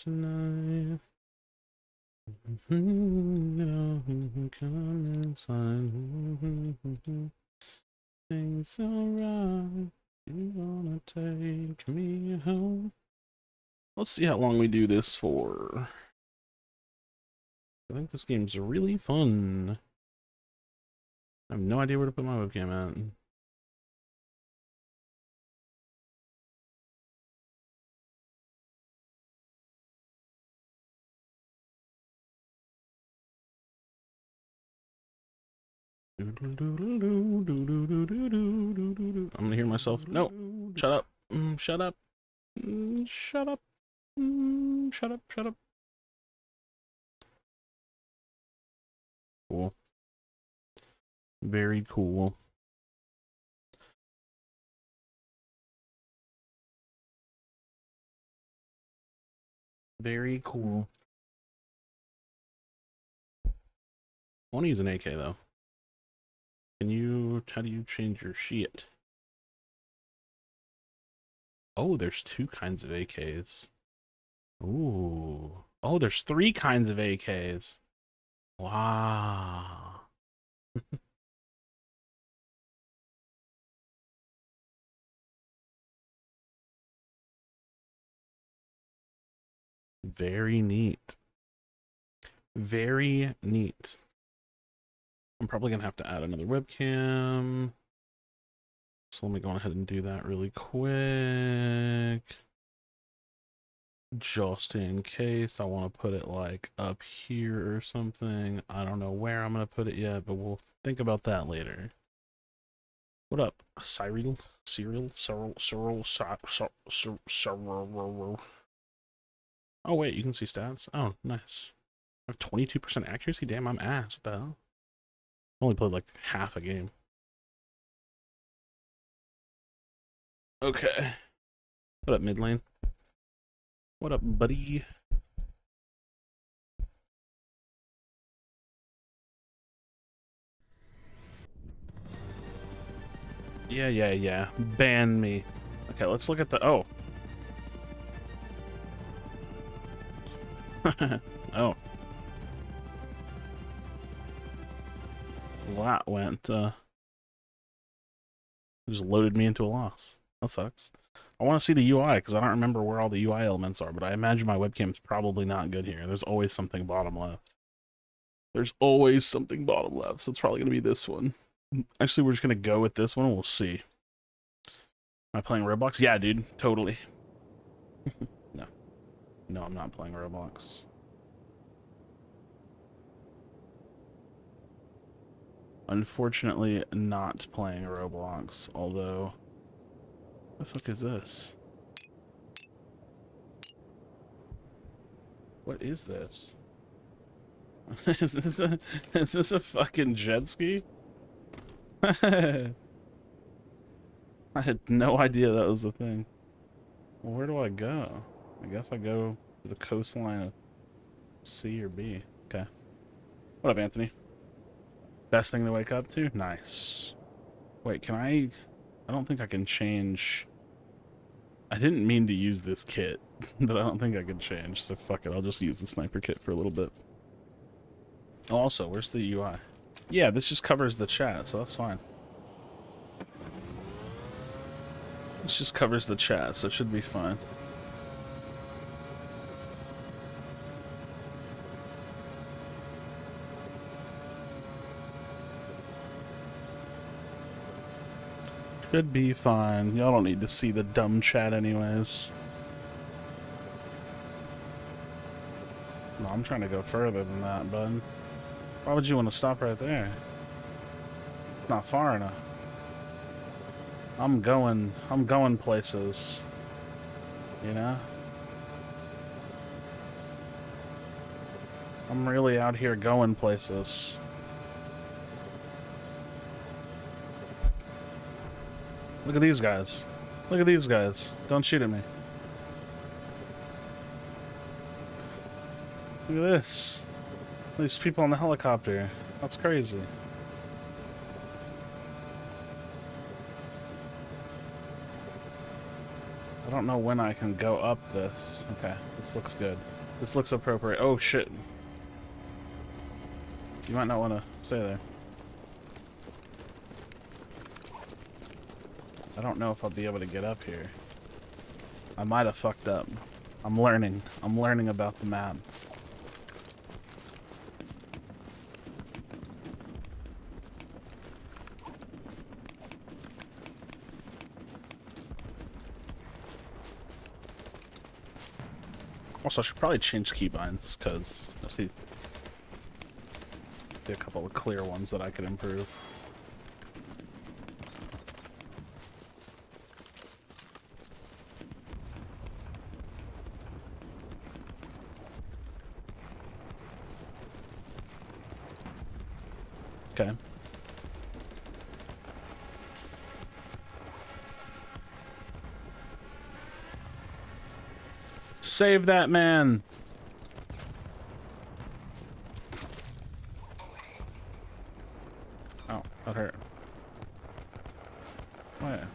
tonight. Come inside. Things alright. You wanna take me home? Let's see how long we do this for. I think this game's really fun. I have no idea where to put my webcam at. I'm gonna hear myself. No, shut up. Shut up. Shut up. Shut up. Shut up. Cool. Very cool. Very cool. I want to use an AK though. Can you? How do you change your shit? Oh, there's two kinds of AKs. Ooh. Oh, there's three kinds of AKs. Wow. Very neat. Very neat. I'm probably gonna have to add another webcam. So let me go ahead and do that really quick. Just in case I want to put it like up here or something. I don't know where I'm gonna put it yet, but we'll think about that later. What up, Cyril? Cyril? Oh wait, you can see stats. Oh, nice. I have 22% accuracy. Damn, I'm ass. What the hell? I only played like half a game. Okay. What up, mid lane? What up, buddy? Yeah. Ban me. Okay, let's look at the... Oh. Oh. Well, that went, just loaded me into a loss. That sucks. I want to see the UI, because I don't remember where all the UI elements are, but I imagine my webcam's probably not good here. There's always something bottom left. There's always something bottom left, so it's probably going to be this one. Actually, we're just going to go with this one, and we'll see. Am I playing Roblox? Yeah, dude, totally. No. No, I'm not playing Roblox. Unfortunately, not playing Roblox, although... What the fuck is this? What is this? Is this a fucking jet ski? I had no idea that was a thing. Well, where do I go? I guess I go to the coastline of C or B. Okay. What up, Anthony? Best thing to wake up to? Nice. Wait, can I don't think I can change... I didn't mean to use this kit, but I don't think I can change, so fuck it, I'll just use the sniper kit for a little bit. Oh, also, where's the UI? Yeah, this just covers the chat, so that's fine. This just covers the chat, so it should be fine. Should be fine. Y'all don't need to see the dumb chat anyways. No, I'm trying to go further than that, bud. Why would you want to stop right there? Not far enough. I'm going places. You know? I'm really out here going places. Look at these guys. Look at these guys. Don't shoot at me. Look at this. These people on the helicopter. That's crazy. I don't know when I can go up this. Okay, this looks good. This looks appropriate. Oh shit. You might not want to stay there. I don't know if I'll be able to get up here. I might have fucked up. I'm learning. I'm learning about the map. Also, I should probably change keybinds, because I see a couple of clear ones that I could improve. Okay. Save that man! Oh, that hurt. Where?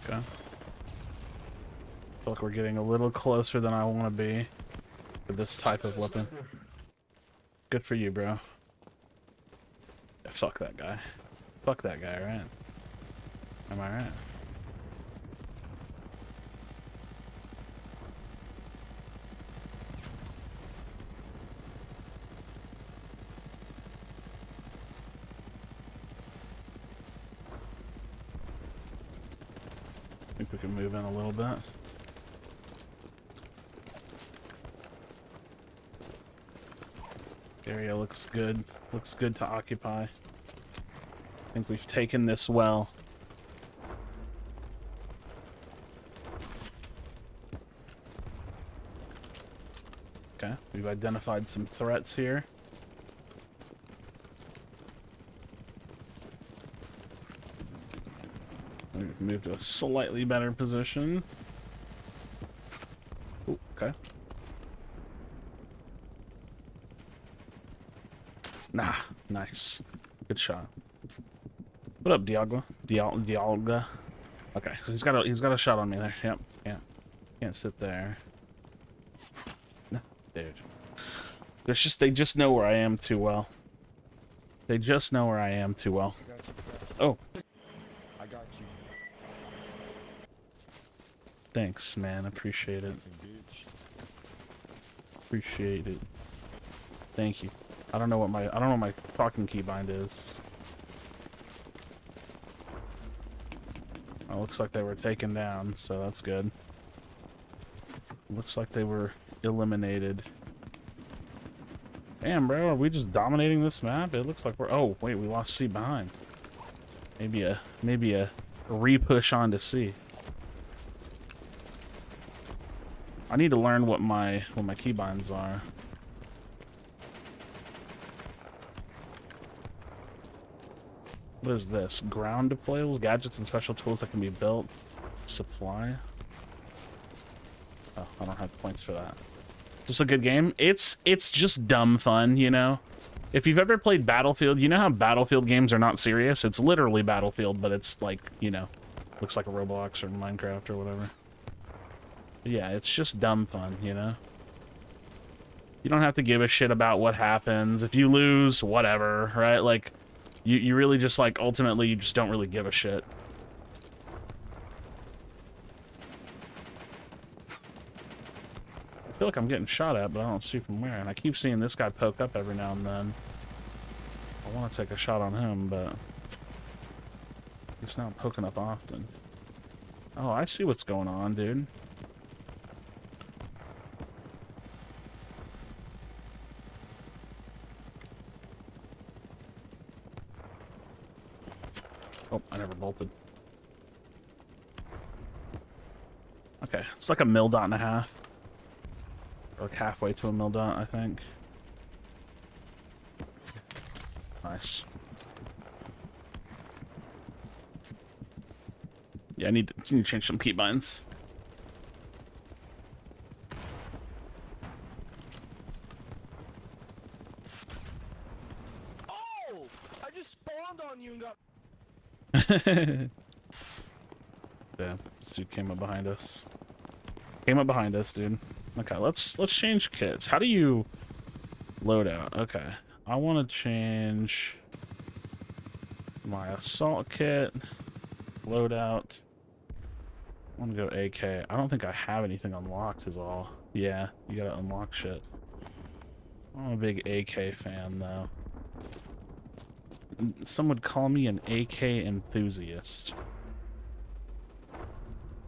Okay. Feel like we're getting a little closer than I want to be to this type of weapon. Good for you, bro. Yeah, fuck that guy. Fuck that guy, right? Am I right? I think we can move in a little bit. Area looks good. Looks good to occupy. I think we've taken this well. Okay, we've identified some threats here. We've moved to a slightly better position. Ooh, okay. Nah, nice. Good shot. What up, Dialga? Dialga. Okay, so he's got a shot on me there. Yep, yeah. Can't sit there. No, dude. They just know where I am too well. They just know where I am too well. Oh. I got you. Thanks, man. Appreciate it. Appreciate it. Thank you. I don't know what my fucking keybind is. Oh, looks like they were taken down, so that's good. Looks like they were eliminated. Damn, bro, are we just dominating this map? It looks like we're... Oh, wait, we lost C behind. Maybe a re-push onto C. I need to learn what my keybinds are. What is this? Ground deployables, gadgets, and special tools that can be built. Supply. Oh, I don't have points for that. Just a good game. It's just dumb fun, you know? If you've ever played Battlefield, you know how Battlefield games are not serious? It's literally Battlefield, but it's like, you know, looks like a Roblox or Minecraft or whatever. But yeah, it's just dumb fun, you know? You don't have to give a shit about what happens. If you lose, whatever, right? Like, you really just, like, ultimately, you just don't really give a shit. I feel like I'm getting shot at, but I don't see from where. And I keep seeing this guy poke up every now and then. I want to take a shot on him, but he's not poking up often. Oh, I see what's going on, dude. Oh, I never bolted. Okay, it's like a mil dot and a half. Like halfway to a mil dot, I think. Nice. Yeah, I need to change some keybinds. Oh! I just spawned on you and got. Yeah, this dude came up behind us. Came up behind us, dude. Okay, let's change kits. How do you load out? Okay, I want to change my assault kit. Loadout. I want to go AK. I don't think I have anything unlocked is all. Yeah, you gotta unlock shit. I'm a big AK fan, though. Some would call me an AK enthusiast.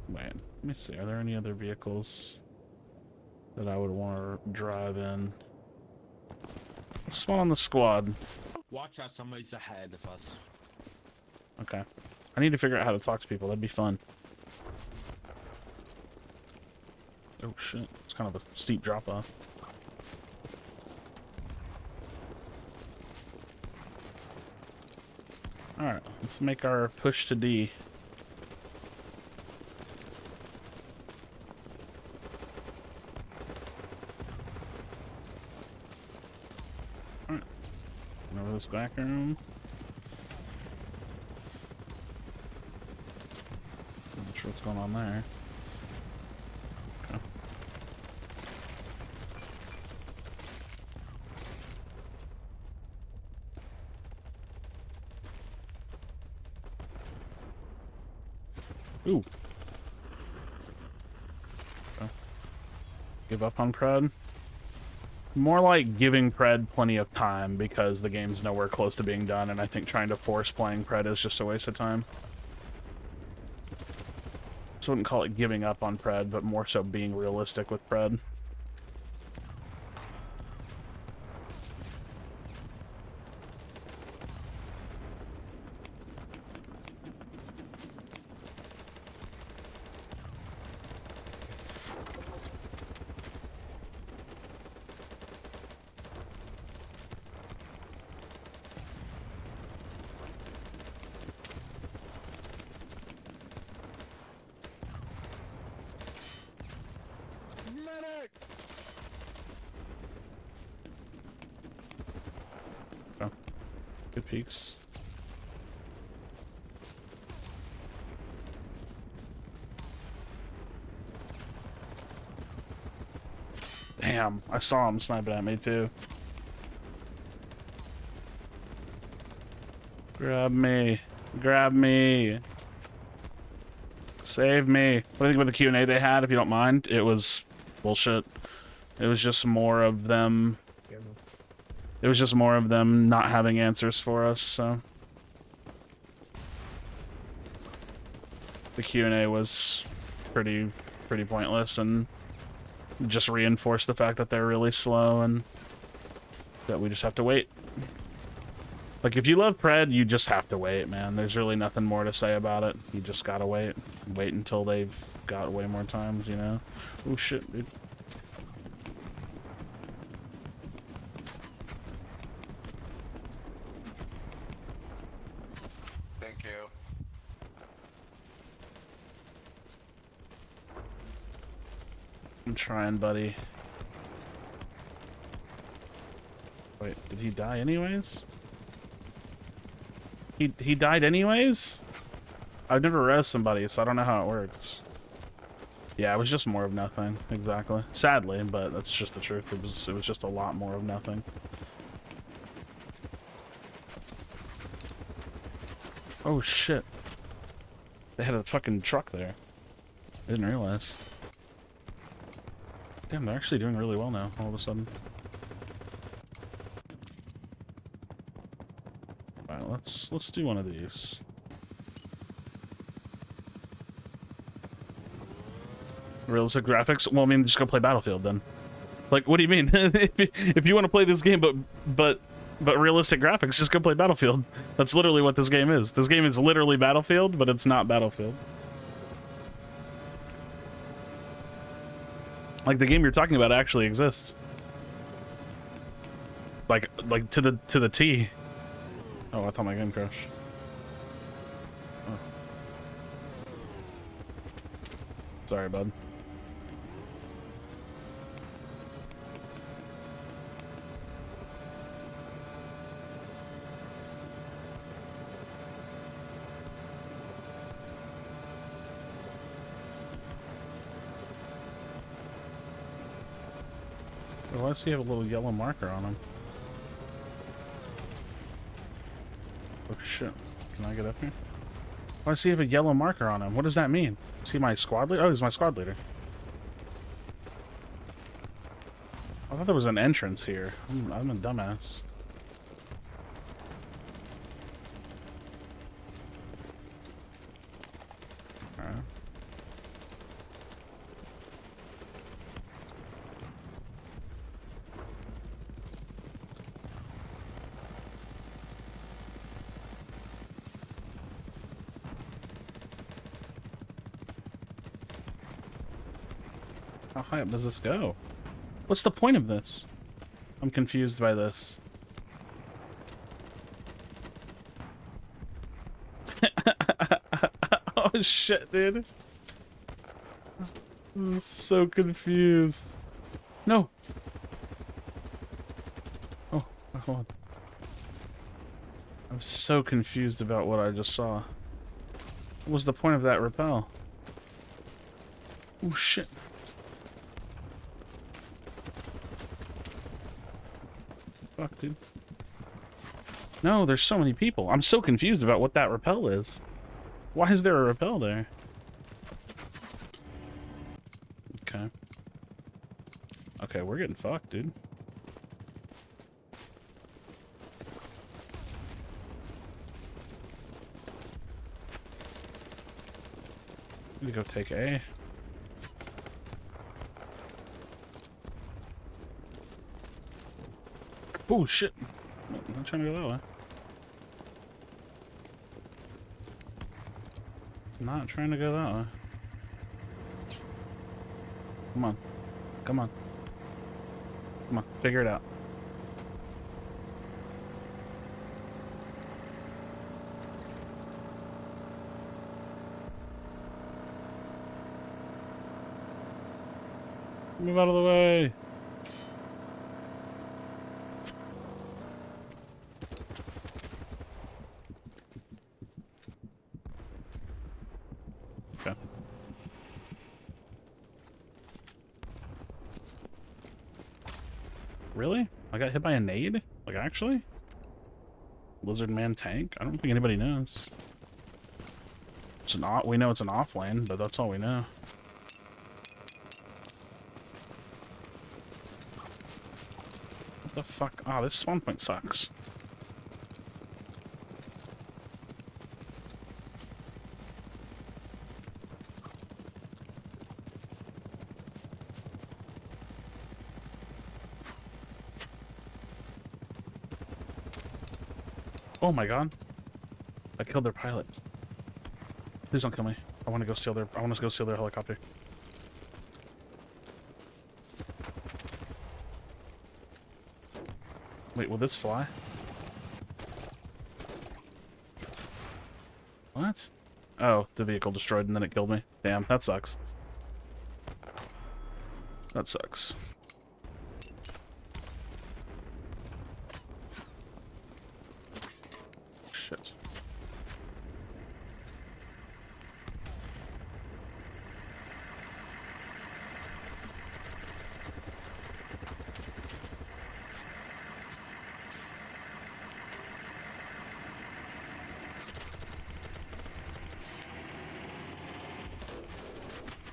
Wait, let me see. Are there any other vehicles that I would want to drive in? Let's spawn on the squad. Watch out, somebody's ahead of us. Okay. I need to figure out how to talk to people. That'd be fun. Oh shit. It's kind of a steep drop off. Alright, let's make our push to D. Alright. Over this back room. Not sure what's going on there. Okay. Ooh. Okay. Give up on Pred? More like giving Pred plenty of time because the game's nowhere close to being done, and I think trying to force playing Pred is just a waste of time. So I wouldn't call it giving up on Pred, but more so being realistic with Pred. Medic! Oh. Good peaks. Damn, I saw him sniping at me too. Grab me. Grab me. Save me. What do you think about the Q&A they had, if you don't mind? It was bullshit. It was just more of them... It was just more of them not having answers for us, so... The Q&A was pretty pointless and just reinforced the fact that they're really slow and that we just have to wait. Like, if you love Pred, you just have to wait, man. There's really nothing more to say about it. You just gotta wait. Wait until they've got way more times, you know? Oh, shit, dude. Thank you. I'm trying, buddy. Wait, did he die anyways? He died anyways? I've never res somebody, so I don't know how it works. Yeah, it was just more of nothing, exactly. Sadly, but that's just the truth. It was just a lot more of nothing. Oh shit. They had a fucking truck there. I didn't realize. Damn, they're actually doing really well now, all of a sudden. Alright, let's do one of these. Realistic graphics? Well, I mean, just go play Battlefield then. Like, what do you mean? If you want to play this game, but realistic graphics, just go play Battlefield. That's literally what this game is. This game is literally Battlefield, but it's not Battlefield. Like, the game you're talking about actually exists. Like to the T. Oh, I thought my game crashed. Oh. Sorry, bud. Why does he have a little yellow marker on him? Oh shit. Can I get up here? Why does he have a yellow marker on him? What does that mean? Is he my squad leader? Oh, he's my squad leader. I thought there was an entrance here. I'm a dumbass. Alright. How high up does this go? What's the point of this? I'm confused by this. Oh shit, dude. I'm so confused. No. Oh, hold on. I'm so confused about what I just saw. What was the point of that rappel? Oh shit. Fuck, dude. No, there's so many people. I'm so confused about what that rappel is. Why is there a rappel there? Okay. Okay, we're getting fucked, dude. Need to go take A. Oh shit! I'm not trying to go that way. I'm not trying to go that way. Come on. Come on. Come on. Figure it out. Move out of the way. Okay. Really? I got hit by a nade? Like, actually? Lizard man tank? I don't think anybody knows. It's an we know it's an off lane, but that's all we know. What the fuck? Oh, this spawn point sucks. Oh my god. I killed their pilot. Please don't kill me. I want to go steal their helicopter. Wait, will this fly? What? Oh, the vehicle destroyed and then it killed me. Damn, that sucks. That sucks. Shit.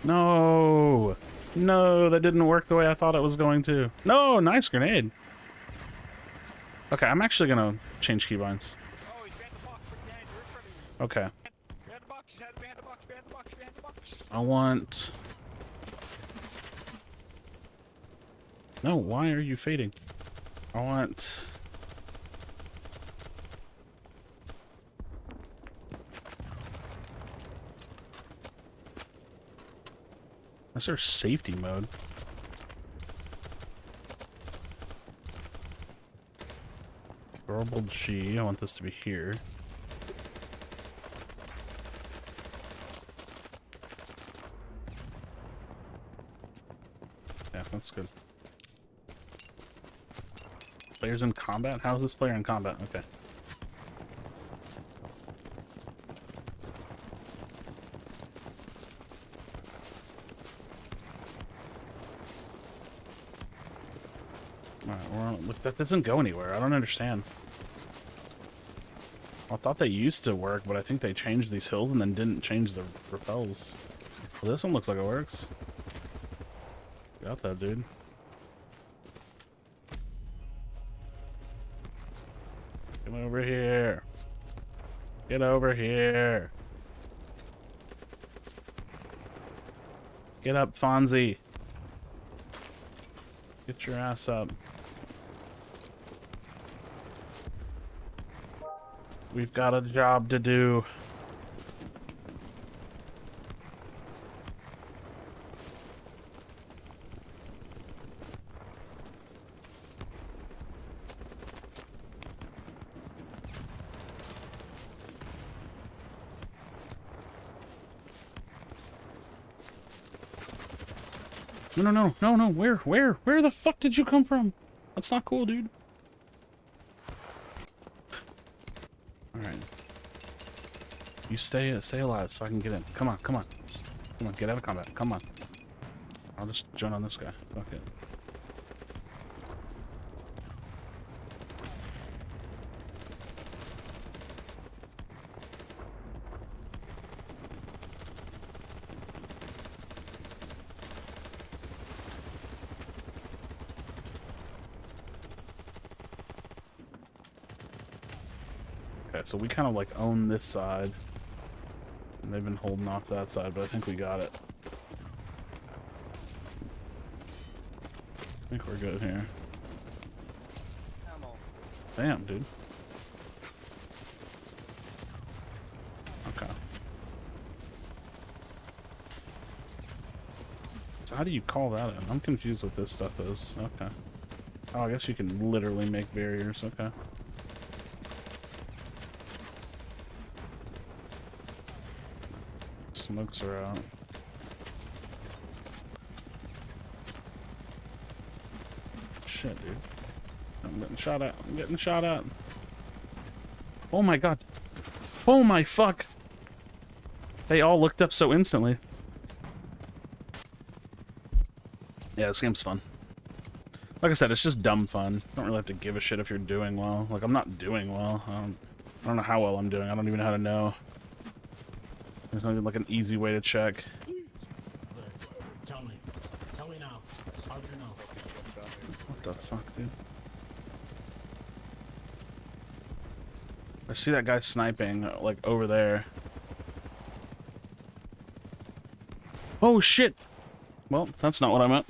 No! No, that didn't work the way I thought it was going to. No, nice grenade. Okay, I'm actually gonna change keybinds. Oh, he's behind the box, behind the roof from you. Okay. Behind the box, he's behind the box, behind the box, behind the box. I want... No, why are you fading? I want... Is there safety mode? Durable G, I want this to be here. that's good. Players in combat? How is this player in combat? Okay. Alright, we're on. Look, that doesn't go anywhere. I don't understand. I thought they used to work, but I think they changed these hills and then didn't change the repels. Well, this one looks like it works. Got that, dude. Come over here. Get over here. Get up, Fonzie. Get your ass up. We've got a job to do. No. Where the fuck did you come from? That's not cool, dude. Alright. You stay alive so I can get in. Come on. Come on, get out of combat. Come on. I'll just join on this guy. Fuck it. Okay, so we kind of like own this side. And they've been holding off that side, but I think we got it. I think we're good here. Damn, dude. Okay. So how do you call that in? I'm confused what this stuff is. Okay. Oh, I guess you can literally make barriers. Okay. Smokes are out. Shit, dude. I'm getting shot at. I'm getting shot at. Oh my god. Oh my fuck. They all looked up so instantly. Yeah, this game's fun. Like I said, it's just dumb fun. You don't really have to give a shit if you're doing well. Like, I'm not doing well. I don't know how well I'm doing. I don't even know how to know. There's not even like an easy way to check. Tell me now. How do you know? What the fuck, dude? I see that guy sniping, like, over there. Oh, shit! Well, that's not what I meant.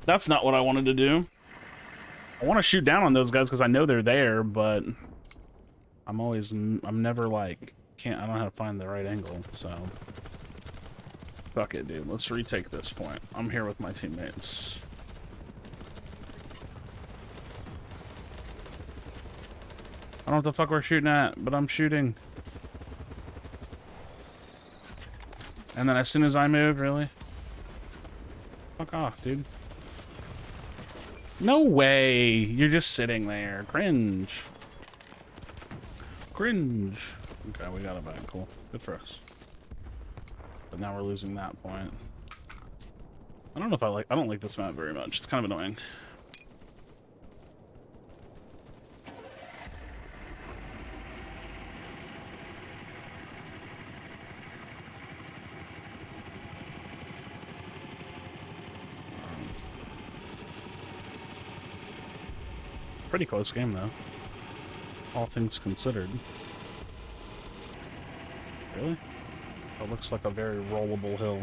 That's not what I wanted to do. I want to shoot down on those guys because I know they're there, but I'm never, like, I don't know how to find the right angle, so fuck it, dude. Let's retake this point. I'm here with my teammates. I don't know what the fuck we're shooting at, but I'm shooting. And then as soon as I move, really? Fuck off, dude. No way! You're just sitting there. Cringe. Cringe. Okay, we got it back. Cool. Good for us. But now we're losing that point. I don't know if I don't like this map very much. It's kind of annoying. Pretty close game, though. All things considered. Really? That looks like a very rollable hill.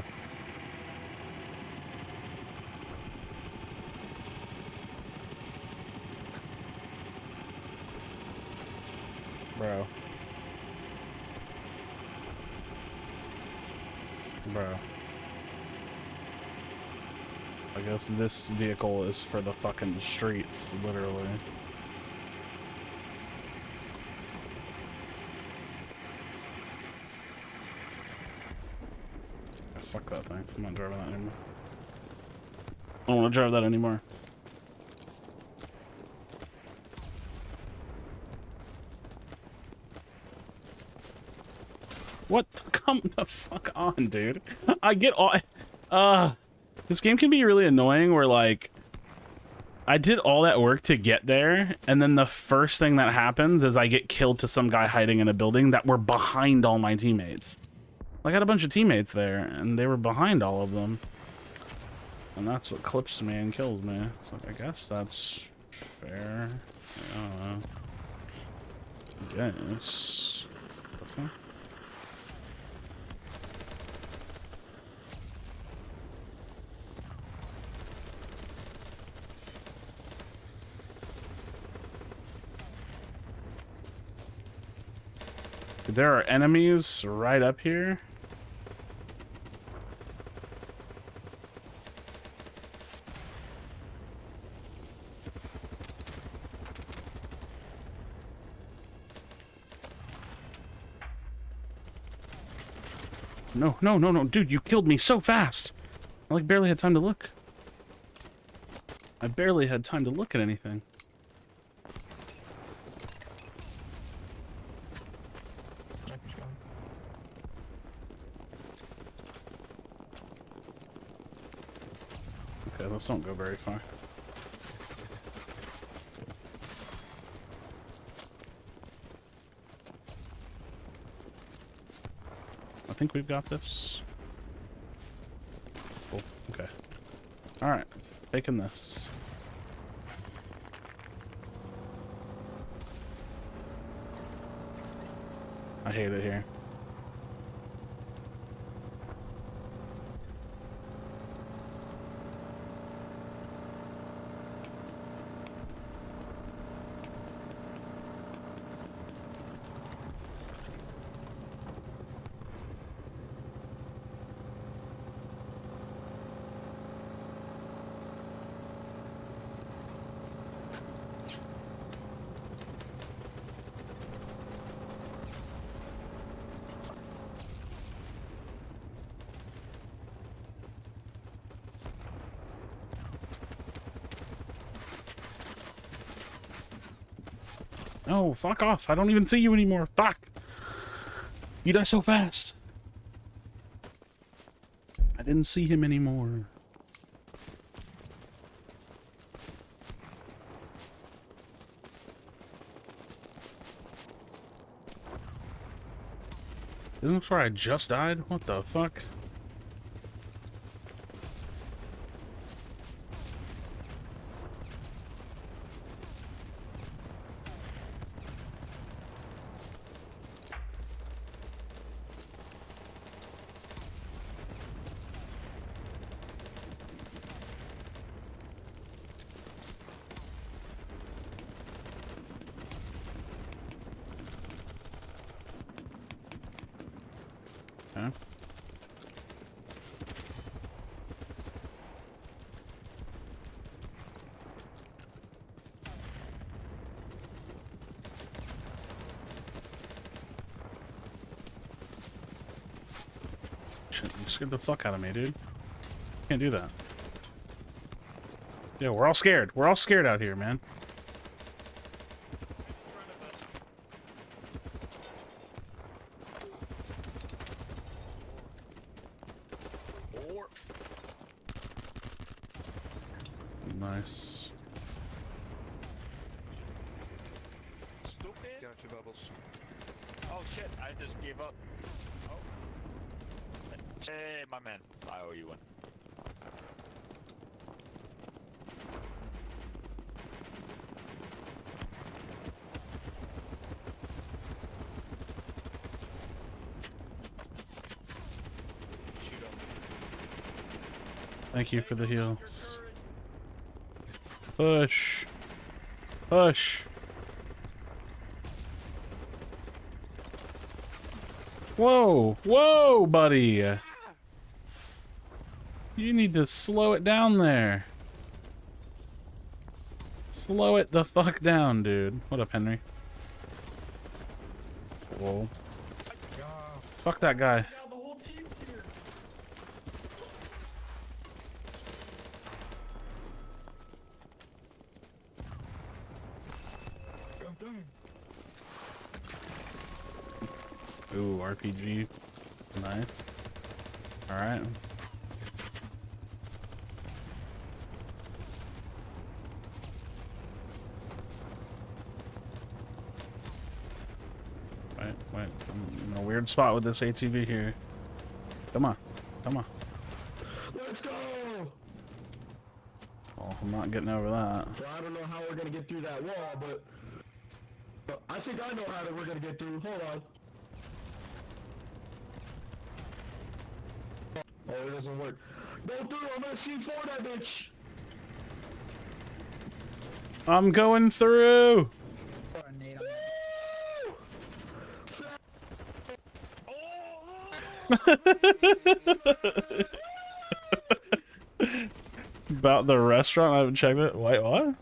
Bro. I guess this vehicle is for the fucking streets, literally. Fuck that thing. I'm not driving that anymore. I don't want to drive that anymore. What? Come the fuck on, dude. I get all... This game can be really annoying where, like... I did all that work to get there, and then the first thing that happens is I get killed to some guy hiding in a building that were behind all my teammates. I had a bunch of teammates there, and they were behind all of them. And that's what clips me and kills me. So I guess that's fair. I don't know. I guess. Okay. There are enemies right up here. No, no, no, no. Dude, you killed me so fast. I like barely had time to look. I barely had time to look at anything. Okay, let's don't go very far. I think we've got this. Cool. Okay. Alright. Taking this. I hate it here. No, fuck off. I don't even see you anymore. Fuck. You die so fast. I didn't see him anymore. Isn't this where I just died? What the fuck? Okay. Shit, you scared the fuck out of me, dude. Can't do that. Yeah, we're all scared. We're all scared out here, man. Nice. Stupid. Got two bubbles. Oh shit! I just gave up. Oh. Hey, my man. I owe you one. Shoot him. Thank you for the heals. Push. Push. Whoa. Whoa, buddy. You need to slow it down there. Slow it the fuck down, dude. What up, Henry? Whoa. Fuck that guy. Ooh, RPG. Nice. Alright. Wait. I'm in a weird spot with this ATV here. Come on. Come on. Let's go! Well, I'm not getting over that. So I don't know how we're gonna get through that wall, but I think I know how that we're gonna get through. Hold on. Oh, it doesn't work. Go through, I'm gonna C4 that bitch! I'm going through! About the restaurant, I haven't checked it. Wait, what?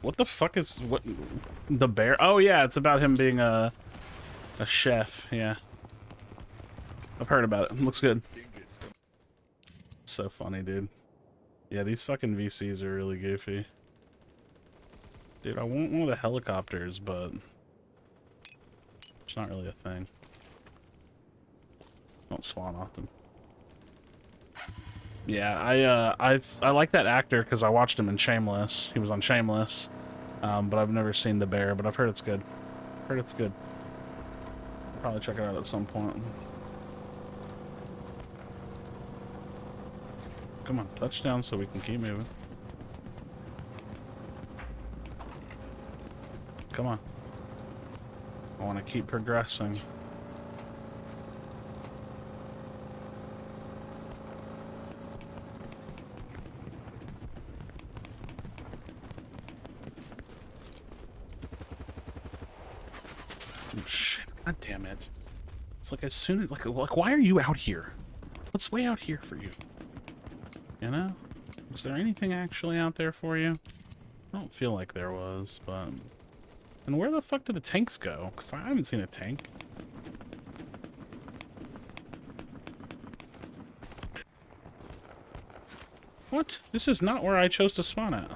What the fuck is what? The bear? Oh yeah, it's about him being a chef. Yeah, I've heard about it. Looks good. So funny, dude. Yeah, these fucking VCs are really goofy. Dude, I want one of the helicopters, but it's not really a thing. Don't spawn off them. Yeah, I like that actor because I watched him in Shameless. He was on Shameless, but I've never seen The Bear. But I've heard it's good. Heard it's good. I'll probably check it out at some point. Come on, touchdown so we can keep moving. Come on. I want to keep progressing. Oh shit! God damn it! It's like as soon as like why are you out here? What's way out here for you? You know? Was there anything actually out there for you? I don't feel like there was, but... And where the fuck did the tanks go? Because I haven't seen a tank. What? This is not where I chose to spawn at.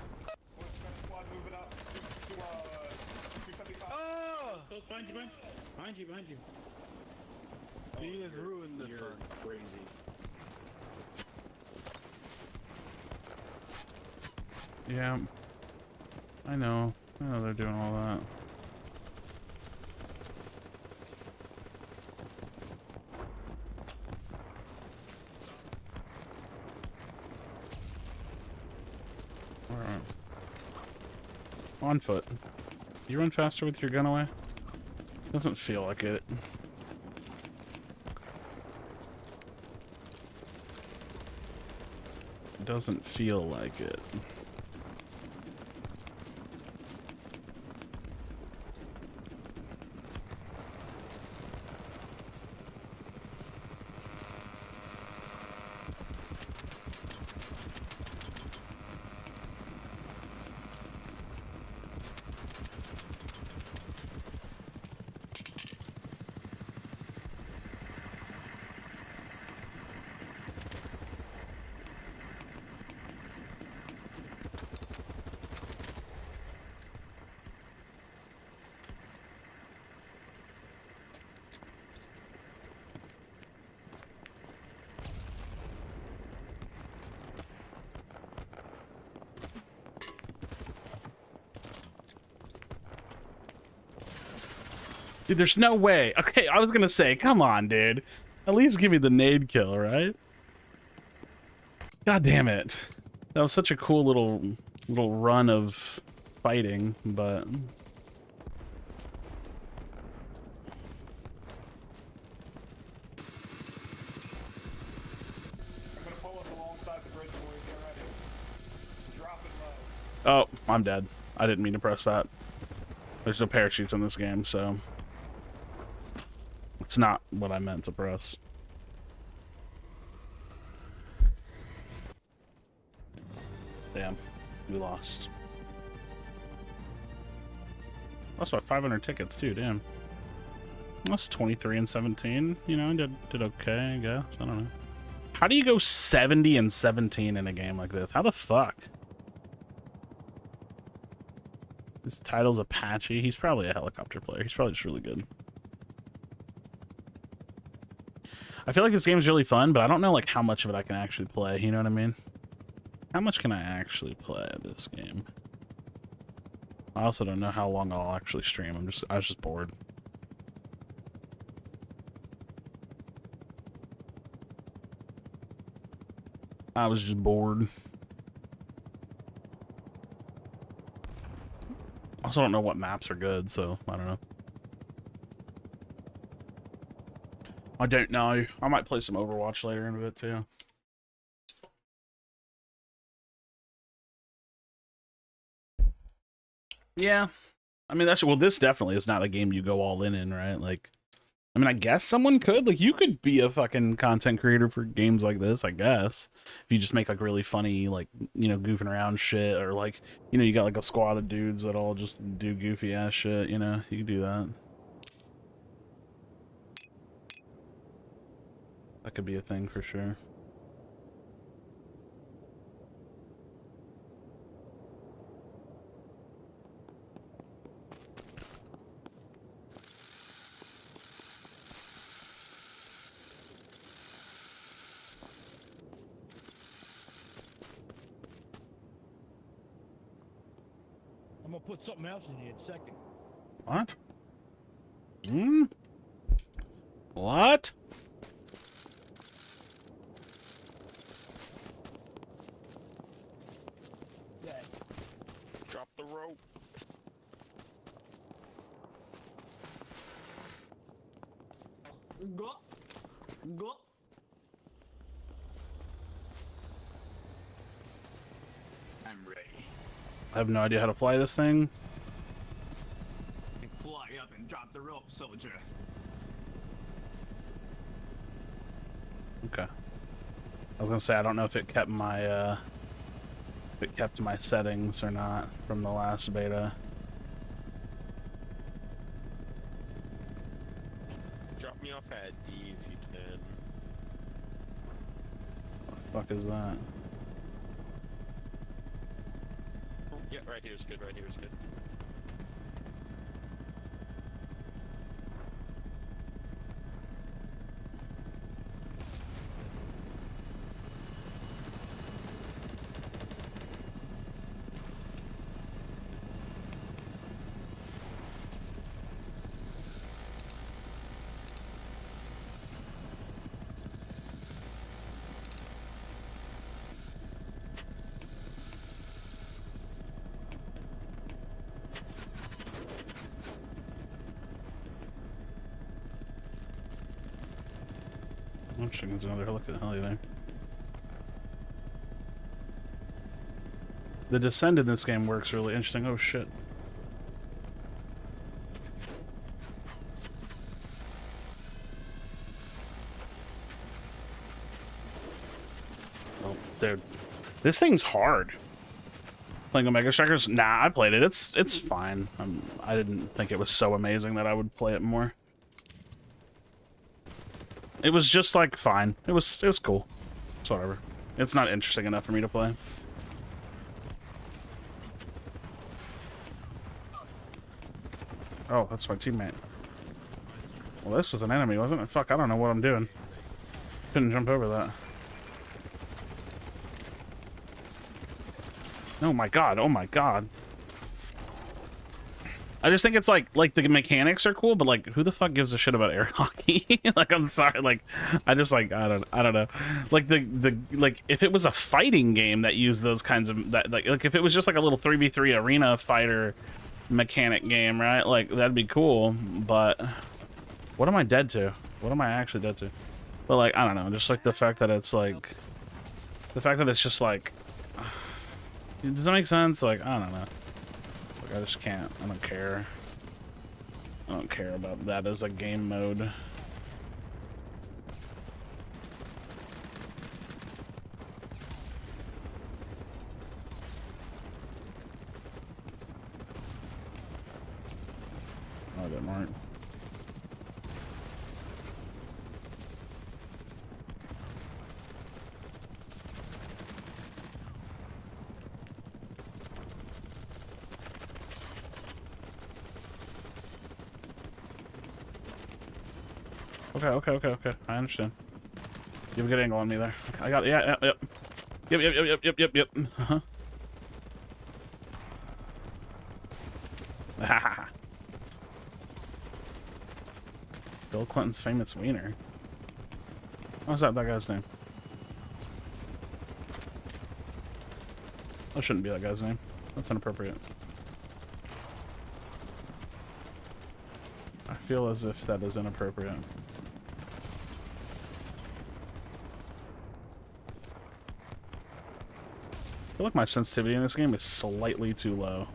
Oh! Behind you. You guys ruined this. You're crazy. Yeah. I know they're doing all that. Alright. On foot. You run faster with your gun away? Doesn't feel like it. Doesn't feel like it. Dude, there's no way. Okay, I was gonna say, come on, dude. At least give me the nade kill, right? God damn it. That was such a cool little run of fighting, but... Oh, I'm dead. I didn't mean to press that. There's no parachutes in this game, so... It's not what I meant to press. Damn, we lost. Lost by 500 tickets too, damn. Lost 23 and 17, you know, did okay, I guess. I don't know. How do you go 70 and 17 in a game like this? How the fuck? His title's Apache. He's probably a helicopter player. He's probably just really good. I feel like this game is really fun, but I don't know like how much of it I can actually play. You know what I mean? How much can I actually play this game? I also don't know how long I'll actually stream. I was just bored. I was just bored. Also don't know what maps are good, so I don't know. I don't know. I might play some Overwatch later in a bit too. Yeah. I mean, well, this definitely is not a game you go all in, right? Like, I mean, I guess someone could. Like, you could be a fucking content creator for games like this, I guess. If you just make, like, really funny, like, you know, goofing around shit. Or, like, you know, you got, like, a squad of dudes that all just do goofy-ass shit, you know? You could do that. That could be a thing for sure. I'm gonna put something else in here in a second. What? Hmm? What? Yeah. Drop the rope. Go. Go. I'm ready. I have no idea how to fly this thing. Fly up and drop the rope, soldier. Okay. I was gonna say I don't know if it kept my settings or not from the last beta. Drop me off at D if you can. What the fuck is that? Yeah, right here is good, right here is good. I'm sure there's another look at the hell there. The descent in this game works really interesting. Oh shit. Oh, dude. This thing's hard. Playing Omega Strikers? Nah, I played it. It's fine. I didn't think it was so amazing that I would play it more. It was just like fine. It was cool. It's whatever. It's not interesting enough for me to play. Oh, that's my teammate. Well, this was an enemy, wasn't it? Fuck, I don't know what I'm doing. Couldn't jump over that. Oh my god, oh my god. I just think it's like the mechanics are cool, but like who the fuck gives a shit about air hockey? Like I'm sorry, like I just like I don't know. Like like if it was a fighting game that used those kinds of like if it was just like a little 3v3 arena fighter mechanic game, right? Like that'd be cool, but what am I dead to? What am I actually dead to? But like I don't know, just like the fact that it's like just like does that make sense? Like I don't know. I just can't. I don't care. I don't care about that as a game mode. Oh, I didn't mark. Okay. I understand. You have a good angle on me there. Okay, I got it. Yeah, yep. Yep. Uh-huh. Bill Clinton's famous wiener. What's that guy's name? That shouldn't be that guy's name. That's inappropriate. I feel as if that is inappropriate. I feel like my sensitivity in this game is slightly too low.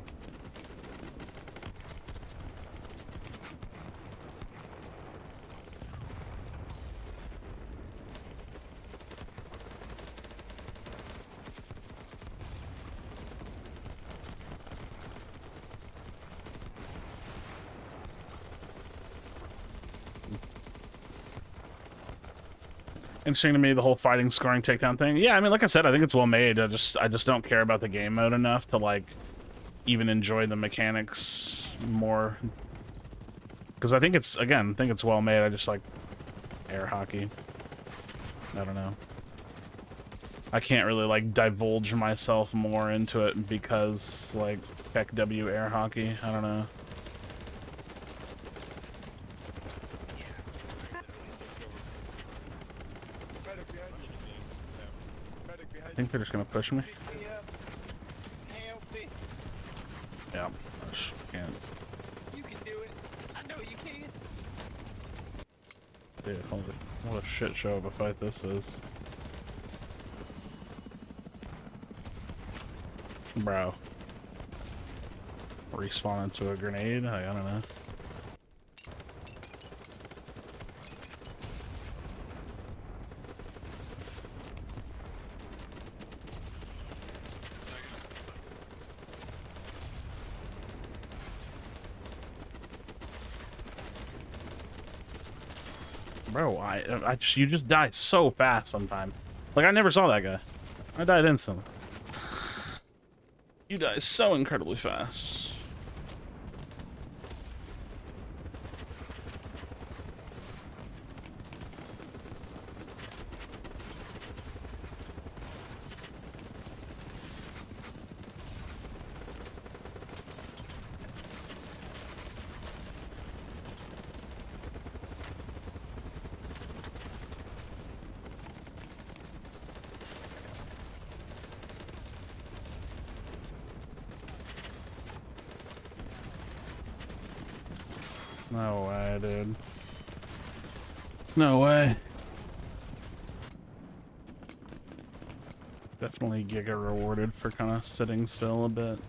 Interesting to me, the whole fighting, scoring, takedown thing. Yeah, I mean, like I said, I think it's well made. I just don't care about the game mode enough to like even enjoy the mechanics more. Because I think it's well made. I just like air hockey. I don't know. I can't really like divulge myself more into it because like Tech W air hockey. I don't know. I think they're just gonna push me. Yeah, I just can't. You can do it. I know you can. Dude, holy, what a shit show of a fight this is. Bro. Respawn into a grenade? I don't know. Bro, you just die so fast sometimes. Like, I never saw that guy. I died instantly. You die so incredibly fast. No way, dude. No way. Definitely Giga rewarded for kind of sitting still a bit.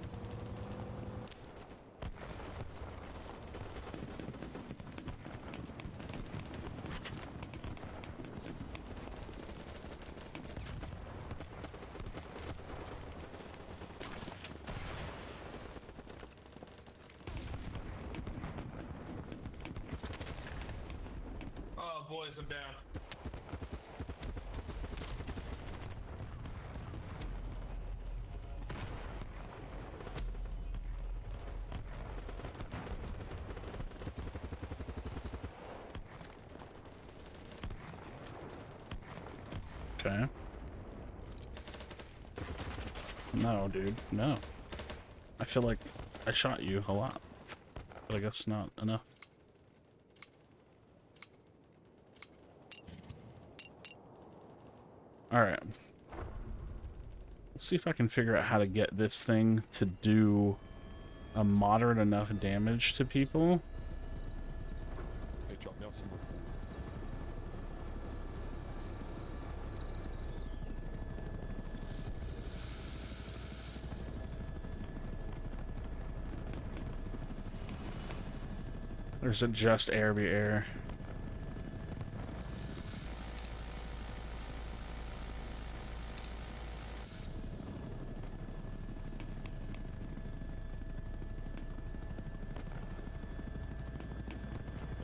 Oh, boys, I'm down. Okay. No, dude. No. I feel like I shot you a lot. But I guess not enough. Alright. Let's see if I can figure out how to get this thing to do a moderate enough damage to people. Hey, drop me off some more food. Or is it just air be air?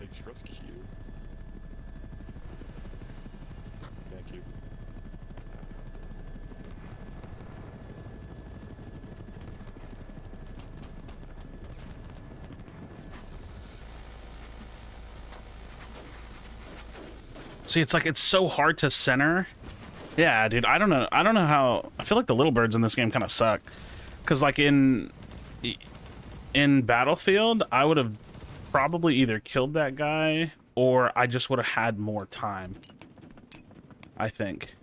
Extra cute. Thank you. See, it's like it's so hard to center. Yeah, dude, I don't know how. I feel like the little birds in this game kind of suck. Cause like in Battlefield, I would have probably either killed that guy or I just would have had more time, I think.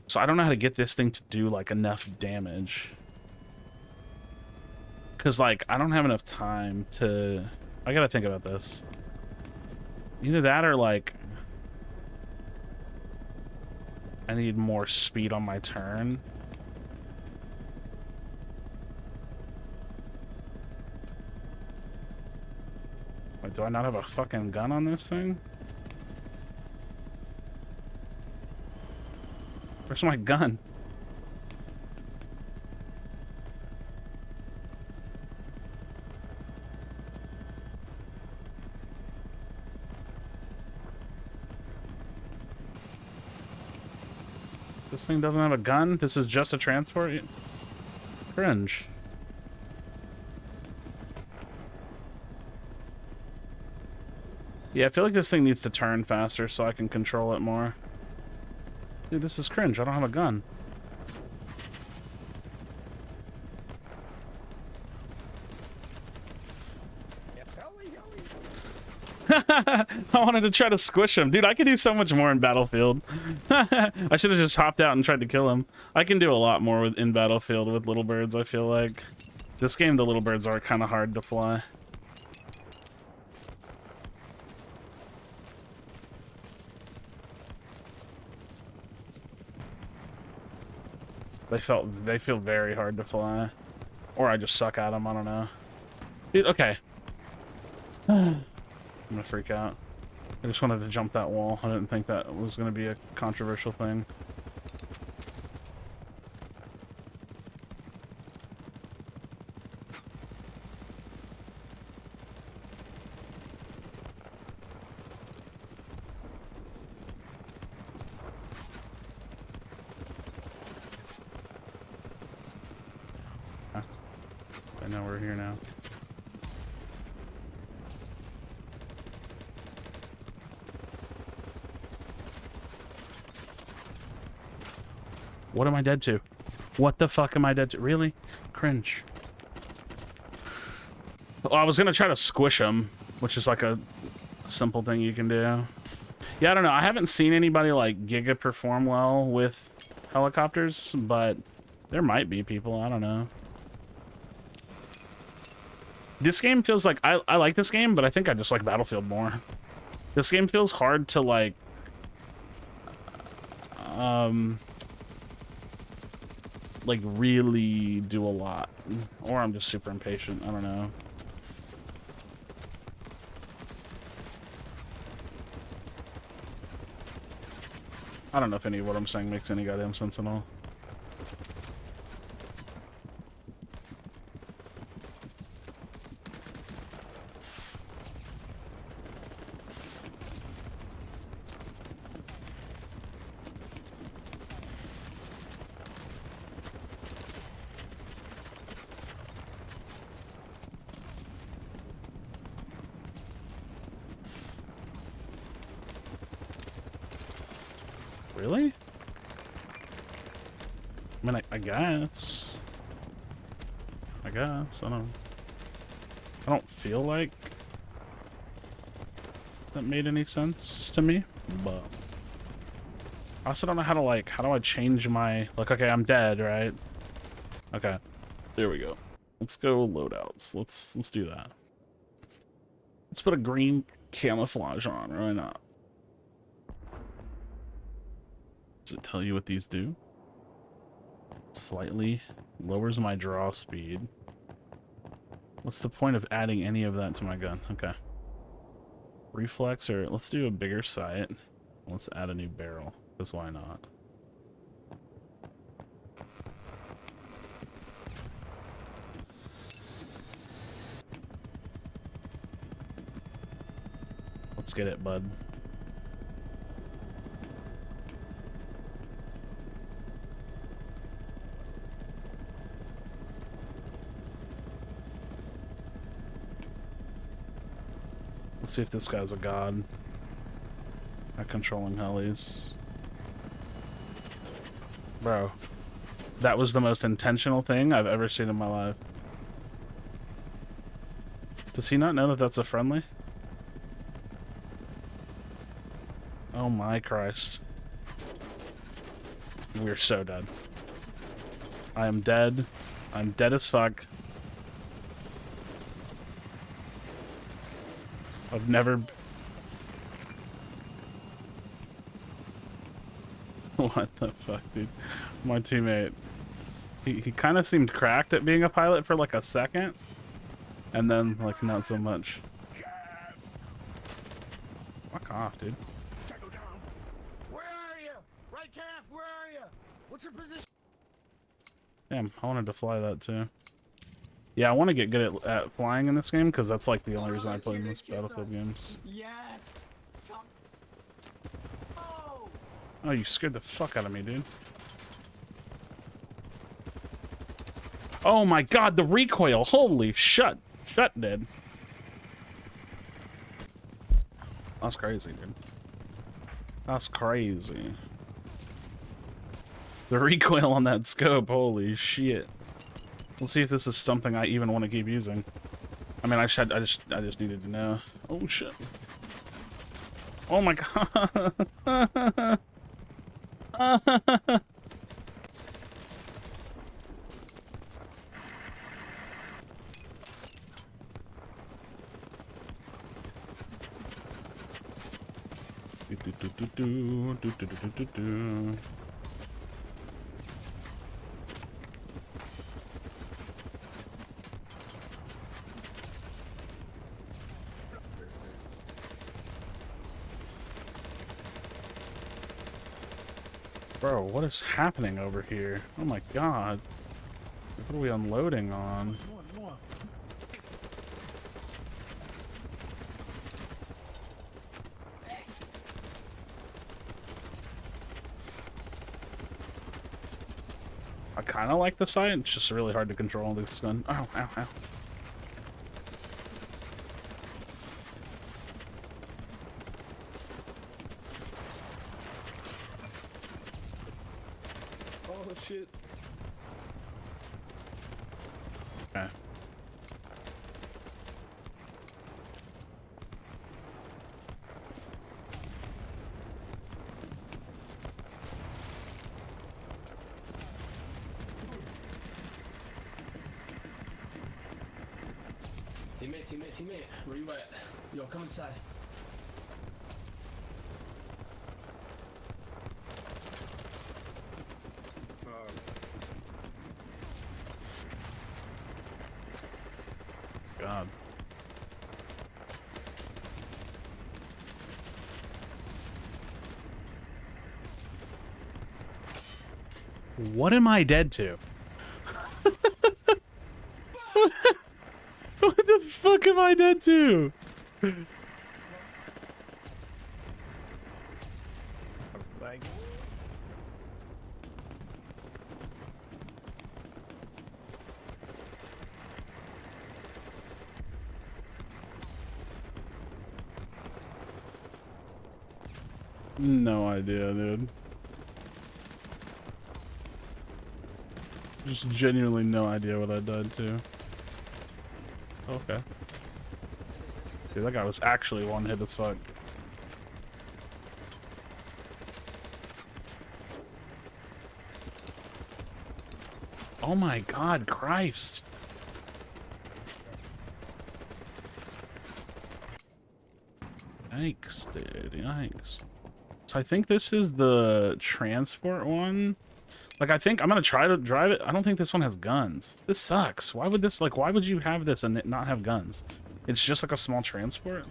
So I don't know how to get this thing to do like enough damage. Cause like I don't have enough time to. I gotta think about this. Either that or like I need more speed on my turn. Wait, do I not have a fucking gun on this thing? Where's my gun? This thing doesn't have a gun? This is just a transport? Cringe. Yeah, I feel like this thing needs to turn faster so I can control it more. Dude, this is cringe. I don't have a gun. I wanted to try to squish him. Dude, I can do so much more in Battlefield. I should have just hopped out and tried to kill him. I can do a lot more in Battlefield with little birds, I feel like. This game, the little birds are kind of hard to fly. They feel very hard to fly. Or I just suck at them, I don't know. Dude, okay. I'm gonna freak out. I just wanted to jump that wall. I didn't think that was gonna be a controversial thing. I know we're here now. What am I dead to? What the fuck am I dead to? Really? Cringe. Well, I was gonna try to squish him, which is like a simple thing you can do. Yeah, I don't know. I haven't seen anybody like Giga perform well with helicopters, but there might be people. I don't know. This game feels like I like this game, but I think I just like Battlefield more. This game feels hard to like really do a lot, or I'm just super impatient. I don't know. I don't know if any of what I'm saying makes any goddamn sense at all. Really? I mean, I guess. I don't feel like that made any sense to me, but I also don't know how to like, how do I change my, like, okay, I'm dead, right? Okay, there we go. Let's go loadouts. Let's do that. Let's put a green camouflage on, why not? Does it tell you what these do? Slightly lowers my draw speed. What's the point of adding any of that to my gun? Okay. Reflex, or let's do a bigger sight. Let's add a new barrel, because why not? Let's get it, bud. Let's see if this guy's a god. At controlling helis. Bro. That was the most intentional thing I've ever seen in my life. Does he not know that that's a friendly? Oh my Christ. We're so dead. I am dead. I'm dead as fuck. I've never... What the fuck, dude? My teammate. He kind of seemed cracked at being a pilot for like a second. And then, like, not so much. Fuck off, dude. Where are you? Right calf, where are you? What's your position? Damn, I wanted to fly that too. Yeah, I want to get good at flying in this game, because that's like the only reason I play in this Battlefield games. Yes. Oh. Oh, you scared the fuck out of me, dude. Oh my god, the recoil! Holy shit! Shut, dude. That's crazy, dude. That's crazy. The recoil on that scope, holy shit. Let's see if this is something I even want to keep using. I mean, I just needed to know. Oh shit. Oh my god. Bro, what is happening over here? Oh my god. What are we unloading on? I kind of like the sight. It's just really hard to control this gun. Ow, ow, ow. Oh shit. Okay. Teammate, where you at? Yo, come inside. God. What am I dead to? What the fuck am I dead to? Like, No idea, dude. Just genuinely no idea what I died to. Okay. Dude, that guy was actually one hit as fuck. Oh my god, Christ. Yikes, dude, yikes. So I think this is the transport one. Like, I think I'm gonna try to drive it. I don't think this one has guns. This sucks. Why would this, like, why would you have this and it not have guns? It's just like a small transport.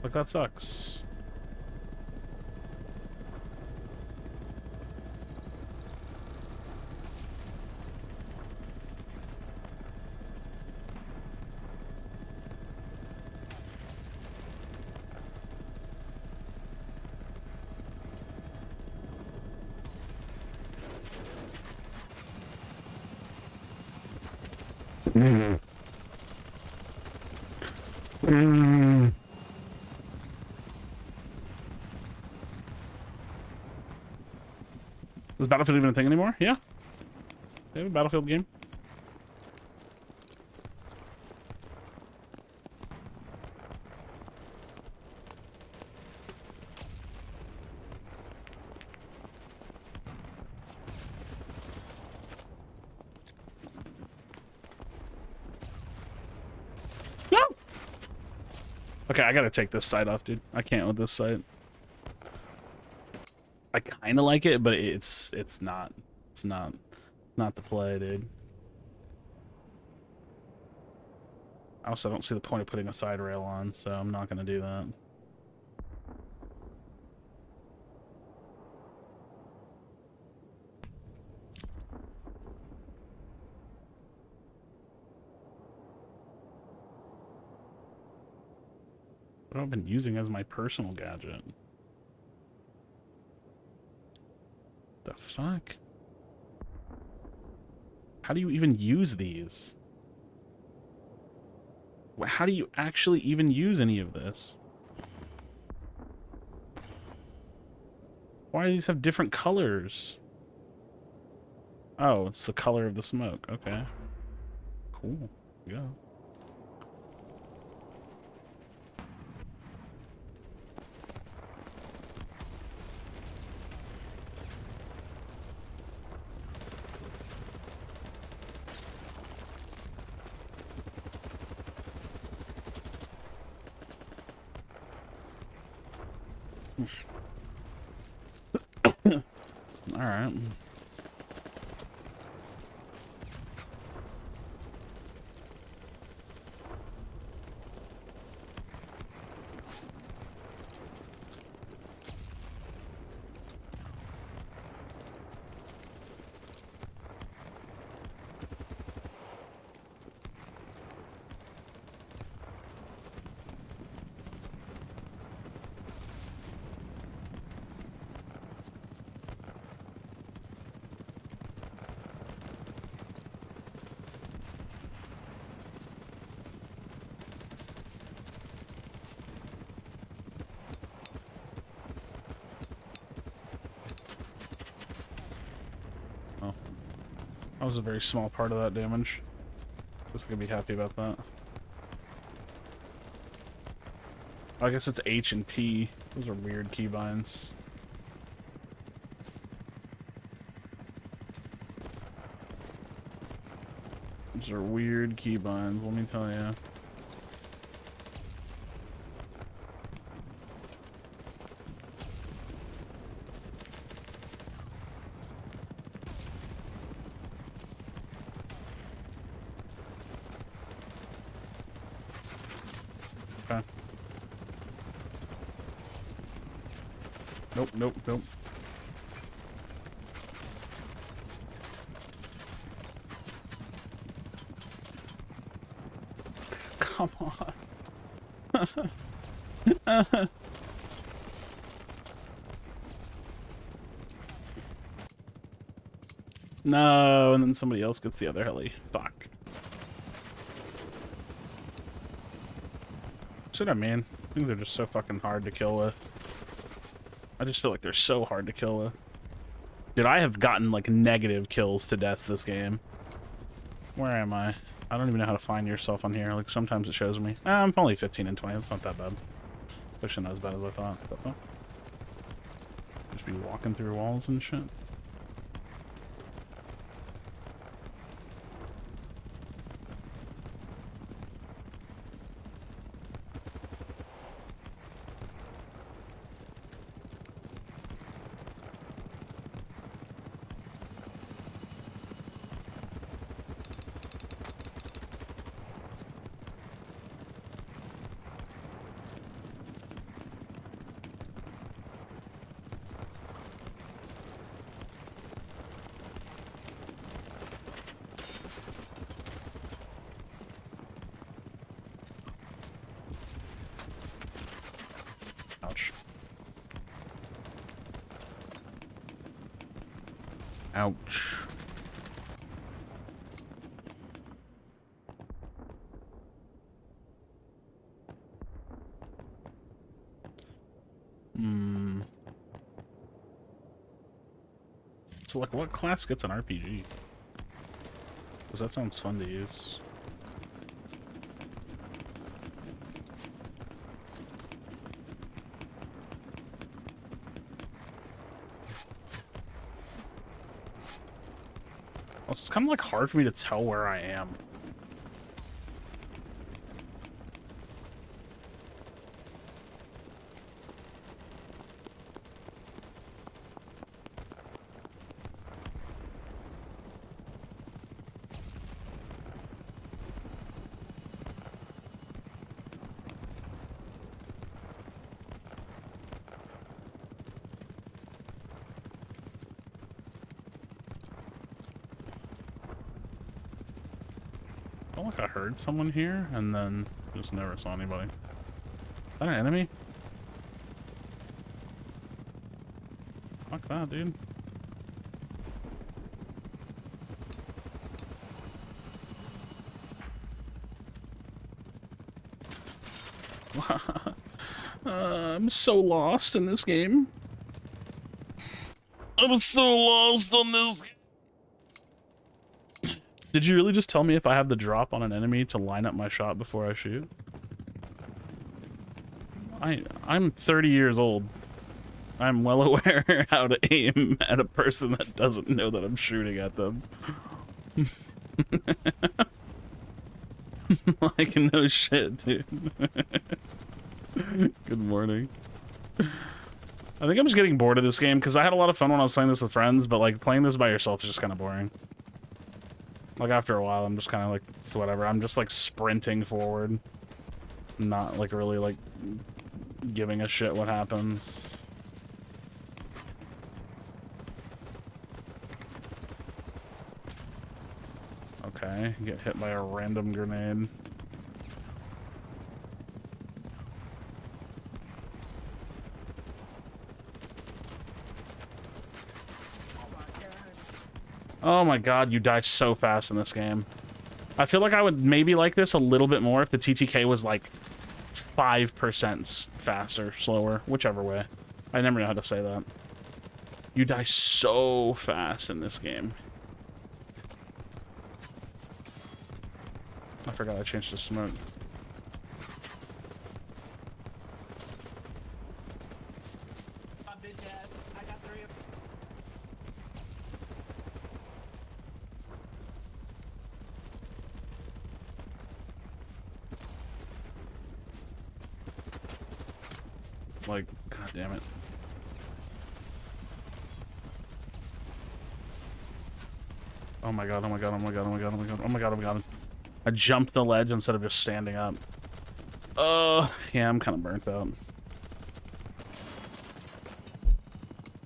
Like, that sucks. Is Battlefield even a thing anymore? Yeah. They have a Battlefield game. No! Okay, I gotta take this site off, dude. I can't with this site. I kind of like it, but it's not the play, dude. I also don't see the point of putting a side rail on, so I'm not gonna do that. What I've been using as my personal gadget. The fuck? How do you even use these? How do you actually even use any of this? Why do these have different colors? Oh, it's the color of the smoke. Okay. Cool. Yeah. All right. Oh. That was a very small part of that damage. Just gonna be happy about that. I guess it's H and P. Those are weird keybinds. Those are weird keybinds, let me tell you. Okay. Nope, nope, nope. Come on. No, and then somebody else gets the other heli. Fuck. That's what I mean. Things are just so fucking hard to kill with. I just feel like they're so hard to kill with. Dude, I have gotten like negative kills to deaths this game. Where am I? I don't even know how to find yourself on here. Like sometimes it shows me. I'm only 15 and 20. That's not that bad. Especially not as bad as I thought. But, oh. Just be walking through walls and shit. Ouch. Ouch. So, like, what class gets an RPG? Because that sounds fun to use. Well, it's kind of like hard for me to tell where I am. I felt like I heard someone here, and then just never saw anybody. Is that an enemy? Fuck that, dude. I'm so lost in this game. I'm so lost on this game. Did you really just tell me if I have the drop on an enemy to line up my shot before I shoot? I'm 30 years old. I'm well aware how to aim at a person that doesn't know that I'm shooting at them. Like, no shit, dude. Good morning. I think I'm just getting bored of this game because I had a lot of fun when I was playing this with friends, but like playing this by yourself is just kind of boring. Like after a while, I'm just kind of like, it's whatever. I'm just like sprinting forward, not like really like giving a shit what happens. Okay, get hit by a random grenade. Oh my god, you die so fast in this game. I feel like I would maybe like this a little bit more if the TTK was like 5% faster, slower, whichever way. I never know how to say that. You die so fast in this game. I forgot I changed the smoke. Like, god damn it. Oh my god, oh my god, oh my god, oh my god, oh my god, oh my god, oh my god. I jumped the ledge instead of just standing up. Yeah, I'm kind of burnt out.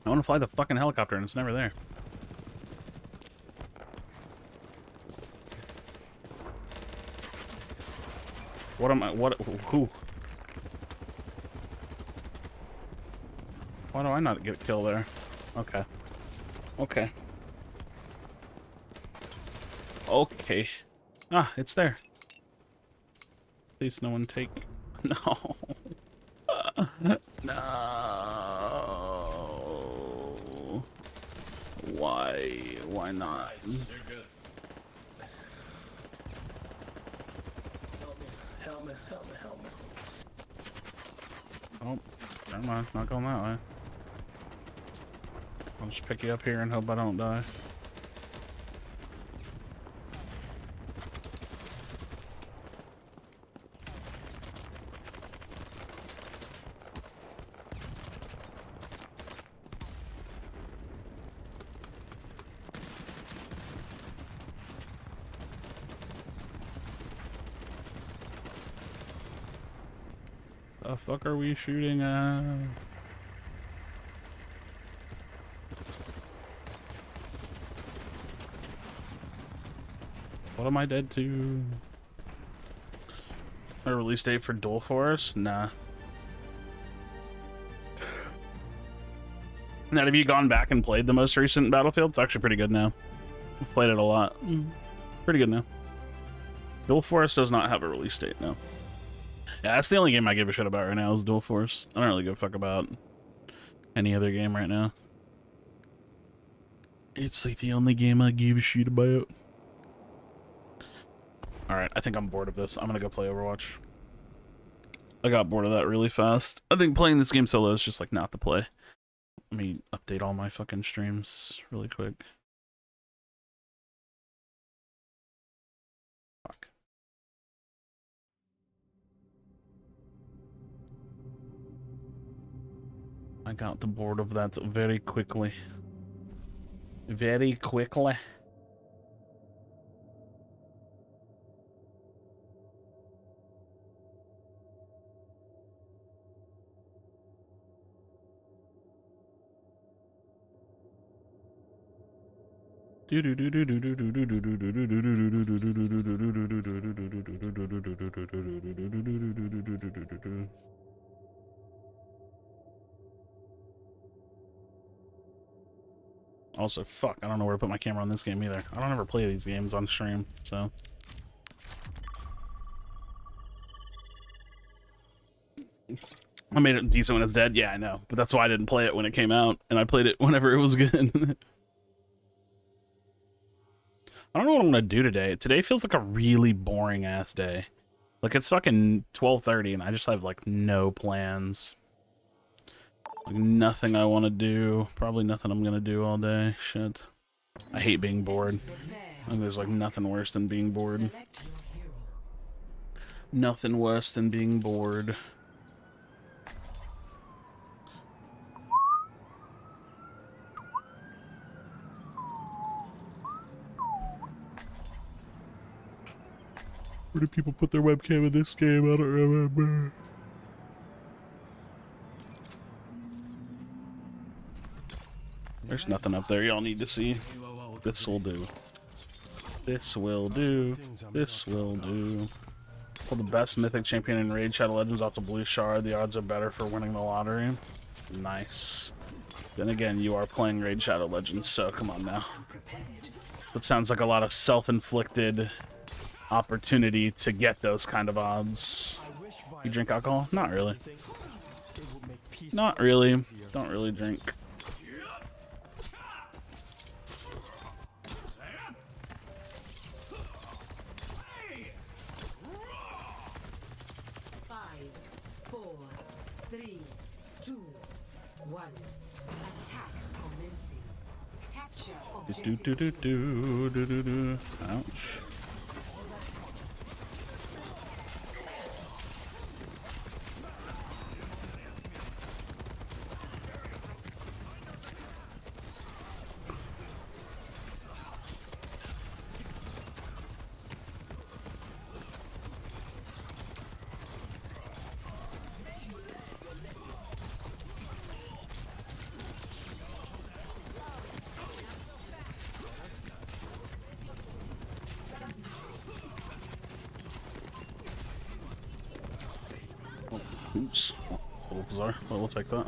I want to fly the fucking helicopter and it's never there. What am I, who? Why do I not get a kill there? Okay. Okay. Okay. Ah, it's there. Please no one take... No. No. Why? Why not? They're good. Help me, help me, help me, help me. Oh, never mind. It's not going that way. I'll just pick you up here and hope I don't die. The fuck are we shooting at? What am I dead to? A release date for Dual Force? Nah. Now, have you gone back and played the most recent Battlefield? It's actually pretty good now. I've played it a lot. Pretty good now. Dual Force does not have a release date now. Yeah, that's the only game I give a shit about right now is Dual Force. I don't really give a fuck about any other game right now. It's like the only game I give a shit about. Alright, I think I'm bored of this. I'm gonna go play Overwatch. I got bored of that really fast. I think playing this game solo is just like not the play. Let me update all my fucking streams really quick. Fuck. I got bored of that very quickly. Very quickly. Also, fuck, I don't know where to put my camera on this game either. I don't ever play these games on stream, so. I made it decent when it's dead. Yeah, I know. But that's why I didn't play it when it came out, and I played it whenever it was good. I don't know what I'm gonna do today. Today feels like a really boring ass day. Like it's fucking 12:30 and I just have like no plans. Like nothing I want to do. Probably nothing I'm gonna do all day. Shit. I hate being bored. I think there's like nothing worse than being bored. Nothing worse than being bored. Where do people put their webcam in this game? I don't remember. There's nothing up there y'all need to see. This will do. This will do. This will do. Pull the best mythic champion in Raid Shadow Legends off the blue shard. The odds are better for winning the lottery. Nice. Then again, you are playing Raid Shadow Legends, so come on now. That sounds like a lot of self-inflicted opportunity to get those kind of odds. You drink alcohol? Not really. Not really. Don't really drink. Ouch. Oops. Oh, a little bizarre, but we'll take that.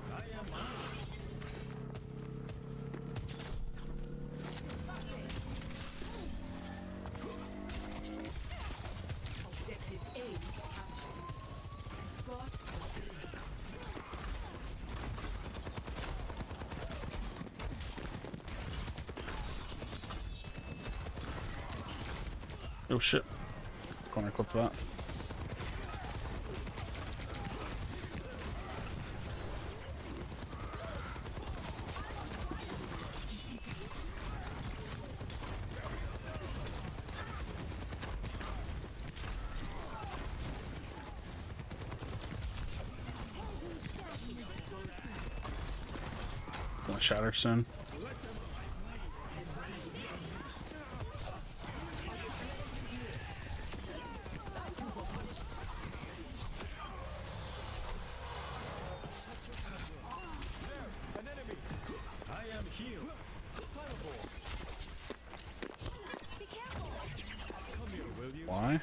Oh shit. Corner clip that. Gonna shatter soon. Why?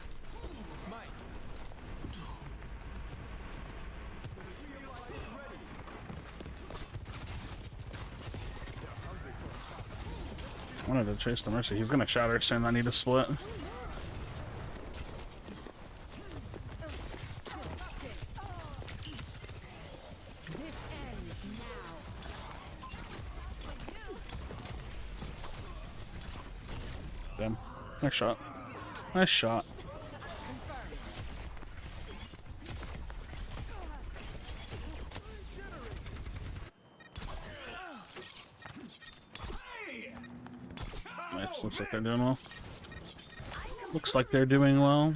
I wanted to chase the Mercy. He's gonna shatter soon. I need to split. Nice shot. Nice shot. Nice. Looks like they're doing well. Looks like they're doing well.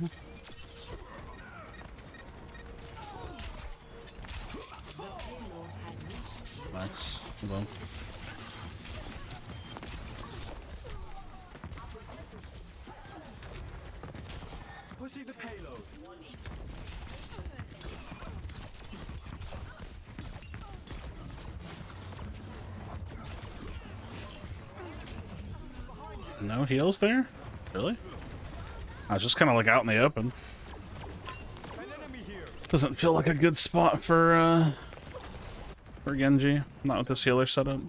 Nice. Hold on. Pushing the payload. No heals there? Really? I was just kind of like out in the open. An enemy here. Doesn't feel like a good spot for Genji. Not with this healer setup.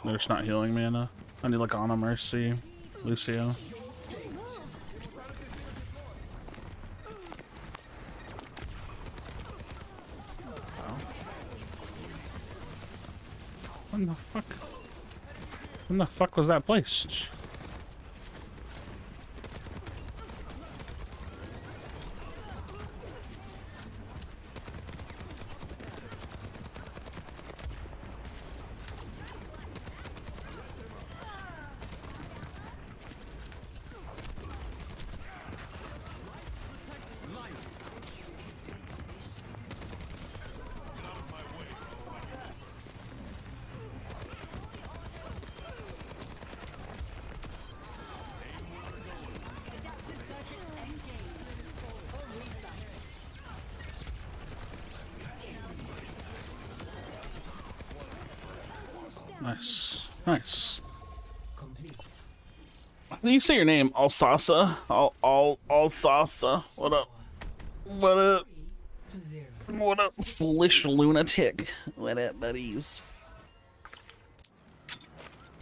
They're just not healing me enough. I need like Ana, Mercy, Lucio. When the fuck? When the fuck was that placed? Nice. Nice. How do you say your name? Alsasa? Alsasa. What up? What up? What up, foolish lunatic? What up, buddies?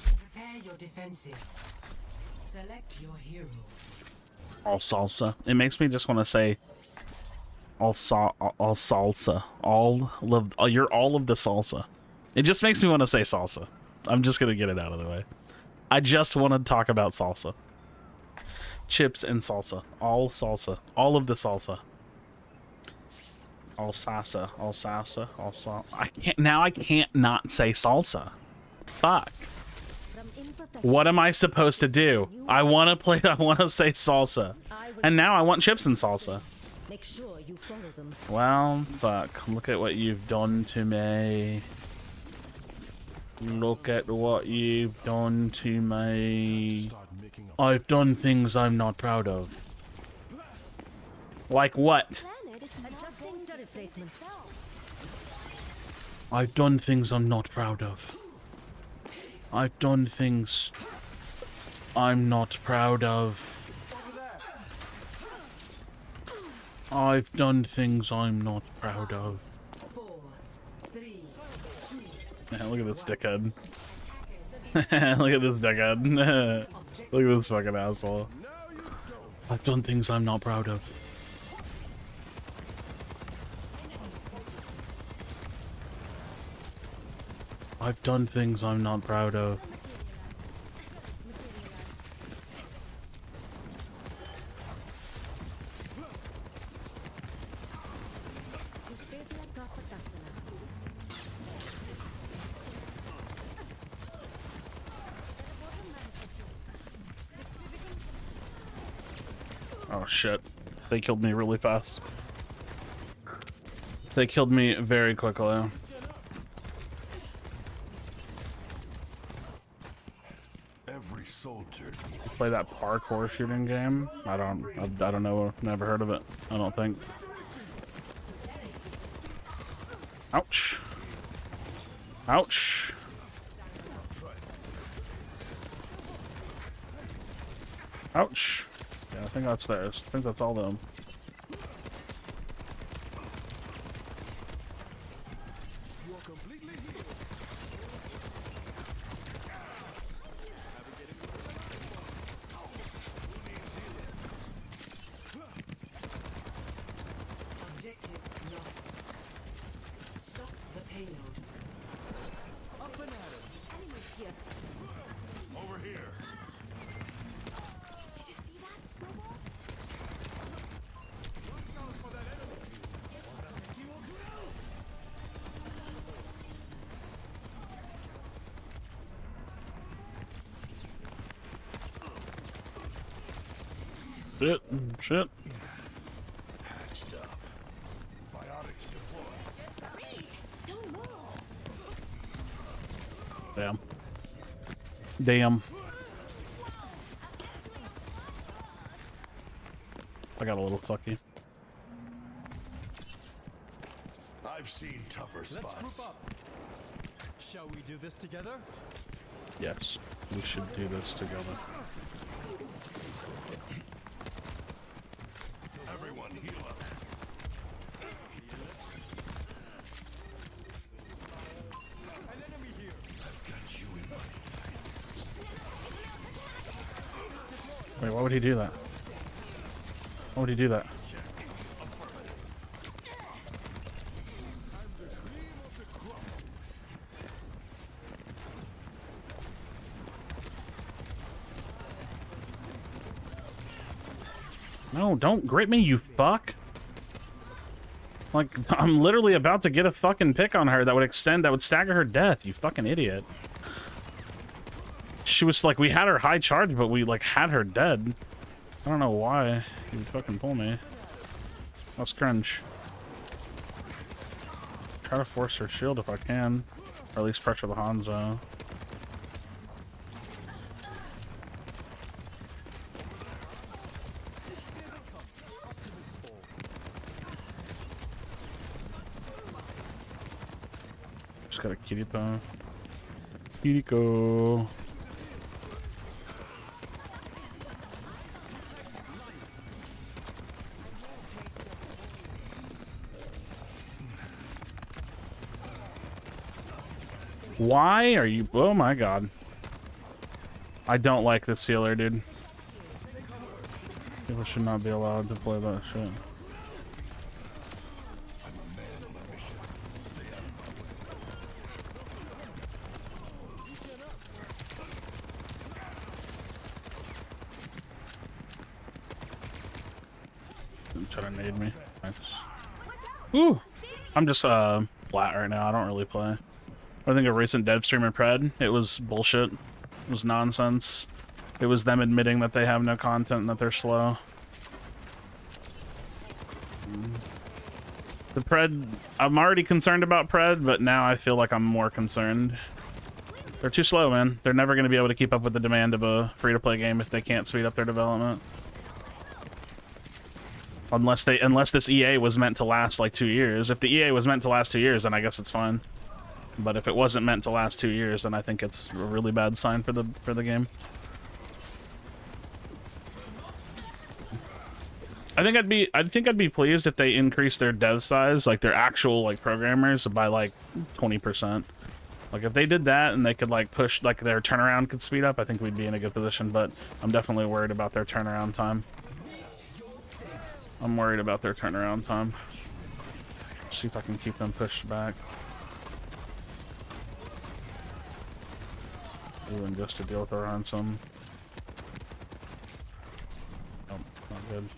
Prepare your defenses. Select your hero. All salsa. It makes me just want to say all salsa. You're all of the salsa. It just makes me want to say salsa. I'm just gonna get it out of the way. I just want to talk about salsa. Chips and salsa. All salsa. All of the salsa. All salsa. All salsa. All salsa. I can't not say salsa. Fuck. What am I supposed to do? I want to say salsa. And now I want chips and salsa. Make sure you follow them. Well, fuck. Look at what you've done to me. Look at what you've done to me. I've done things I'm not proud of. Like what? Adjusting turret placement. I've done things I'm not proud of. I've done things I'm not proud of. I've done things I'm not proud of. 4, 3, 2, Man, look at this dickhead. Look at this dickhead. Look at this fucking asshole. I've done things I'm not proud of. I've done things I'm not proud of. Oh shit. They killed me really fast. They killed me very quickly. Every soldier. Play that parkour shooting game? I don't know. Never heard of it. I don't think. Ouch. Ouch. Ouch. Yeah, I think that's theirs. I think that's all them. objective lost. Stop the payload. Up and at him. Enemies here. Over here. Did you see Shit, shit. Patched up. Biotics deployed. Damn. Damn. I got a little fucky. I've seen tougher Let's spots. group up. Shall we do this together? Yes, we should do this together. Everyone heal up. An enemy here. I've got you in my sights. Wait, why would he do that? Why would he do that? No, don't grip me, you fuck. Like, I'm literally about to get a fucking pick on her that would stagger her death, you fucking idiot. She was like, we had her high charge, but we, like, had her dead. I don't know why you would fucking pull me. That's cringe. Try to force her shield if I can. Or at least pressure the Hanzo. Just got a Kirito. Kiriko. Why are you... Oh my god. I don't like this healer, dude. People should not be allowed to play that shit. Try to nade me. Nice. Ooh! I'm just flat right now. I don't really play. I think a recent dev stream in Pred, it was bullshit. It was nonsense. It was them admitting that they have no content and that they're slow. The Pred, I'm already concerned about Pred, but now I feel like I'm more concerned. They're too slow, man. They're never going to be able to keep up with the demand of a free-to-play game if they can't speed up their development. Unless this EA was meant to last like 2 years. If the EA was meant to last 2 years, then I guess it's fine. But if it wasn't meant to last 2 years, then I think it's a really bad sign for the game. I think I'd be pleased if they increased their dev size, like their actual like programmers, by like 20%. Like if they did that and they could like push, like their turnaround could speed up, I think we'd be in a good position. But I'm definitely worried about their turnaround time. I'm worried about their turnaround time. See if I can keep them pushed back. Even just to deal with our ransom. Oh, not good.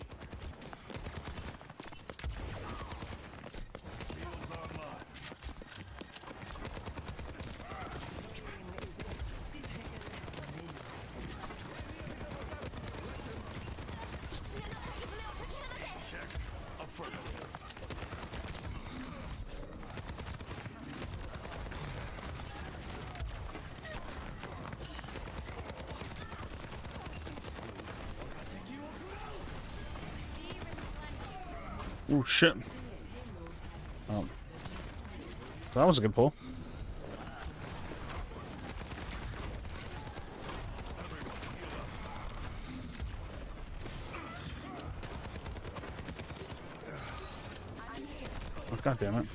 Oh shit. Oh. That was a good pull. Oh, God damn it.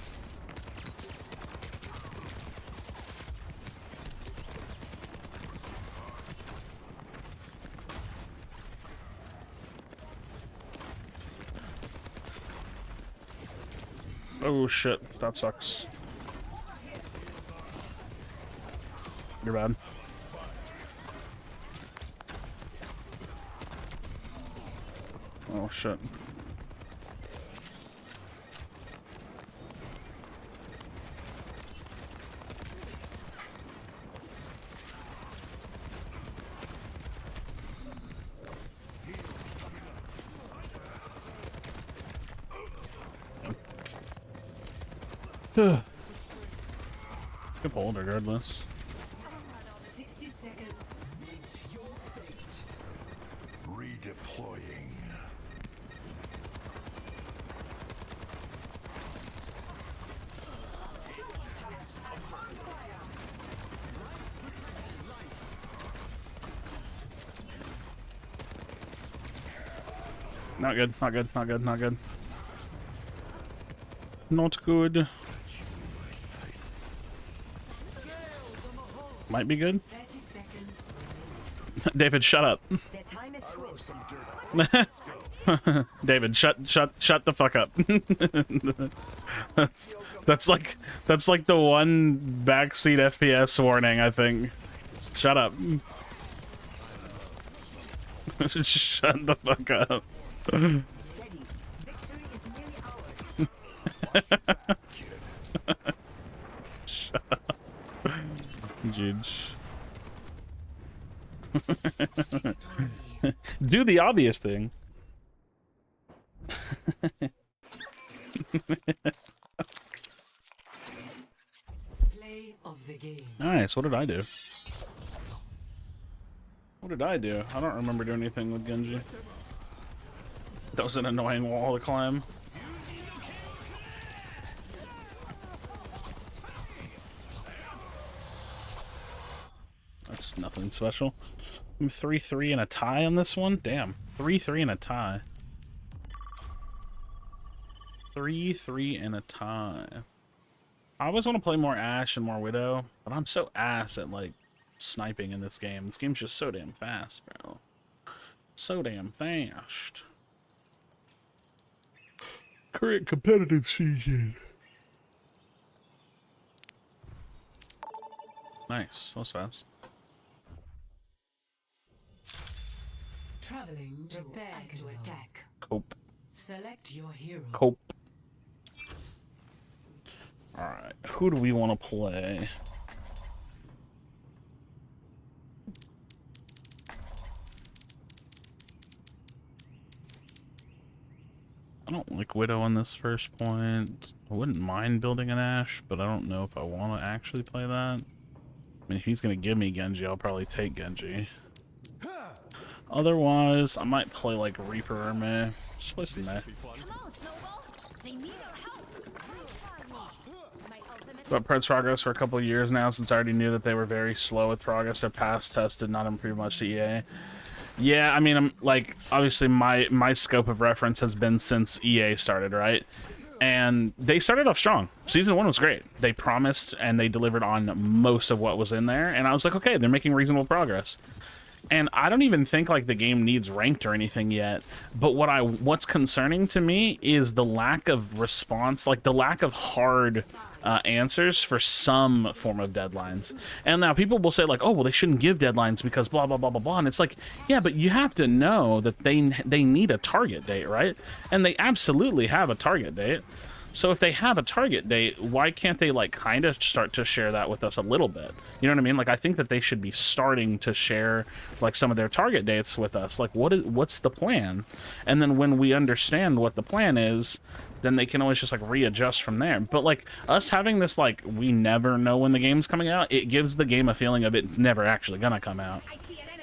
Oh shit, that sucks. You're bad. Oh shit. Good hold, regardless. 60 seconds. Redeploying. Not good, not good, not good, not good. Not good. Might be good. 30 seconds. David, shut up. Their time is frozen. David, shut the fuck up. that's like the one backseat FPS warning, I think. Shut up. Shut the fuck up. Steady. Victory is nearly ours. Shut up. Judge. Do the obvious thing. Play of the game. Nice. What did I do? What did I do? I don't remember doing anything with Genji. That was an annoying wall to climb. That's nothing special. I'm 3-3 and a tie on this one? Damn. 3-3 and a tie. 3-3 and a tie. I always want to play more Ashe and more Widow, but I'm so ass at, like, sniping in this game. This game's just so damn fast, bro. So damn fast. Current competitive season. Nice. That was fast. Traveling to prepare to attack. Cope. Select your hero. Cope. Alright. Who do we want to play? I don't like Widow on this first point. I wouldn't mind building an Ashe, but I don't know if I want to actually play that. I mean, if he's going to give me Genji, I'll probably take Genji. Otherwise, I might play like Reaper or Meh. Just play some Meh. But Pred's progress for a couple of years now, since I already knew that they were very slow with progress. Their pass test did not improve much to EA. Yeah, I mean, I'm like, obviously my scope of reference has been since EA started, right? And they started off strong. Season 1 was great. They promised and they delivered on most of what was in there. And I was like, okay, they're making reasonable progress. And I don't even think like the game needs ranked or anything yet. But what's concerning to me is the lack of response, like the lack of hard answers for some form of deadlines. And now people will say like, oh, well, they shouldn't give deadlines because blah, blah, blah, blah, blah. And it's like, yeah, but you have to know that they need a target date, right? And they absolutely have a target date. So if they have a target date, why can't they like kind of start to share that with us a little bit? You know what I mean? Like, I think that they should be starting to share like some of their target dates with us. Like, what's the plan? And then when we understand what the plan is, then they can always just like readjust from there. But like us having this like we never know when the game's coming out, it gives the game a feeling of it's never actually gonna come out.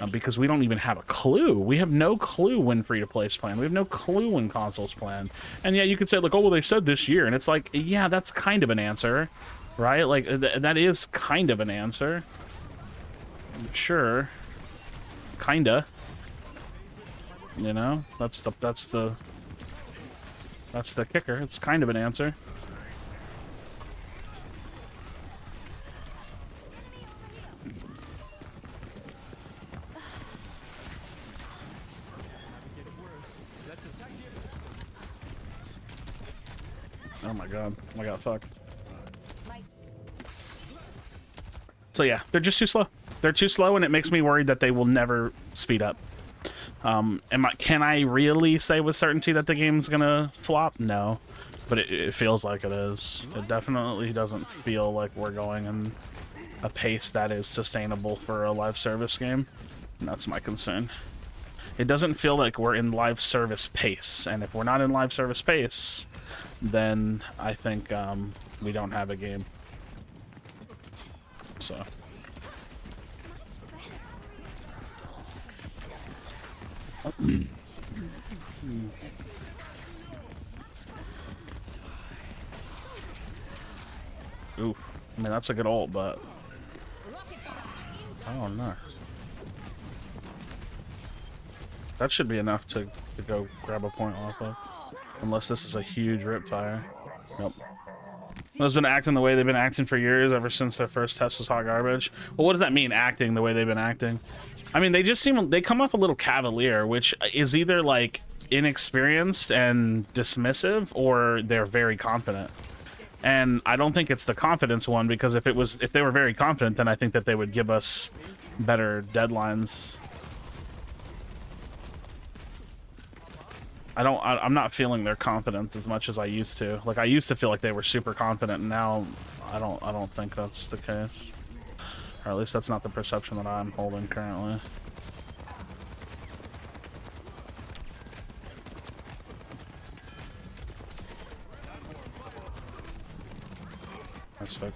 Because we don't even have a clue. We have no clue when free-to-play's plan. We have no clue when consoles plan. And yeah, you could say like, oh, well, they said this year. And it's like, yeah, that's kind of an answer, right? Like, that is kind of an answer. Sure. Kinda. You know? That's the kicker. It's kind of an answer. Oh my god. I got fucked. So yeah, they're just too slow. They're too slow, and it makes me worried that they will never speed up. Can I really say with certainty that the game's gonna flop? No. But it feels like it is. It definitely doesn't feel like we're going in a pace that is sustainable for a live service game. And that's my concern. It doesn't feel like we're in live service pace. And if we're not in live service pace, then I think we don't have a game. So. Oof. I mean, that's a good ult, but... Oh, no. That should be enough to go grab a point off of. Unless this is a huge riptire. Nope. They've been acting the way they've been acting for years, ever since their first test was hot garbage. Well, what does that mean, acting the way they've been acting? I mean, they just seem... They come off a little cavalier, which is either, like, inexperienced and dismissive, or they're very confident. And I don't think it's the confidence one, because if they were very confident, then I think that they would give us better deadlines. I'm not feeling their confidence as much as I used to. Like, I used to feel like they were super confident, and now I don't think that's the case. Or at least that's not the perception that I'm holding currently. Respect.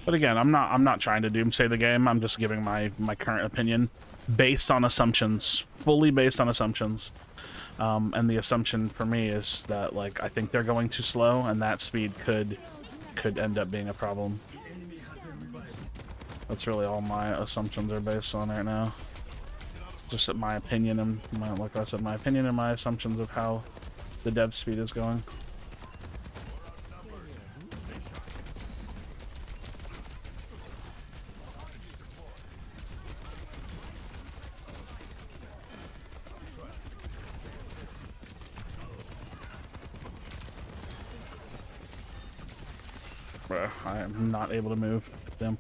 But again, I'm not trying to doomsay the game. I'm just giving my current opinion based on assumptions, fully based on assumptions. And the assumption for me is that, like, I think they're going too slow, and that speed could end up being a problem. That's really all my assumptions are based on right now. Just my opinion and like I said, my opinion and my assumptions of how the dev speed is going. Bro, I am not able to move. Damn.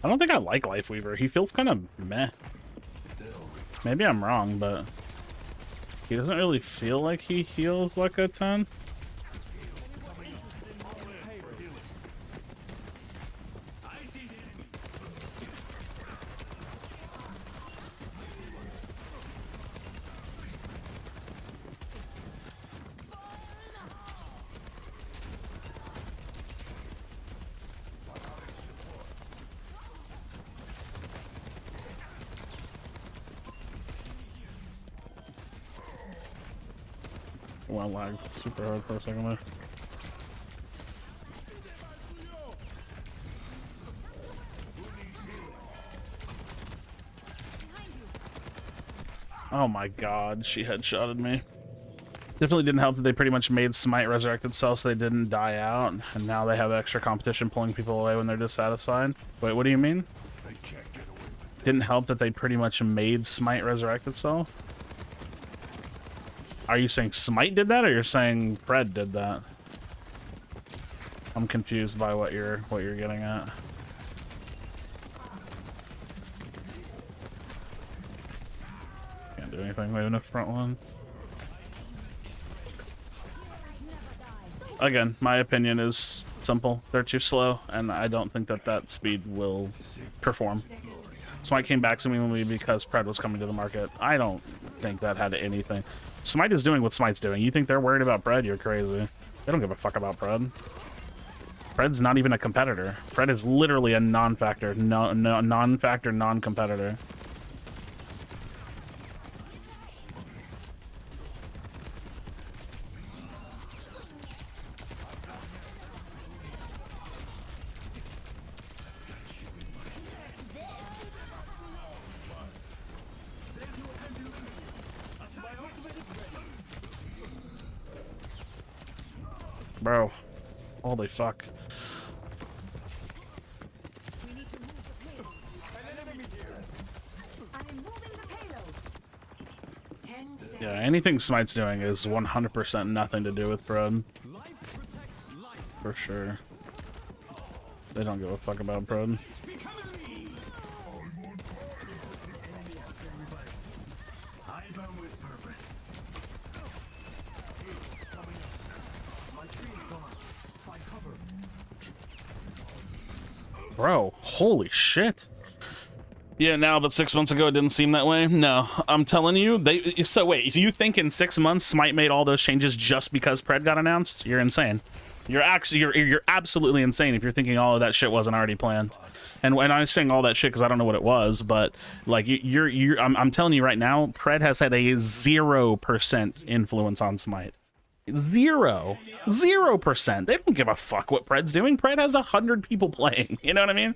I don't think I like Lifeweaver. He feels kind of meh. Maybe I'm wrong, but he doesn't really feel like he heals like a ton. Well, lag super hard for a second there. Oh my god, she headshotted me. Definitely didn't help that they pretty much made Smite resurrect itself so they didn't die out, and now they have extra competition pulling people away when they're dissatisfied. Wait, what do you mean? Didn't help that they pretty much made Smite resurrect itself? Are you saying Smite did that, or you're saying Pred did that? I'm confused by what you're getting at. Can't do anything. We have enough front one. Again, my opinion is simple. They're too slow, and I don't think that that speed will perform. Smite came back to me because Pred was coming to the market. I don't think that had anything. Smite is doing what Smite's doing. You think they're worried about Pred? You're crazy. They don't give a fuck about Pred. Pred's not even a competitor. Pred is literally a non-factor, non-factor, non-competitor. Bro, holy fuck. Yeah, anything Smite's doing is 100% nothing to do with Pred. For sure. They don't give a fuck about Pred. Bro, holy shit. Yeah, now, but 6 months ago it didn't seem that way. No, I'm telling you, so wait, you think in 6 months Smite made all those changes just because Pred got announced? You're insane. You're absolutely insane if you're thinking all of that shit wasn't already planned. And I'm saying all that shit because I don't know what it was, but like I'm telling you right now, Pred has had a 0% influence on Smite. 0%. They don't give a fuck what Pred's doing. Pred has 100 people playing. You know what I mean?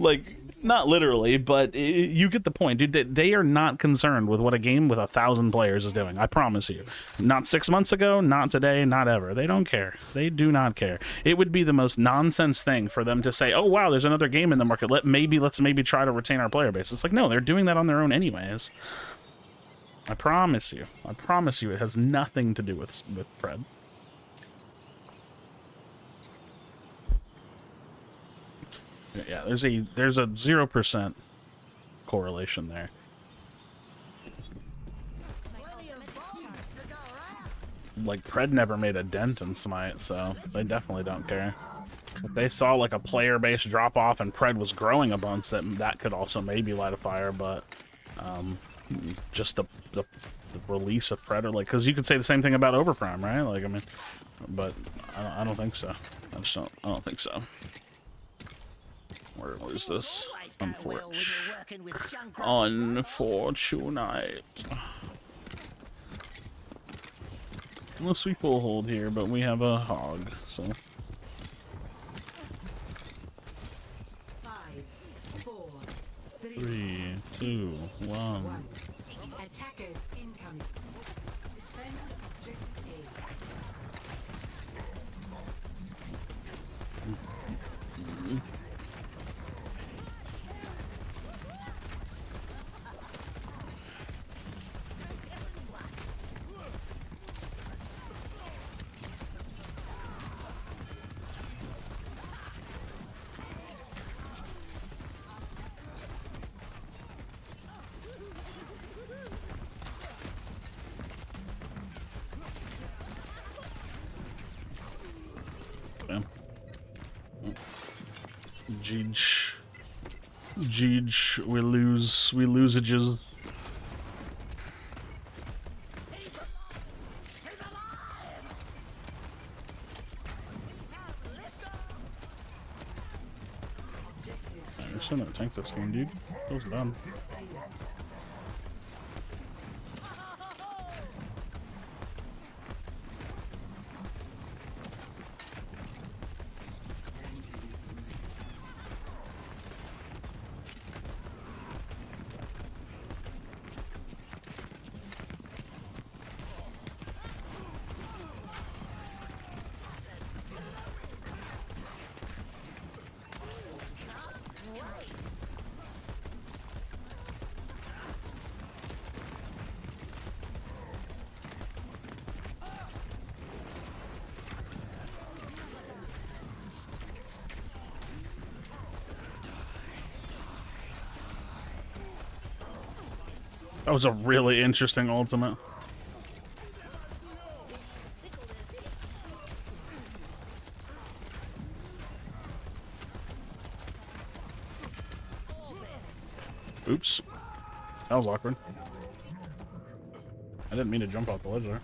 Like, not literally, but you get the point, dude. They are not concerned with what a game with 1,000 players is doing. I promise you. Not 6 months ago, not today, not ever. They don't care. They do not care. It would be the most nonsense thing for them to say, oh, wow, there's another game in the market. Let's maybe try to retain our player base. It's like, no, they're doing that on their own anyways. I promise you. I promise you it has nothing to do with Pred. Yeah, there's a 0% correlation there. Like, Pred never made a dent in Smite, so they definitely don't care. If they saw like a player base drop off and Pred was growing a bunch, that could also maybe light a fire, but just the release of Pred, or like, because you could say the same thing about Overprime, right? Like, I mean, but I don't think so. I don't think so. Where was this? Unfortunate. Unless we full hold here, but we have a hog, so. 5, 4, 3, 2, 1. Attackers incoming. Defend objective A. Jeej, we losages. I'm just gonna tank this game, dude. Feels bad. That was a really interesting ultimate. Oops. That was awkward. I didn't mean to jump off the ledge there.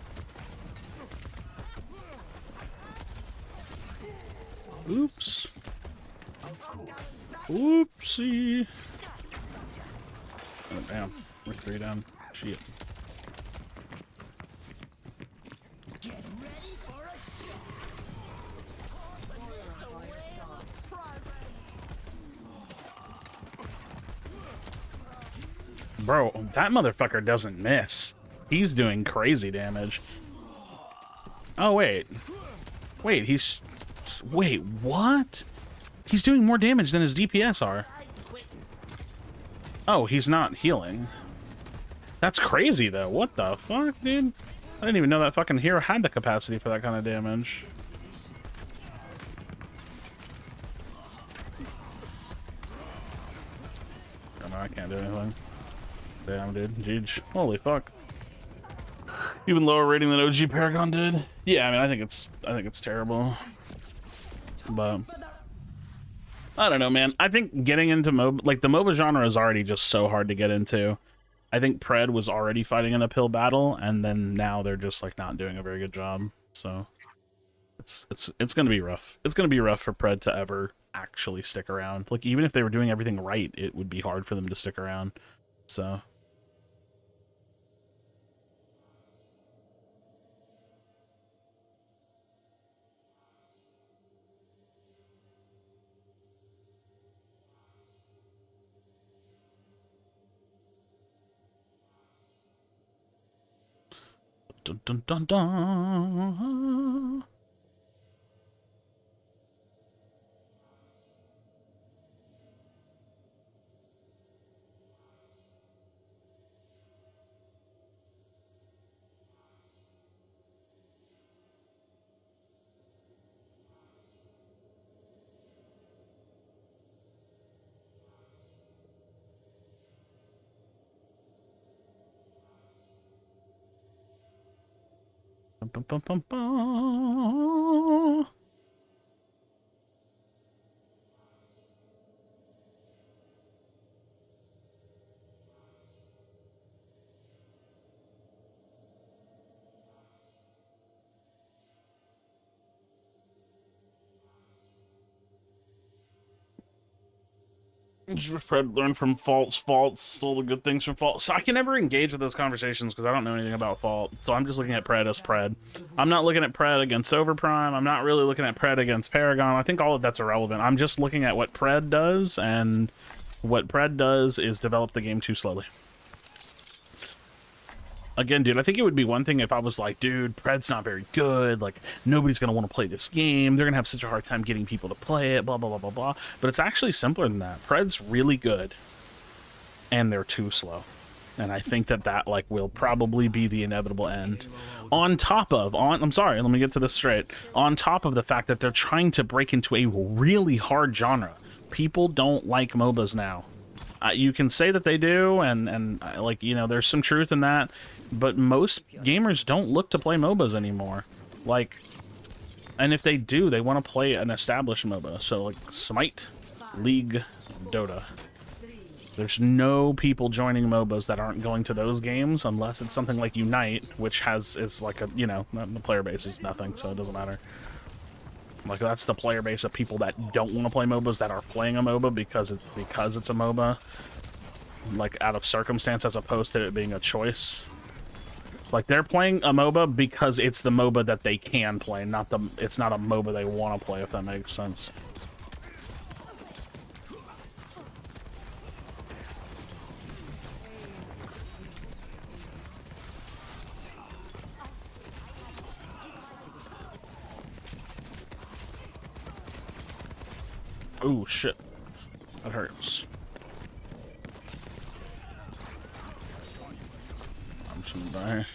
Oops. Oopsie. Oh, damn. We're 3 down. Shit. Bro, that motherfucker doesn't miss. He's doing crazy damage. Oh, wait. Wait, wait, what? He's doing more damage than his DPS are. Oh, he's not healing. That's crazy, though. What the fuck, dude? I didn't even know that fucking hero had the capacity for that kind of damage. Oh, no, I can't do anything. Damn, dude. Jeej. Holy fuck. Even lower rating than OG Paragon did. Yeah, I mean, I think it's terrible. But I don't know, man. I think getting into MOBA, like the MOBA genre is already just so hard to get into. I think Pred was already fighting an uphill battle, and then now they're just like not doing a very good job. So it's gonna be rough. It's gonna be rough for Pred to ever actually stick around. Like even if they were doing everything right, it would be hard for them to stick around. So. Dun, dun, dun, dun. Bum, bum, bum, bum. Fred learned from faults, stole the good things from faults. So I can never engage with those conversations because I don't know anything about fault. So I'm just looking at Pred as Pred. I'm not looking at Pred against Overprime. I'm not really looking at Pred against Paragon. I think all of that's irrelevant. I'm just looking at what Pred does, and what Pred does is develop the game too slowly. Again, dude, I think it would be one thing if I was like, dude, Pred's not very good. Like, nobody's going to want to play this game. They're going to have such a hard time getting people to play it, blah, blah, blah, blah, blah. But it's actually simpler than that. Pred's really good, and they're too slow. And I think that that, like, will probably be the inevitable end. I'm sorry, let me get to this straight. On top of the fact that they're trying to break into a really hard genre. People don't like MOBAs now. You can say that they do, and like, you know, there's some truth in that. But most gamers don't look to play MOBAs anymore. Like, and if they do, they want to play an established MOBA. So, like, Smite, League, Dota. There's no people joining MOBAs that aren't going to those games unless it's something like Unite, which is like a, you know, the player base is nothing, so it doesn't matter. Like, that's the player base of people that don't want to play MOBAs that are playing a MOBA because it's a MOBA. Like, out of circumstance as opposed to it being a choice. Like, they're playing a MOBA because it's the MOBA that they can play, it's not a MOBA they want to play, if that makes sense. Oh, shit. That hurts. I'm just gonna die.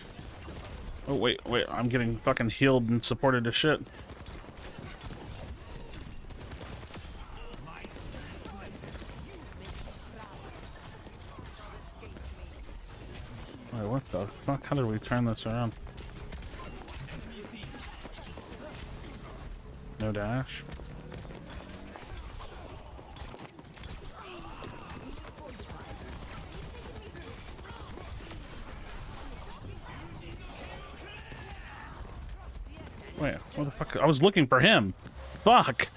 Oh, wait, I'm getting fucking healed and supported to shit. Wait, what the fuck? How did we turn this around? No dash? Wait, what the fuck? I was looking for him. Fuck.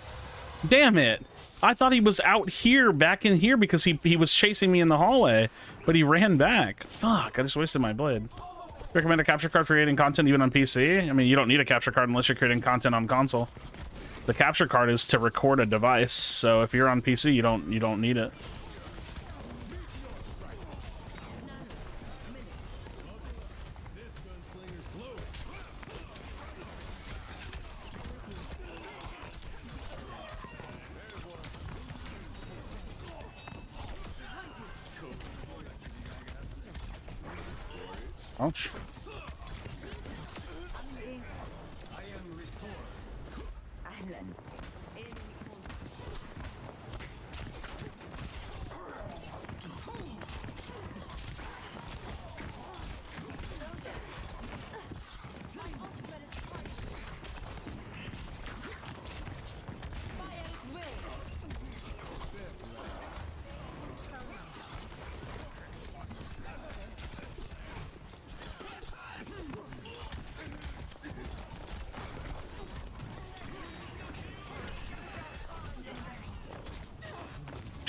Damn it. I thought he was out here, back in here, because he was chasing me in the hallway, but he ran back. Fuck, I just wasted my blade. Recommend a capture card for creating content even on PC? I mean, you don't need a capture card unless you're creating content on console. The capture card is to record a device, so if you're on PC, you don't need it. Ouch.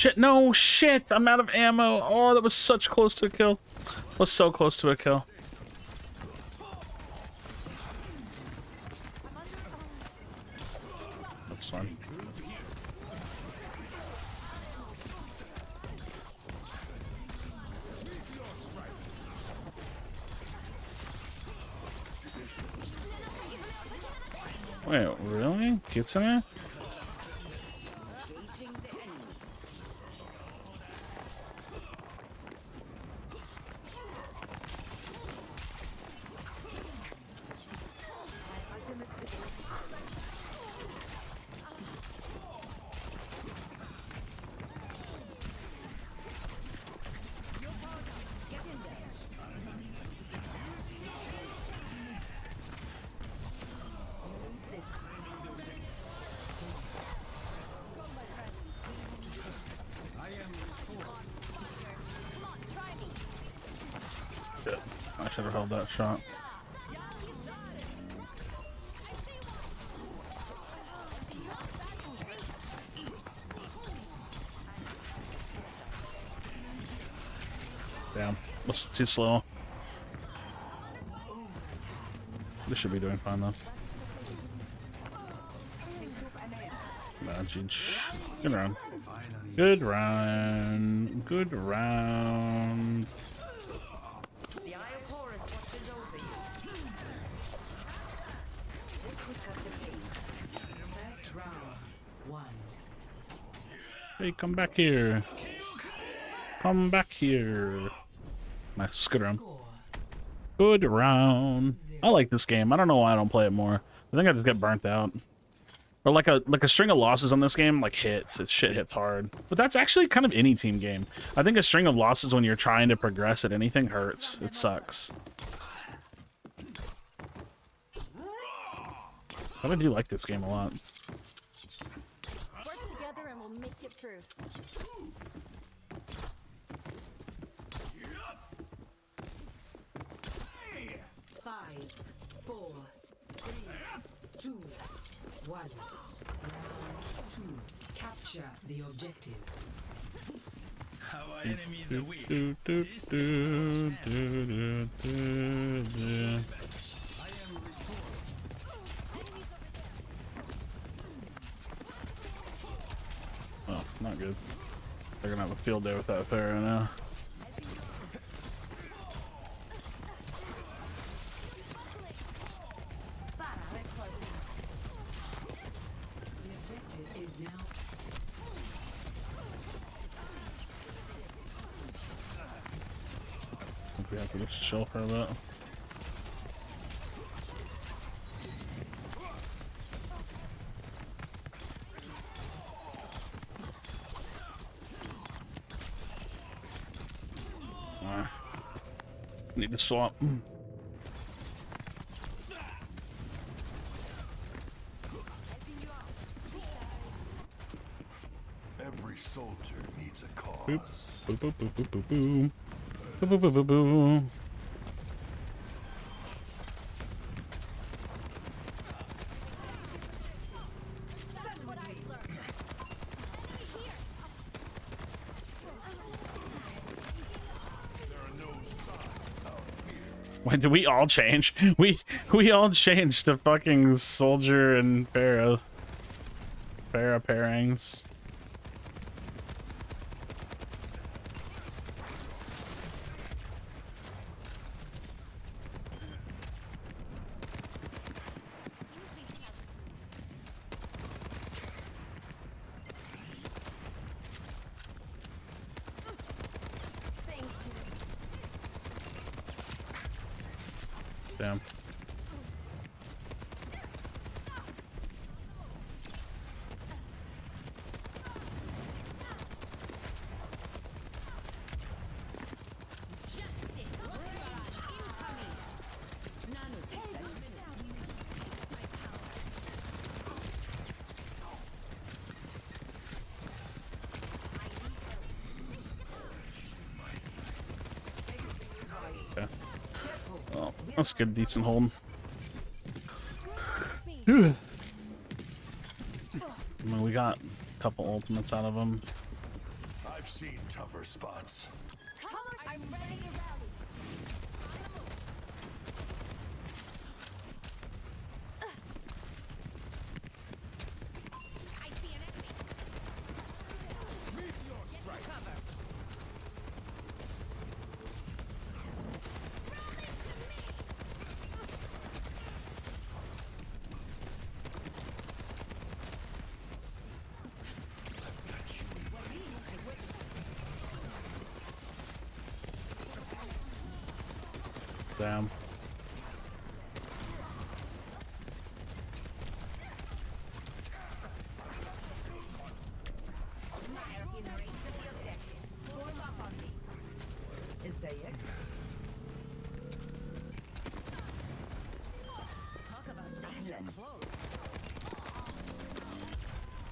Shit, no, shit, I'm out of ammo. Oh, that was such close to a kill. Was so close to a kill. That's fun. Wait, really? Kitsune? Shit. I should have held that shot. Damn, was too slow. This should be doing fine though. Nah, GG. Good round. Good round. Good round. First round. 1. Hey, come back here. Come back here. Nice. Good round. Score. Good round. I like this game. I don't know why I don't play it more. I think I just get burnt out. Or like a string of losses on this game like hits. It shit hits hard. But that's actually kind of any team game. I think a string of losses when you're trying to progress at anything hurts. It sucks. But I do like this game a lot. Work together and we'll make it through. 5, 4, 3, 2, 1. Round 2. Capture the objective. Our enemies are weak. Do, do, do, do, do, do, do. Oh, not good. They're gonna have a field day with that Pharaoh now. The objective is now. I think we have to just chill for a bit. Need to swap. Every soldier needs a cause. Boop, boop, boop, boop, boop, boop. Boop, boop, boop, boop, boop. Why did we all change? We all changed to fucking soldier and Pharaoh pairings. Damn. Okay. Well, let's get a decent hold. I mean, we got a couple ultimates out of them. seen tougher spots. Come on, I'm ready to rally. I see an enemy. Get cover. Roll into me. I've got you in my sights. Damn.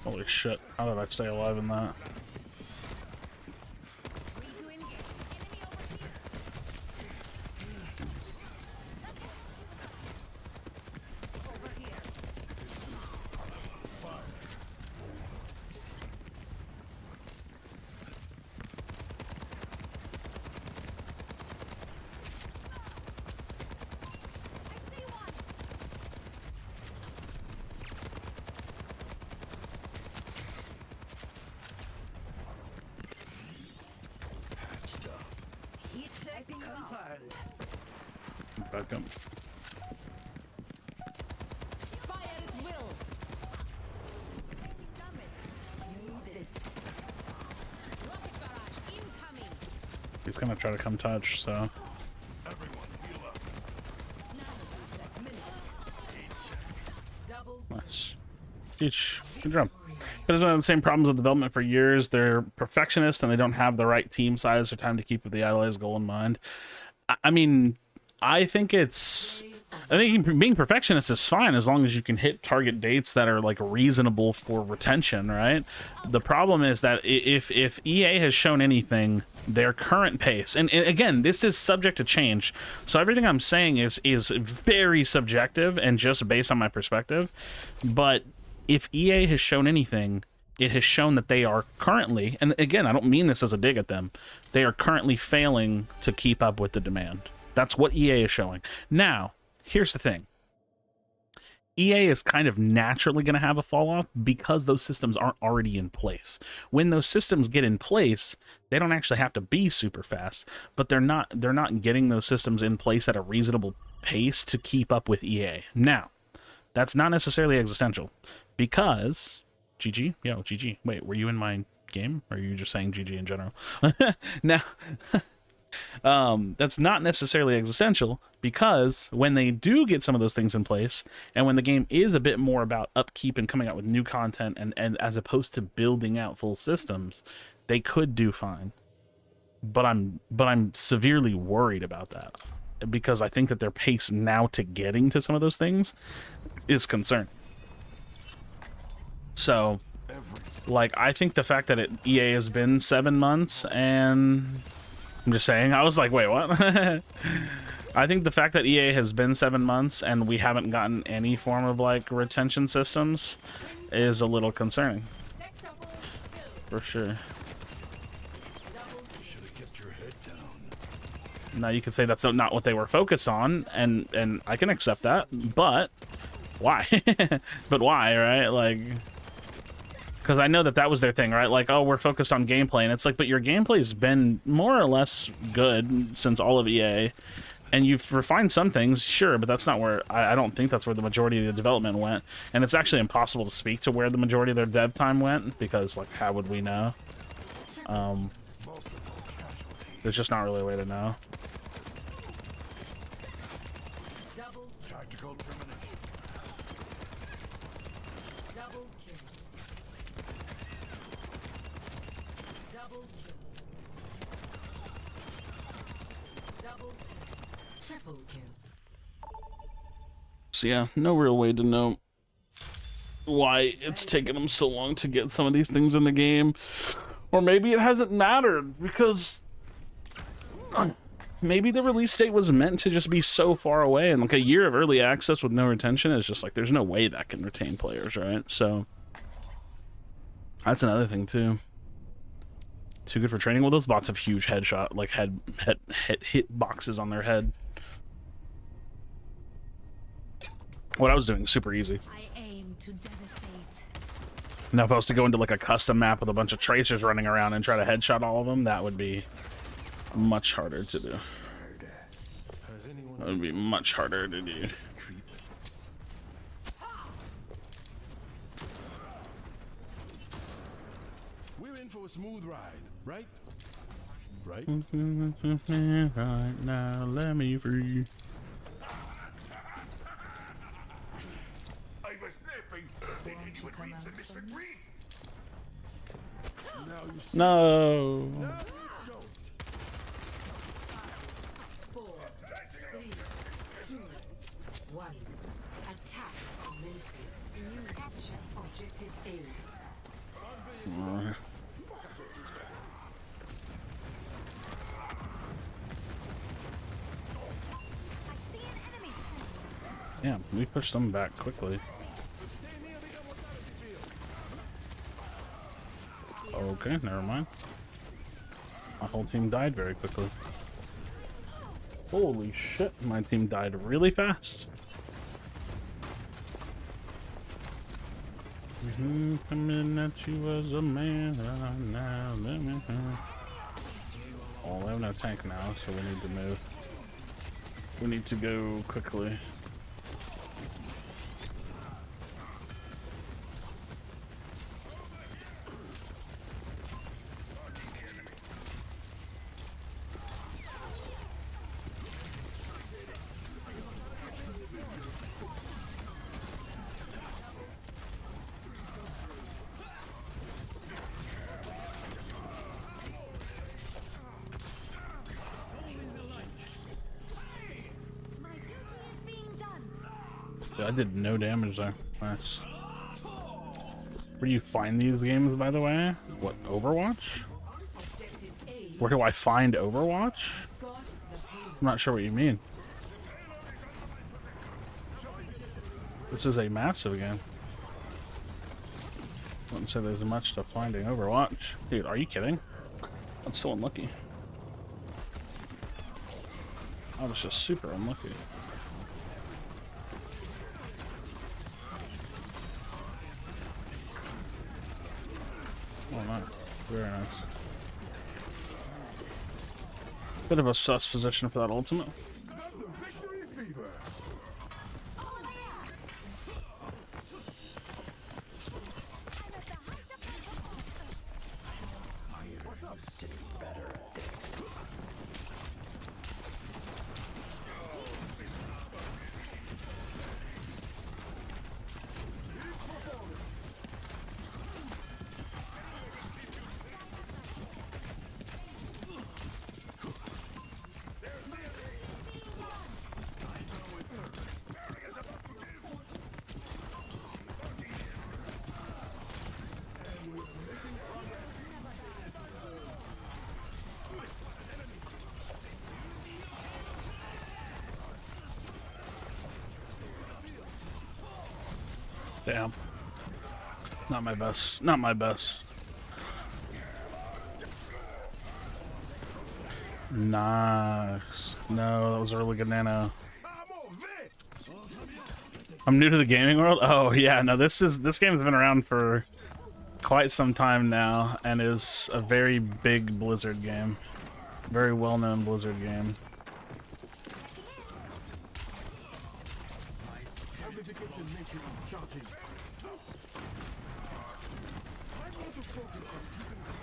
Holy shit, how did I stay alive in that? Patched up. Back up. Fire at will. Rocket barrage incoming. He's gonna try to come touch, so. Everyone, heal up. Nice. Each. Good job. Guys have had the same problems with development for years. They're perfectionists and they don't have the right team size or time to keep with the idolized goal in mind. I mean, I think being perfectionist is fine as long as you can hit target dates that are like reasonable for retention, right? The problem is that if EA has shown anything, their current pace, and again, this is subject to change, so everything I'm saying is very subjective and just based on my perspective, but if EA has shown anything, it has shown that they are currently, and again, I don't mean this as a dig at them, they are currently failing to keep up with the demand. That's what EA is showing. Now, here's the thing. EA is kind of naturally going to have a fall off because those systems aren't already in place. When those systems get in place, they don't actually have to be super fast, but they're not getting those systems in place at a reasonable pace to keep up with EA. Now, that's not necessarily existential because GG, yo, GG. Wait, were you in my game or are you just saying GG in general? Now, that's not necessarily existential because when they do get some of those things in place and when the game is a bit more about upkeep and coming out with new content and as opposed to building out full systems, they could do fine. But I'm severely worried about that because I think that their pace now to getting to some of those things is concerning. So, like, I think the fact that EA has been 7 months and I'm just saying, I was like, wait, what? I think the fact that EA has been 7 months and we haven't gotten any form of, like, retention systems is a little concerning. For sure. Should've kept your head down. Now, you could say that's not what they were focused on, and I can accept that, but why? But why, right? Like, because I know that was their thing, right? Like, oh, we're focused on gameplay, and it's like, but your gameplay's been more or less good since all of EA, and you've refined some things, sure, but that's not where, I don't think that's where the majority of the development went, and it's actually impossible to speak to where the majority of their dev time went, because, like, how would we know? There's just not really a way to know. Tactical termination. Double kill. Double kill. Double kill. Triple kill. So yeah, no real way to know why it's taken them so long to get some of these things in the game. Or maybe it hasn't mattered because maybe the release date was meant to just be so far away, and like a year of early access with no retention is just like there's no way that can retain players, right? So that's another thing too. Too good for training. Well, those bots have huge headshot, like hit boxes on their head. What I was doing super easy. I aim to devastate. Now, if I was to go into like a custom map with a bunch of tracers running around and try to headshot all of them, that would be much harder to do. That would be much harder to do. We're in for a smooth ride, right? Right? Right now, let me free. I was snapping. Did anyone read the mission brief? Now you see. No. 4, 3, 2, 1. Attack commencing. New capture objective A. I see an enemy. Yeah, we pushed them back quickly. Okay, never mind. My whole team died very quickly. Holy shit, my team died really fast. Coming at you as a man right now. Let me Oh, we have no tank now, so we need to move. We need to go quickly. My duty is being done. I did no damage there. Nice. Where do you find these games, by the way? What, Overwatch? Objective A. Where do I find Overwatch? Scott the Payload. I'm not sure what you mean. This is a massive game. Wouldn't say there's much to finding Overwatch. Dude, are you kidding? That's so unlucky. I was just super unlucky. Oh, nice. Very nice. Bit of a sus position for that ultimate. Got the victory fever. What's up, stick better? Damn. Not my best. Not my best. Nice. No, that was a really good nano. I'm new to the gaming world. Oh yeah, no, this game's been around for quite some time now and is a very big Blizzard game. Very well-known Blizzard game.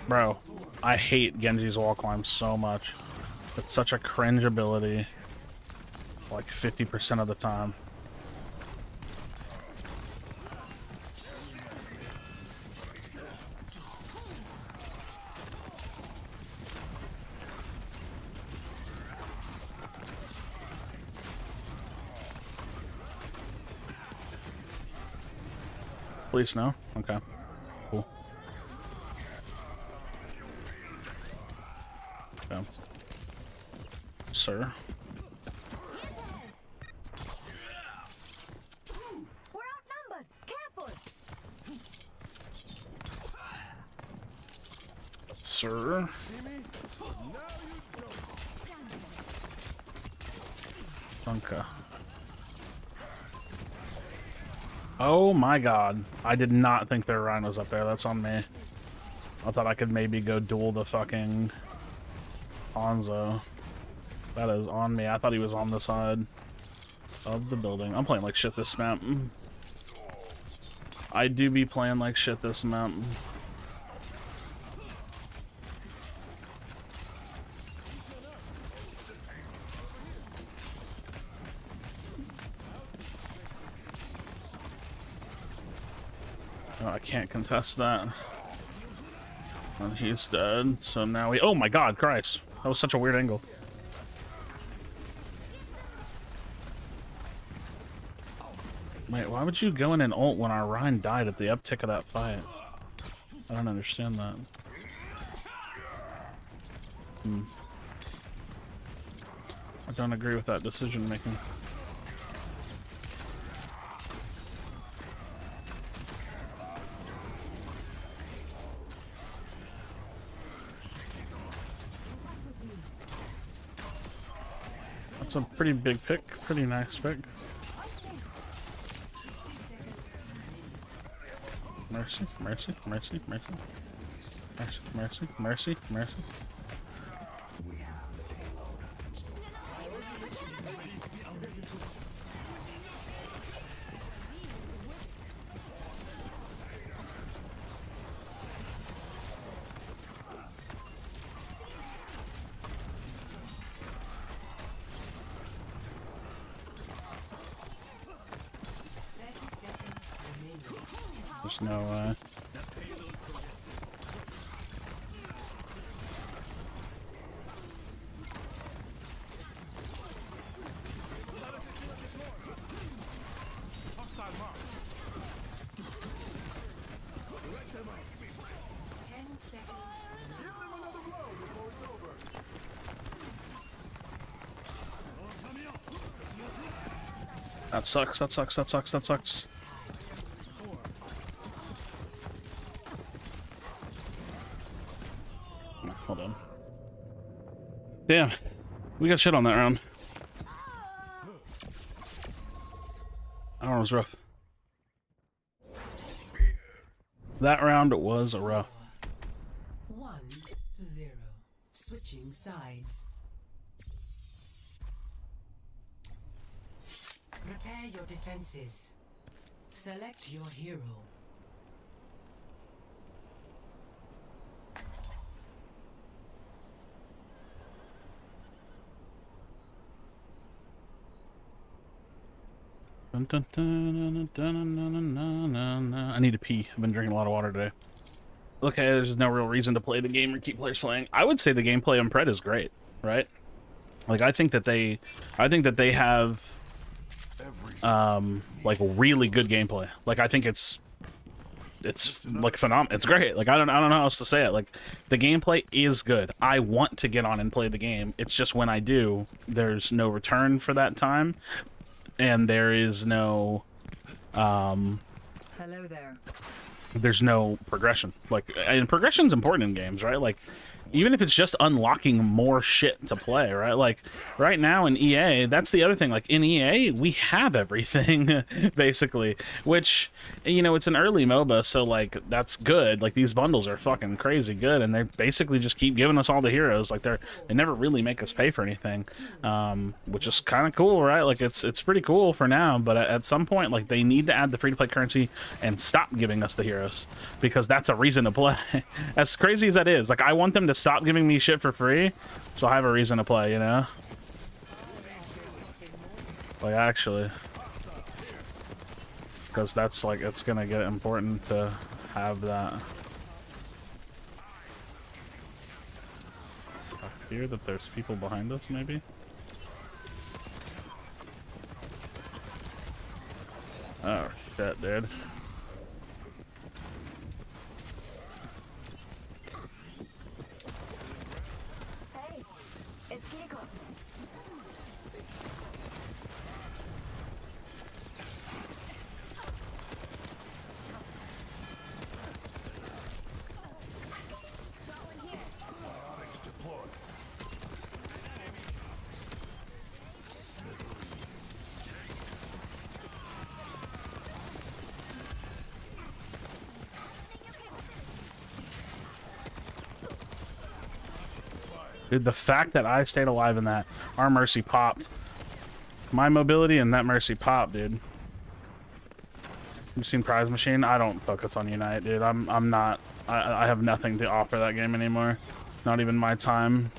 Bro, I hate Genji's wall climb so much. It's such a cringe ability. Like 50% of the time. Please no? Okay. Cool. Okay. Sir. We're outnumbered. Careful. sir. Dunka. Oh my god. I did not think there were rhinos up there. That's on me. I thought I could maybe go duel the fucking Hanzo. That is on me. I thought he was on the side of the building. I'm playing like shit this map. I do be playing like shit this map. Oh, I can't contest that. And he's dead. So now we... Oh my god, Christ. That was such a weird angle. Wait, why would you go in and ult when our Rhine died at the uptick of that fight? I don't understand that. I don't agree with that decision making. That's a pretty big pick, pretty nice pick. Mercy, mercy, mercy, mercy. Mercy, mercy, mercy, mercy. There's no, That sucks, that sucks, that sucks, that sucks. Hold on. Damn. We got shit on that round. That round was rough. That round was rough. 1-0. Switching sides. Prepare your defenses. Select your hero. Dun, dun, dun, dun, dun, dun, dun, dun, dun. I need to pee. I've been drinking a lot of water today. Okay, there's no real reason to play the game or keep players playing. I would say the gameplay on Pred is great, right? Like I think that they have like really good gameplay. Like I think it's like phenomenal. It's great. Like I don't know how else to say it. Like the gameplay is good. I want to get on and play the game. It's just when I do, there's no return for that time. And there is no, Hello there. there's no progression. Like, and progression's important in games, right? Like, even if it's just unlocking more shit to play, right? Like, right now in EA, that's the other thing. Like, in EA, we have everything, basically. Which, you know, it's an early MOBA, so, like, that's good. Like, these bundles are fucking crazy good, and they basically just keep giving us all the heroes. Like, they never really make us pay for anything, which is kind of cool, right? Like, it's pretty cool for now, but at some point, like, they need to add the free-to-play currency and stop giving us the heroes, because that's a reason to play. As crazy as that is, like, I want them to stop giving me shit for free, so I have a reason to play, you know? Like, actually. Because that's, like, it's gonna get important to have that. I fear that there's people behind us, maybe? Oh, shit, dude. Dude, the fact that I stayed alive in that, our Mercy popped. My mobility and that Mercy popped, dude. You've seen Prize Machine? I don't focus on Unite, dude. I'm not. I have nothing to offer that game anymore. Not even my time.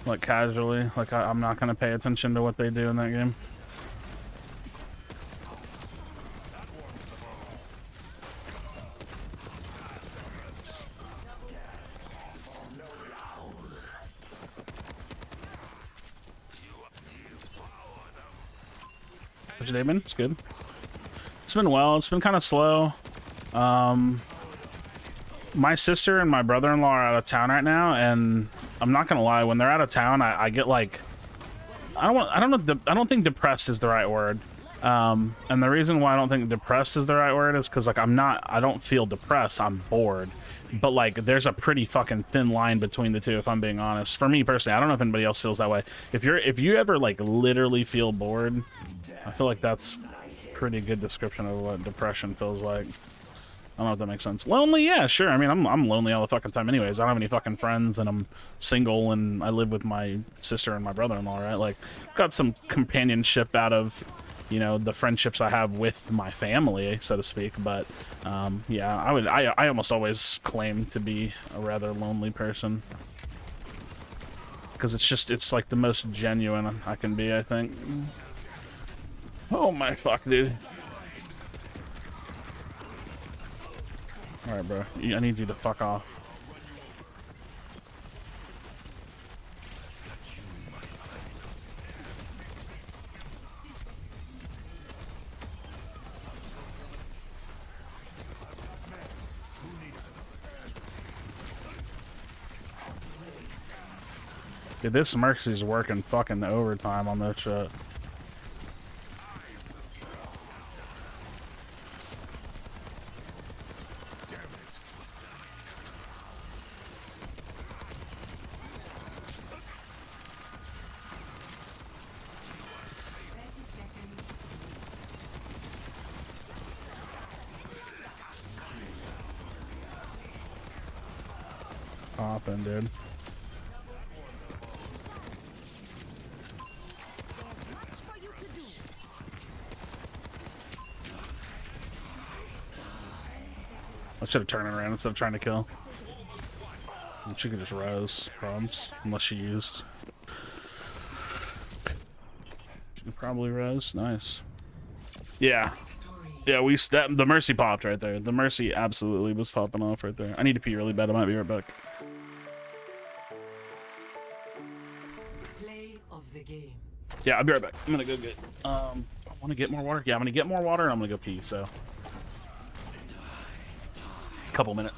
Like, casually. Like, I'm not gonna pay attention to what they do in that game. How's your day been? It's good. It's been well. It's been kind of slow. My sister and my brother-in-law are out of town right now, and I'm not gonna lie, when they're out of town, I get like, I don't think depressed is the right word. And the reason why I don't think depressed is the right word is because like I don't feel depressed. I'm bored. But like, there's a pretty fucking thin line between the two, if I'm being honest. For me personally, I don't know if anybody else feels that way. If you ever like literally feel bored, I feel like that's a pretty good description of what depression feels like. I don't know if that makes sense. Lonely, yeah, sure. I mean, I'm lonely all the fucking time anyways. I don't have any fucking friends, and I'm single, and I live with my sister and my brother-in-law, right? Like, got some companionship out of, you know, the friendships I have with my family, so to speak. But yeah, I almost always claim to be a rather lonely person, because it's like the most genuine I can be, I think. Oh my fuck, dude. Alright, bro. I need you to fuck off. Dude, this Mercy's working fucking overtime on this shit. Poppin', dude. I should have turned it around instead of trying to kill. And she could just rose, problems, unless she used. She could probably rose. Nice. Yeah. Yeah, the Mercy popped right there. The Mercy absolutely was popping off right there. I need to pee really bad. I might be right back. Play of the game. Yeah, I'll be right back. I'm gonna go get I wanna get more water. Yeah, I'm gonna get more water and I'm gonna go pee, so couple minutes.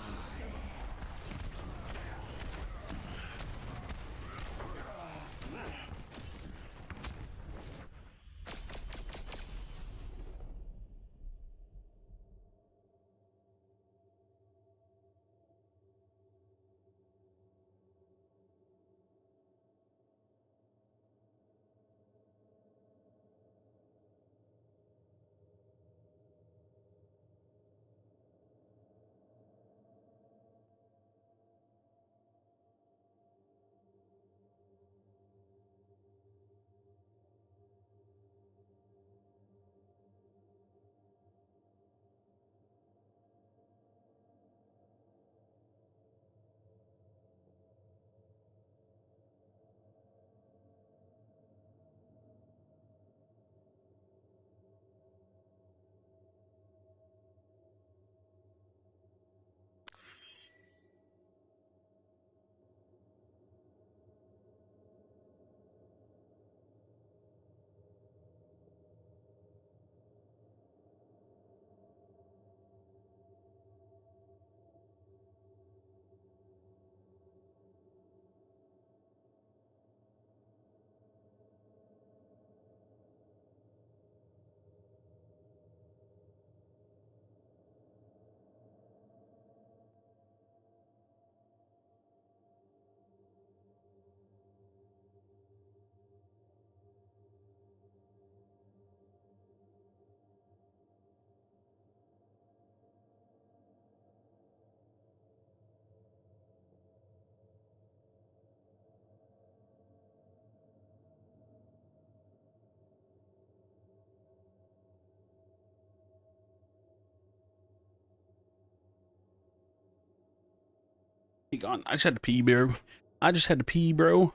He gone. I just had to pee, bro. I just had to pee, bro. All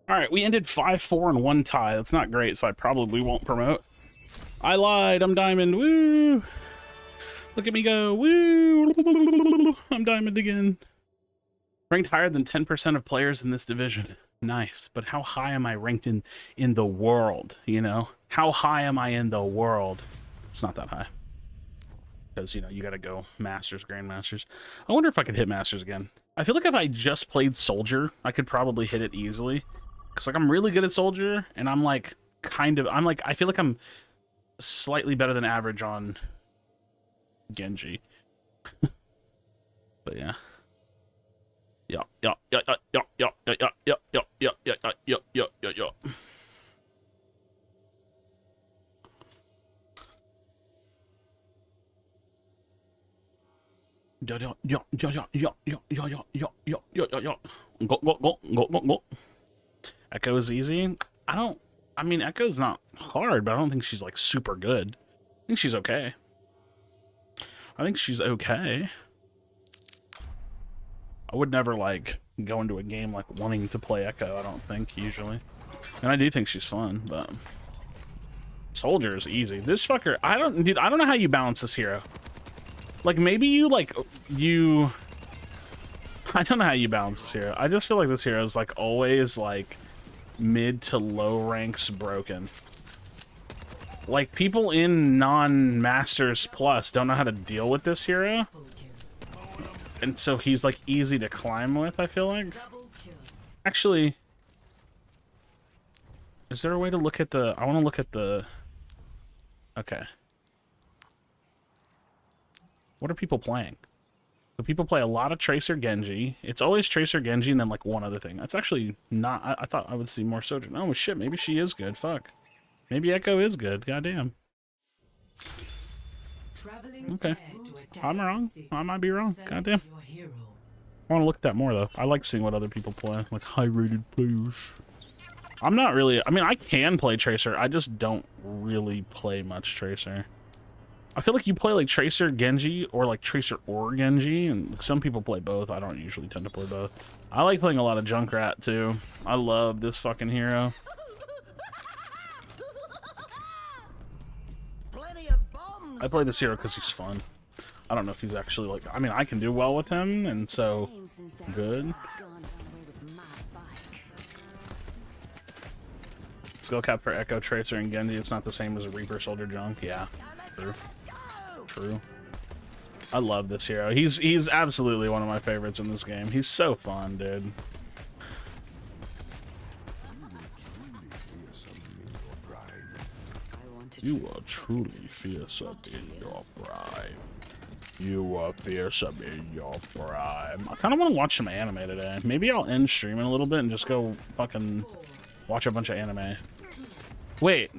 right, we ended 5-4 and 1 tie. That's not great, so I probably won't promote. I lied. I'm diamond. Woo! Look at me go. Woo! I'm diamond again. Ranked higher than 10% of players in this division. Nice. But how high am I ranked in the world, you know? How high am I in the world? It's not that high. Because, you know, you got to go Masters, Grandmasters. I wonder if I could hit Masters again. I feel like if I just played Soldier, I could probably hit it easily. Because, like, I'm really good at Soldier, and I'm, like, I feel like I'm slightly better than average on Genji. But, yeah. Yeah. Go. Echo is easy. I mean, Echo's not hard, but I don't think she's like super good. I think she's okay. I would never like go into a game like wanting to play Echo, I don't think, usually. And I do think she's fun, but Soldier is easy. This fucker, I don't know how you balance this hero. Like, maybe I don't know how you balance this hero. I just feel like this hero is, like, always, like, mid to low ranks broken. Like, people in non-Masters Plus don't know how to deal with this hero. And so he's, like, easy to climb with, I feel like. Actually, is there a way to look at the... I want to look at the... Okay. What are people playing? So people play a lot of Tracer Genji. It's always Tracer Genji and then like one other thing. That's actually not... I thought I would see more Sojourn. Oh shit, maybe she is good. Fuck. Maybe Echo is good. Goddamn. Okay. I'm wrong. I might be wrong. Goddamn. I want to look at that more though. I like seeing what other people play. Like high-rated players. I'm not really... I mean, I can play Tracer. I just don't really play much Tracer. I feel like you play like Tracer Genji or like Tracer or Genji, and some people play both. I don't usually tend to play both. I like playing a lot of Junkrat too. I love this fucking hero. I play this hero because he's fun. I don't know if he's actually like... I mean, I can do well with him, and so good. Skill cap for Echo, Tracer, and Genji. It's not the same as a Reaper, Soldier, Junk. Yeah, true. I love this hero. He's absolutely one of my favorites in this game. He's so fun, dude. You are truly fearsome in your prime. You are fearsome in your prime. I kind of want to watch some anime today. Maybe I'll end streaming a little bit and just go fucking watch a bunch of anime. Wait.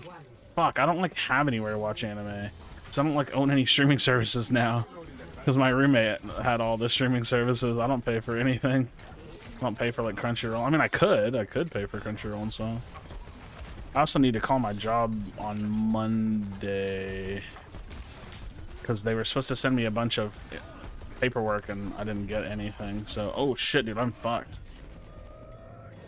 Fuck, I don't like have anywhere to watch anime. Because I don't like own any streaming services now. Because my roommate had all the streaming services. I don't pay for anything. I don't pay for like Crunchyroll. I mean, I could pay for Crunchyroll and so. I also need to call my job on Monday. Because they were supposed to send me a bunch of paperwork and I didn't get anything. So, oh shit, dude, I'm fucked.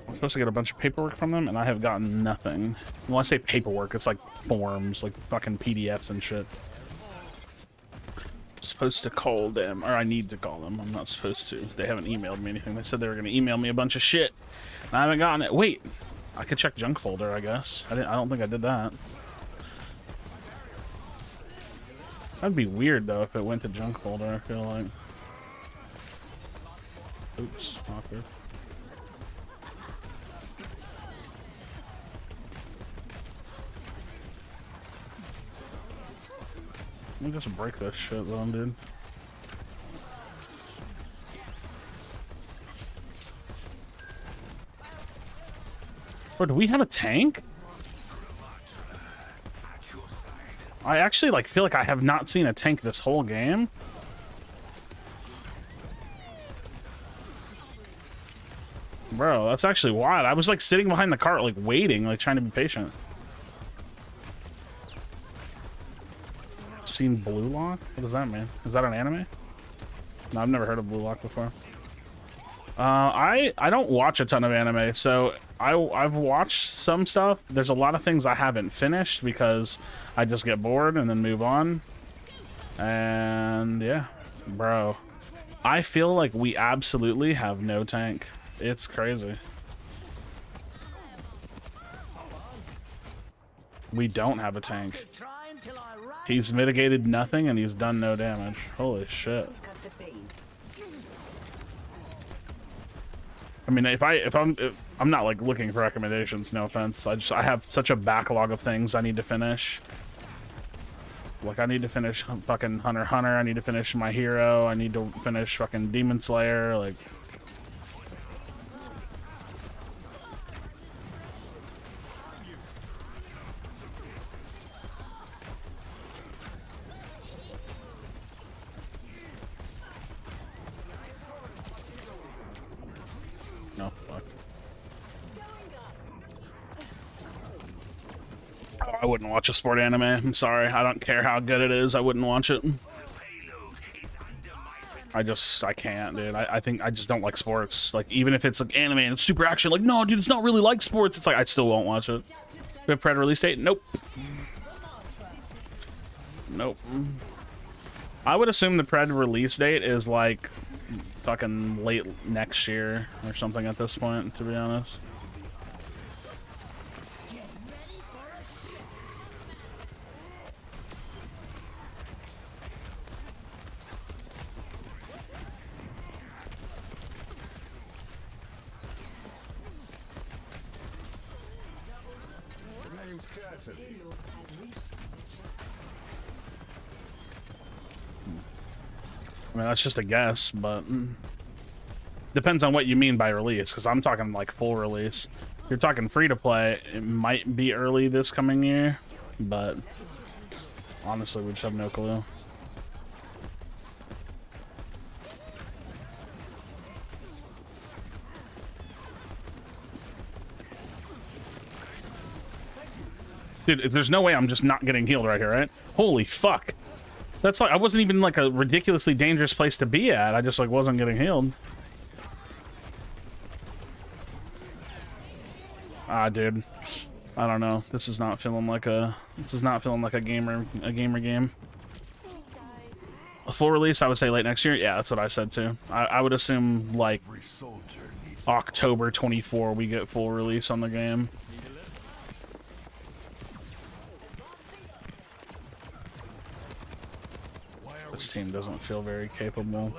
I'm supposed to get a bunch of paperwork from them and I have gotten nothing. When I say paperwork, it's like forms, like fucking PDFs and shit. I'm supposed to call them, or I need to call them. I'm not supposed to. They haven't emailed me anything. They said they were going to email me a bunch of shit. And I haven't gotten it. Wait, I could check junk folder, I guess. I don't think I did that. That'd be weird though if it went to junk folder, I feel like. Oops, awkward. Let me just break that shit though, dude. Bro, do we have a tank? I actually like feel like I have not seen a tank this whole game. Bro, that's actually wild. I was like sitting behind the cart like waiting, like trying to be patient. Seen Blue Lock? What does that mean? Is that an anime? No, I've never heard of Blue Lock before. I don't watch a ton of anime, so I've watched some stuff. There's a lot of things I haven't finished because I just get bored and then move on. And yeah, bro, I feel like we absolutely have no tank. It's crazy. We don't have a tank. He's mitigated nothing and he's done no damage. Holy shit. I mean, if I'm not like looking for recommendations, no offense. I have such a backlog of things I need to finish. Like, I need to finish fucking Hunter x Hunter, I need to finish My Hero, I need to finish fucking Demon Slayer, like... No, fuck. I wouldn't watch a sport anime. I'm sorry. I don't care how good it is. I wouldn't watch it. I can't, dude. I think I just don't like sports. Like, even if it's like anime and it's super action, like, no, dude, it's not really like sports. It's like, I still won't watch it. We have Pred release date? Nope. Nope. I would assume the Pred release date is like fucking late next year or something at this point, to be honest. I mean, that's just a guess, but depends on what you mean by release, because I'm talking like full release. If you're talking free to play, it might be early this coming year, but honestly, we just have no clue. Dude, there's no way I'm just not getting healed right here, right? Holy fuck. That's like, I wasn't even like a ridiculously dangerous place to be at. I just like wasn't getting healed. Ah, dude. I don't know. This is not feeling like a gamer game. A full release, I would say late next year. Yeah, that's what I said too. I would assume like October 24 we get full release on the game. This team doesn't feel very capable.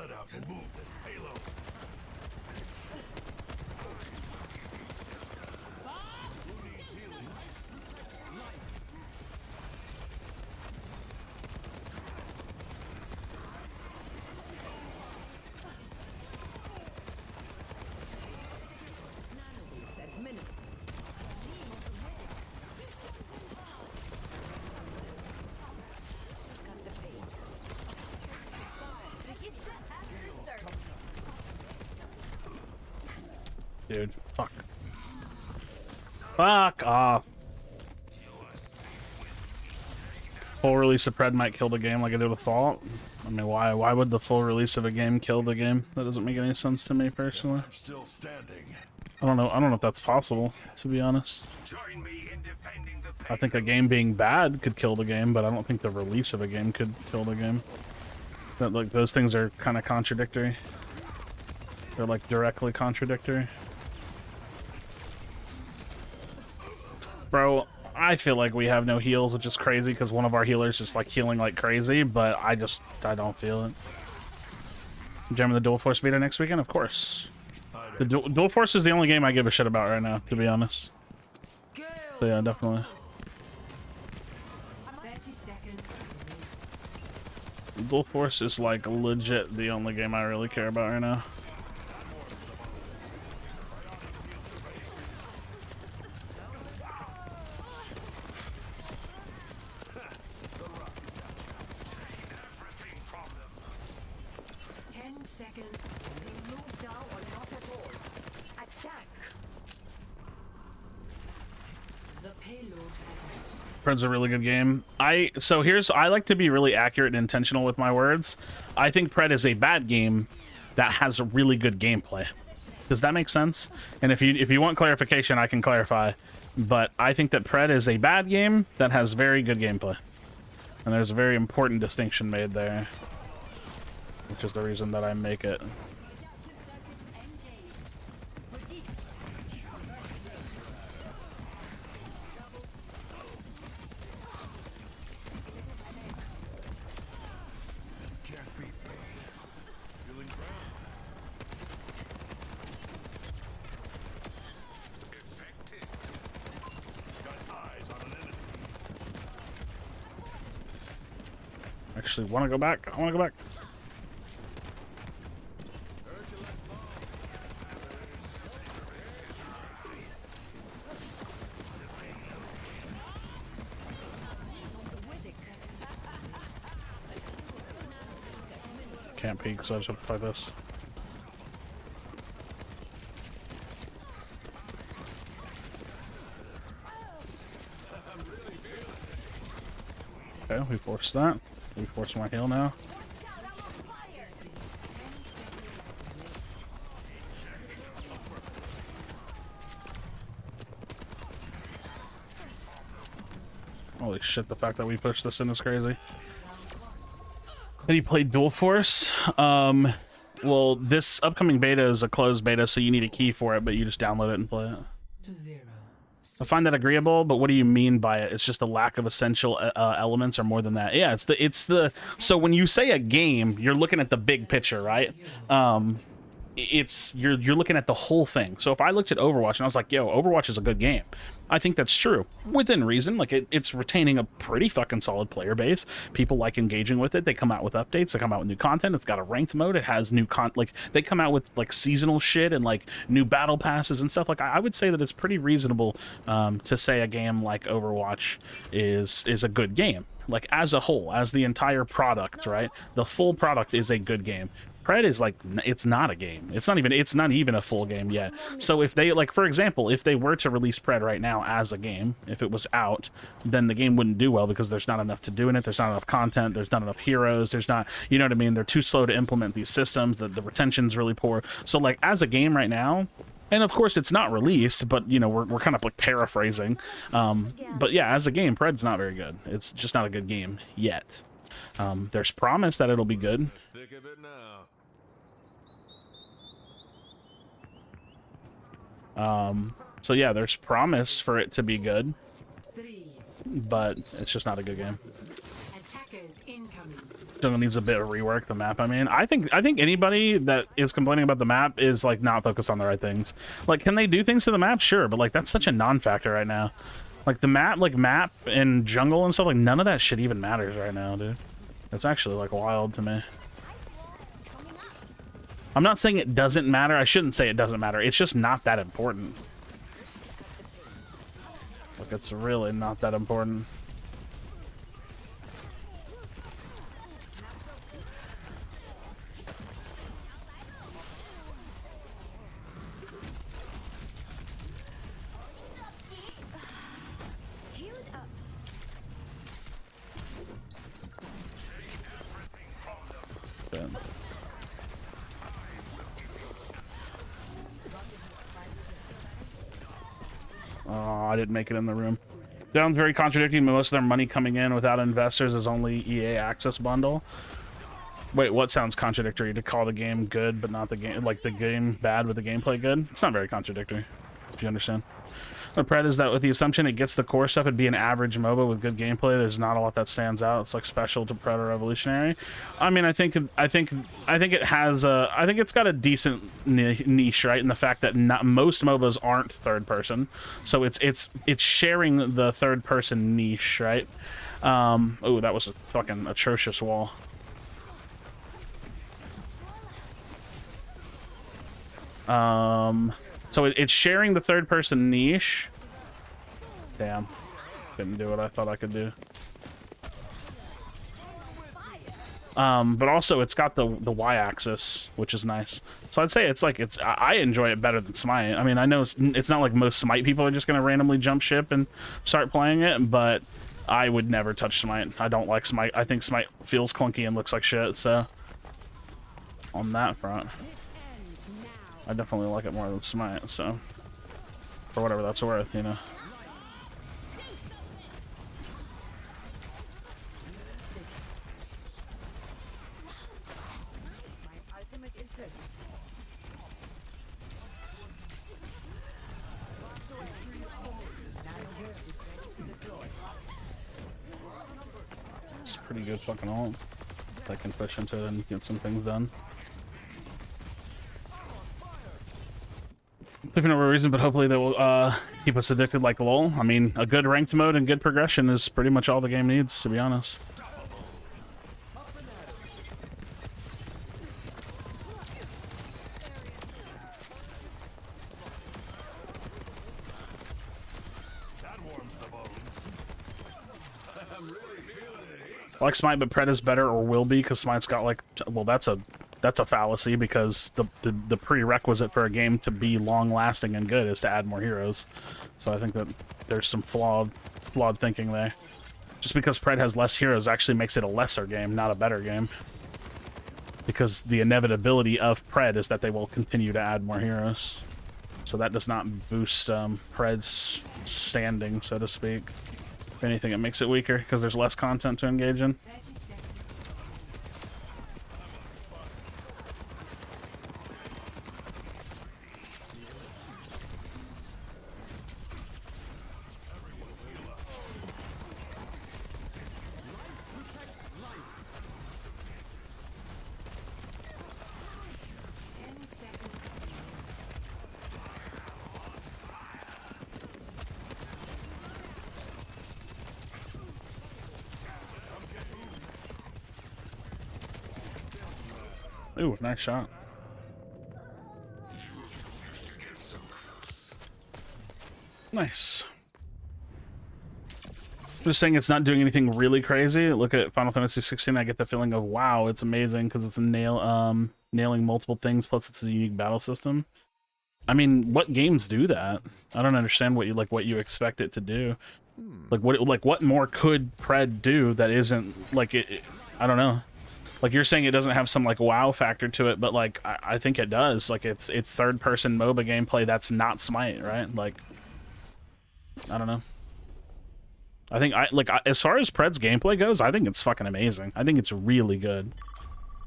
Dude, fuck. Fuck off. Full release of Pred might kill the game like I did with Fault. I mean, why would the full release of a game kill the game? That doesn't make any sense to me personally. I'm still standing. I don't know if that's possible, to be honest. Join me in defending the I think a game being bad could kill the game, but I don't think the release of a game could kill the game. That, like, those things are kind of contradictory. They're like directly contradictory. Bro, I feel like we have no heals, which is crazy because one of our healers is like healing like crazy, but I don't feel it. Jamming the Dual Force beta next weekend? Of course. The Dual Force is the only game I give a shit about right now, to be honest. So yeah, definitely. 30 seconds. Dual Force is like legit the only game I really care about right now. Pred's a really good game. I like to be really accurate and intentional with my words. I think Pred is a bad game that has a really good gameplay. Does that make sense? And if you want clarification, I can clarify. But I think that Pred is a bad game that has very good gameplay. And there's a very important distinction made there, which is the reason that I make it. Actually, want to go back? I want to go back. Can't peek, so I just have to fight this. Okay, we forced that. We force my heal now. Holy shit, the fact that we pushed this in is crazy. And he played Dual Force. Well, this upcoming beta is a closed beta, so you need a key for it, but you just download it and play it. I find that agreeable, but what do you mean by it? It's just a lack of essential elements or more than that? Yeah, it's the so when you say a game, you're looking at the big picture, right? You're looking at the whole thing. So if I looked at Overwatch and I was like, yo, Overwatch is a good game, I think that's true within reason. Like it's retaining a pretty fucking solid player base. People like engaging with it. They come out with updates. They come out with new content. It's got a ranked mode. It has new like they come out with like seasonal shit and like new battle passes and stuff. Like I would say that it's pretty reasonable to say a game like Overwatch is a good game. Like as a whole, as the entire product, right? The full product is a good game. Pred is like, it's not a game. It's not even a full game yet. So if they, like, for example, if they were to release Pred right now as a game, if it was out, then the game wouldn't do well because there's not enough to do in it. There's not enough content. There's not enough heroes. There's not, you know what I mean? They're too slow to implement these systems. The retention's really poor. So like as a game right now, and of course it's not released, but you know, we're kind of like paraphrasing. But yeah, as a game, Pred's not very good. It's just not a good game yet. There's promise that it'll be good. Thick of it now. So yeah, there's promise for it to be good, but it's just not a good game. Still needs a bit of rework, the map. I mean, I think anybody that is complaining about the map is like not focused on the right things. Like, can they do things to the map? Sure, but like that's such a non-factor right now. Like the map and jungle and stuff, like none of that shit even matters right now, dude. It's actually like wild to me. I'm not saying it doesn't matter. I shouldn't say it doesn't matter. It's just not that important. Like, it's really not that important. Damn. Oh, I didn't make it in the room. Sounds very contradicting. Most of their money coming in without investors is only EA Access bundle. Wait, what sounds contradictory? To call the game good, but not the game, like the game bad with the gameplay good? It's not very contradictory, if you understand. The Pred is that with the assumption it gets the core stuff, it'd be an average MOBA with good gameplay. There's not a lot that stands out. It's like special to Pred or revolutionary. I mean, I think it has a, I think it's got a decent niche, right? In the fact that not most MOBAs aren't third person, so it's sharing the third person niche, right? Oh, that was a fucking atrocious wall. So it's sharing the third-person niche. Damn. Couldn't do what I thought I could do. But also it's got the Y-axis, which is nice. So I'd say it's like, I enjoy it better than Smite. I mean, I know it's not like most Smite people are just going to randomly jump ship and start playing it, but I would never touch Smite. I don't like Smite. I think Smite feels clunky and looks like shit, so on that front. I definitely like it more than Smite, so for whatever that's worth, you know. It's pretty good fucking ult. I can push into it and get some things done. For no reason, but hopefully they will keep us addicted like LoL. I mean, a good ranked mode and good progression is pretty much all the game needs, to be honest. I like Smite, but Pred is better or will be because Smite's got like, well, that's a fallacy because the prerequisite for a game to be long lasting and good is to add more heroes. So I think that there's some flawed thinking there. Just because Pred has less heroes actually makes it a lesser game, not a better game. Because the inevitability of Pred is that they will continue to add more heroes. So that does not boost Pred's standing, so to speak. If anything, it makes it weaker because there's less content to engage in. Ooh, nice shot. Nice. Just saying it's not doing anything really crazy. Look at Final Fantasy 16, I get the feeling of, wow, it's amazing because it's nailing multiple things, plus it's a unique battle system. I mean, what games do that? I don't understand what you expect it to do. Like what more could Pred do that isn't like it I don't know. Like, you're saying it doesn't have some, like, wow factor to it, but, like, I think it does. Like, it's third-person MOBA gameplay that's not Smite, right? Like, I don't know. I think, as far as Pred's gameplay goes, I think it's fucking amazing. I think it's really good.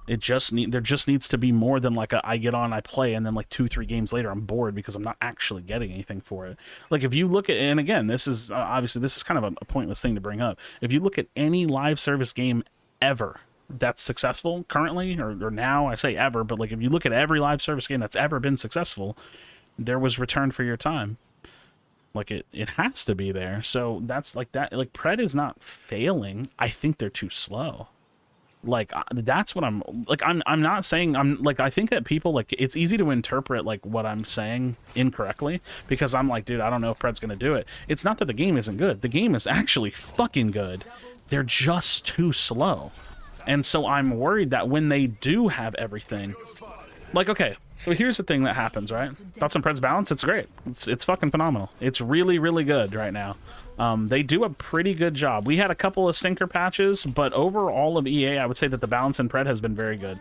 There just needs to be more than, like, I get on, I play, and then, like, 2-3 games later, I'm bored because I'm not actually getting anything for it. Like, if you look at, and again, this is, obviously, this is kind of a pointless thing to bring up. If you look at any live service game ever that's successful currently or now, I say ever, but like if you look at every live service game that's ever been successful, there was return for your time. Like it has to be there. So that's like that. Like Pred is not failing. I think they're too slow. Like that's what I'm like. I'm not saying I'm like, I think that people like, it's easy to interpret like what I'm saying incorrectly because I'm like, dude, I don't know if Pred's gonna do it. It's not that the game isn't good. The game is actually fucking good. They're just too slow. And so I'm worried that when they do have everything, like, okay, so here's the thing that happens, right? Thoughts on Pred's balance? It's great. It's fucking phenomenal. It's really, really good right now. They do a pretty good job. We had a couple of stinker patches, but overall of EA, I would say that the balance in Pred has been very good.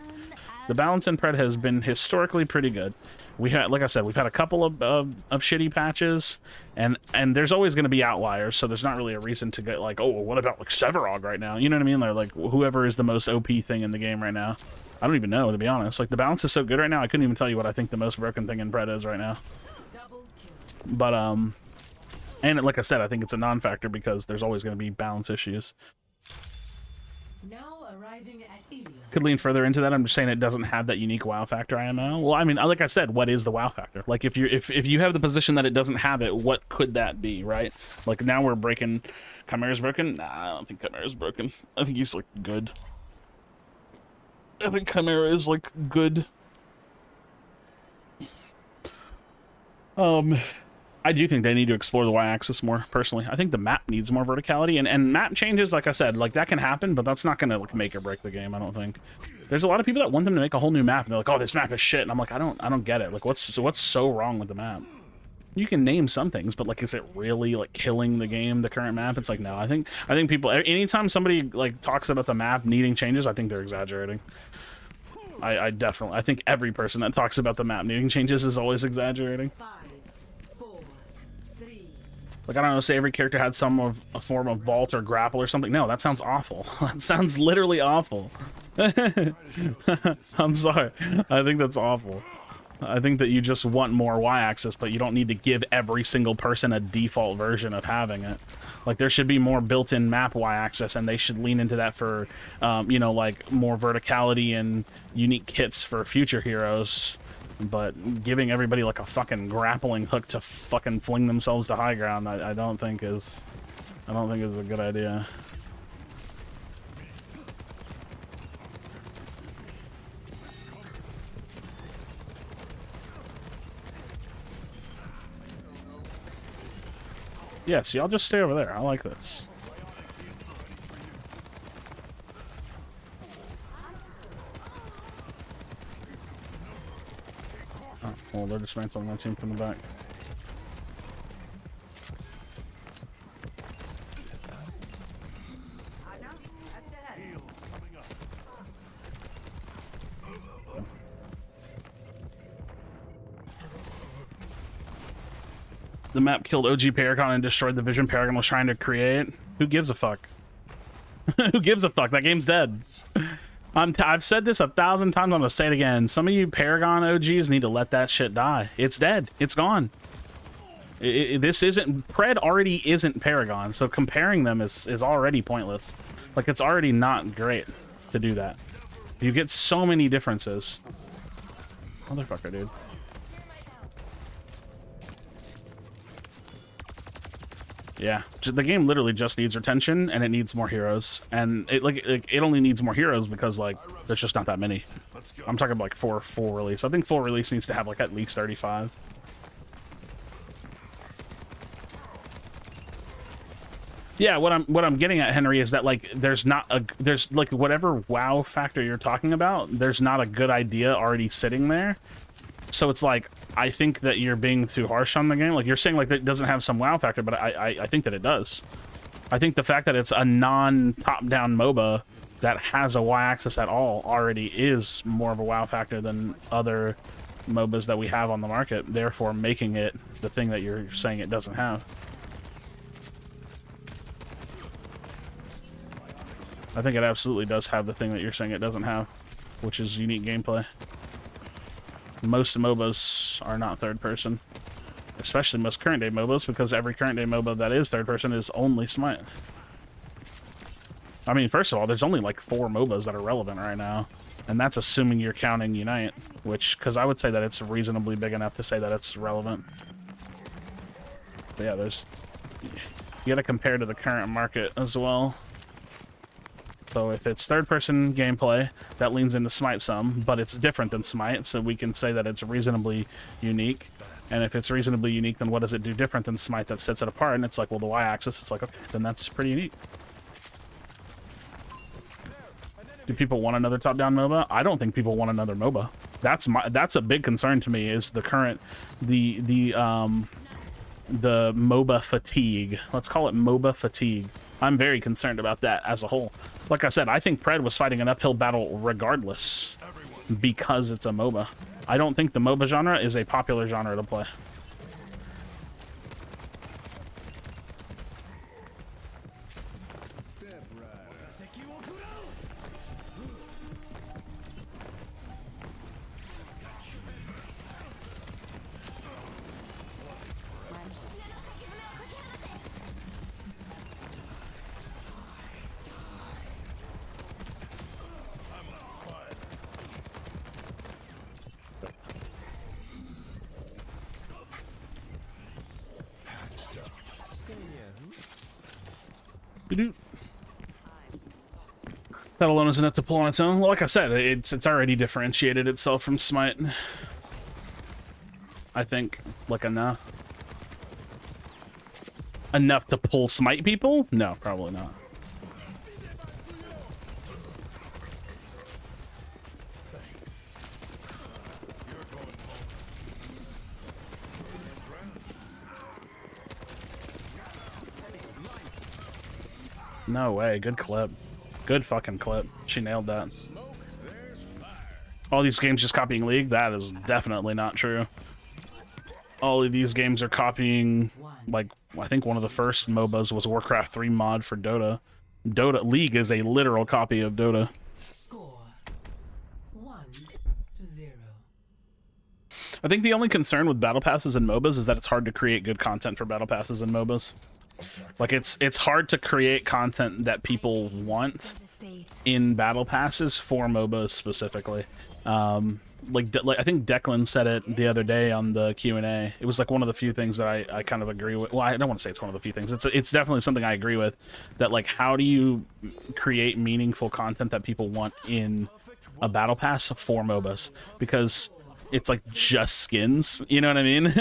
The balance in Pred has been historically pretty good. We had, like I said, we've had a couple of shitty patches, and there's always going to be outliers, so there's not really a reason to get like, oh, well, what about like Sevarog right now? You know what I mean? They're like whoever is the most OP thing in the game right now. I don't even know, to be honest. Like the balance is so good right now, I couldn't even tell you what I think the most broken thing in Pred is right now. But and like I said, I think it's a non-factor because there's always going to be balance issues. Now arriving at Ilios. Could lean further into that. I'm just saying it doesn't have that unique wow factor. I know. Well, I mean, like I said, what is the wow factor? Like if you have the position that it doesn't have it, what could that be, right? Like now we're breaking. Chimera's broken. Nah, I don't think Chimera's broken. I think he's like good. I think Chimera is like good. I do think they need to explore the y-axis more, personally. I think the map needs more verticality, and map changes, like I said, like that can happen, but that's not gonna like make or break the game, I don't think. There's a lot of people that want them to make a whole new map, and they're like, oh, this map is shit, and I'm like, I don't get it. Like, what's so wrong with the map? You can name some things, but like, is it really like killing the game, the current map? It's like, no, I think people, anytime somebody like talks about the map needing changes, I think they're exaggerating. I think every person that talks about the map needing changes is always exaggerating. 5, 4, 3. Like, I don't know, say every character had a form of vault or grapple or something. No, that sounds awful. That sounds literally awful. I'm sorry. I think that's awful. I think that you just want more Y-axis, but you don't need to give every single person a default version of having it. Like, there should be more built-in map Y-axis, and they should lean into that for, you know, like, more verticality and unique kits for future heroes. But giving everybody, like, a fucking grappling hook to fucking fling themselves to high ground, I don't think is a good idea. Yeah, see, I'll just stay over there. I like this. Oh, well, they're dismantling my team from the back. The map killed OG Paragon and destroyed the vision Paragon was trying to create. Who gives a fuck? Who gives a fuck? That game's dead. I've said this 1,000 times. I'm gonna say it again. Some of you Paragon OGs need to let that shit die. It's dead. It's gone. This isn't... Pred already isn't Paragon, so comparing them is already pointless. Like, it's already not great to do that. You get so many differences. Motherfucker, dude. Yeah, the game literally just needs retention, and it needs more heroes. And it only needs more heroes because, like, there's just not that many. I'm talking about, like, for full release. I think full release needs to have, like, at least 35. Yeah, what I'm getting at, Henry, is that, like, there's like, whatever WoW factor you're talking about, there's not a good idea already sitting there. So it's like, I think that you're being too harsh on the game. Like, you're saying, like, that it doesn't have some WoW factor, but I think that it does. I think the fact that it's a non-top-down MOBA that has a Y-axis at all already is more of a WoW factor than other MOBAs that we have on the market, therefore making it the thing that you're saying it doesn't have. I think it absolutely does have the thing that you're saying it doesn't have, which is unique gameplay. Most MOBAs are not third person, especially most current day MOBAs, because every current day MOBA that is third person is only Smite. I mean, first of all, there's only like 4 MOBAs that are relevant right now, and that's assuming you're counting Unite, which, because I would say that it's reasonably big enough to say that it's relevant. But yeah, you gotta compare to the current market as well. So if it's third-person gameplay, that leans into Smite some, but it's different than Smite, so we can say that it's reasonably unique. And if it's reasonably unique, then what does it do different than Smite that sets it apart? And it's like, well, the Y-axis, it's like, okay, then that's pretty unique. Do people want another top-down MOBA? I don't think people want another MOBA. That's a big concern to me, is the current, the MOBA fatigue. Let's call it MOBA fatigue. I'm very concerned about that as a whole. Like I said, I think Pred was fighting an uphill battle regardless because it's a MOBA. I don't think the MOBA genre is a popular genre to play. That alone is enough to pull on its own. Well, like I said, it's already differentiated itself from Smite. I think, like, enough. Enough to pull Smite people? No, probably not. No way. Good clip. Good fucking clip. She nailed that. all these games just copying League. That is definitely not true. All of these games are copying, like, I think one of the first MOBAs was Warcraft 3 mod for Dota. League is a literal copy of Dota. Score 1-0. I think the only concern with battle passes and MOBAs is that it's hard to create good content for battle passes and MOBAs. Like, it's hard to create content that people want in battle passes for MOBAs specifically. Like I think Declan said it the other day on the Q&A. It was like one of the few things that I kind of agree with. Well, I don't want to say it's one of the few things. It's definitely something I agree with. That, like, how do you create meaningful content that people want in a battle pass for MOBAs? Because it's like just skins, you know what I mean?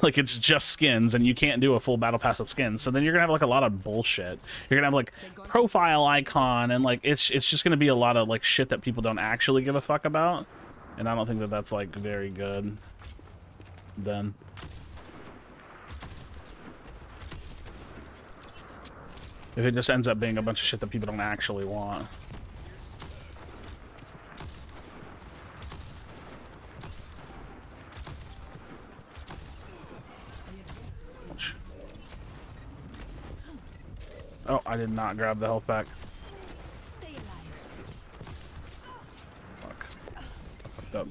Like, it's just skins, and you can't do a full battle pass of skins. So then you're gonna have like a lot of bullshit. You're gonna have like profile icon, and like it's just gonna be a lot of like shit that people don't actually give a fuck about. And I don't think that that's like very good. Then. If it just ends up being a bunch of shit that people don't actually want. Oh, I did not grab the health back. Stay alive. Fuck. I fucked up.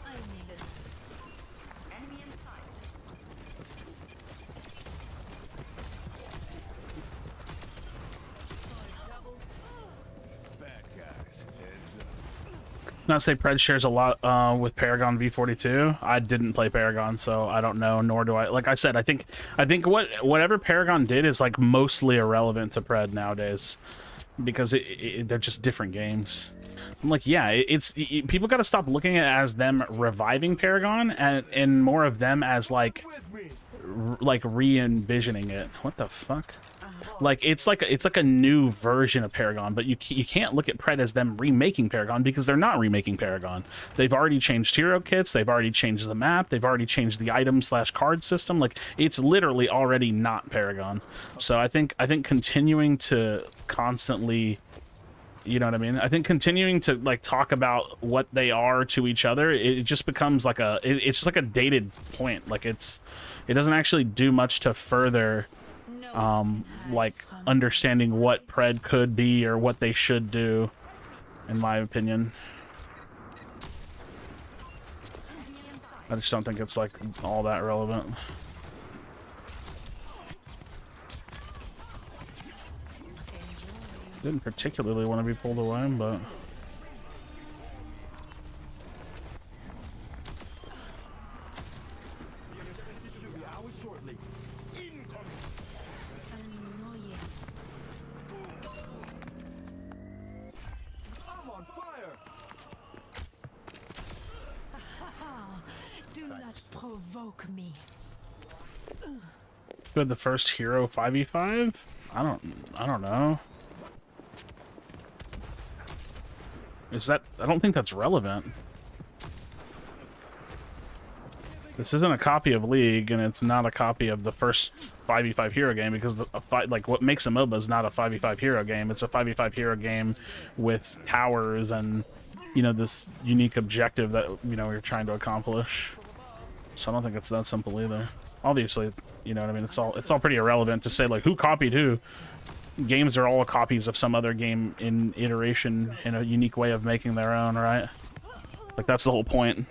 I need it. Enemy in sight. Bad guys, heads up. Not to say Pred shares a lot with Paragon V42. I didn't play Paragon, so I don't know, nor do I. Like I said, I think whatever Paragon did is like mostly irrelevant to Pred nowadays, because they're just different games. I'm like, yeah, people got to stop looking at it as them reviving Paragon and more of them as like re-envisioning it. What the fuck? Like, it's like a new version of Paragon, but you can't look at Pred as them remaking Paragon, because they're not remaking Paragon. They've already changed hero kits, they've already changed the map, they've already changed the item/card system. Like, it's literally already not Paragon. So I think continuing to constantly, you know what I mean? I think continuing to like talk about what they are to each other, it just becomes like it's just like a dated point. Like, it doesn't actually do much to further like understanding what Pred could be or what they should do, in my opinion. I just don't think it's like all that relevant. Didn't particularly want to be pulled away, but Do not provoke me. good. The first hero 5v5? I don't know. Is that? I don't think that's relevant. This isn't a copy of League, and it's not a copy of the first 5v5 hero game, because like what makes a MOBA is not a 5v5 hero game. It's a 5v5 hero game with towers and, you know, this unique objective that, you know, we're trying to accomplish. So I don't think it's that simple either. Obviously, you know what I mean. It's all pretty irrelevant to say like who copied who. Games are all copies of some other game in iteration, in a unique way of making their own, right? Like, that's the whole point.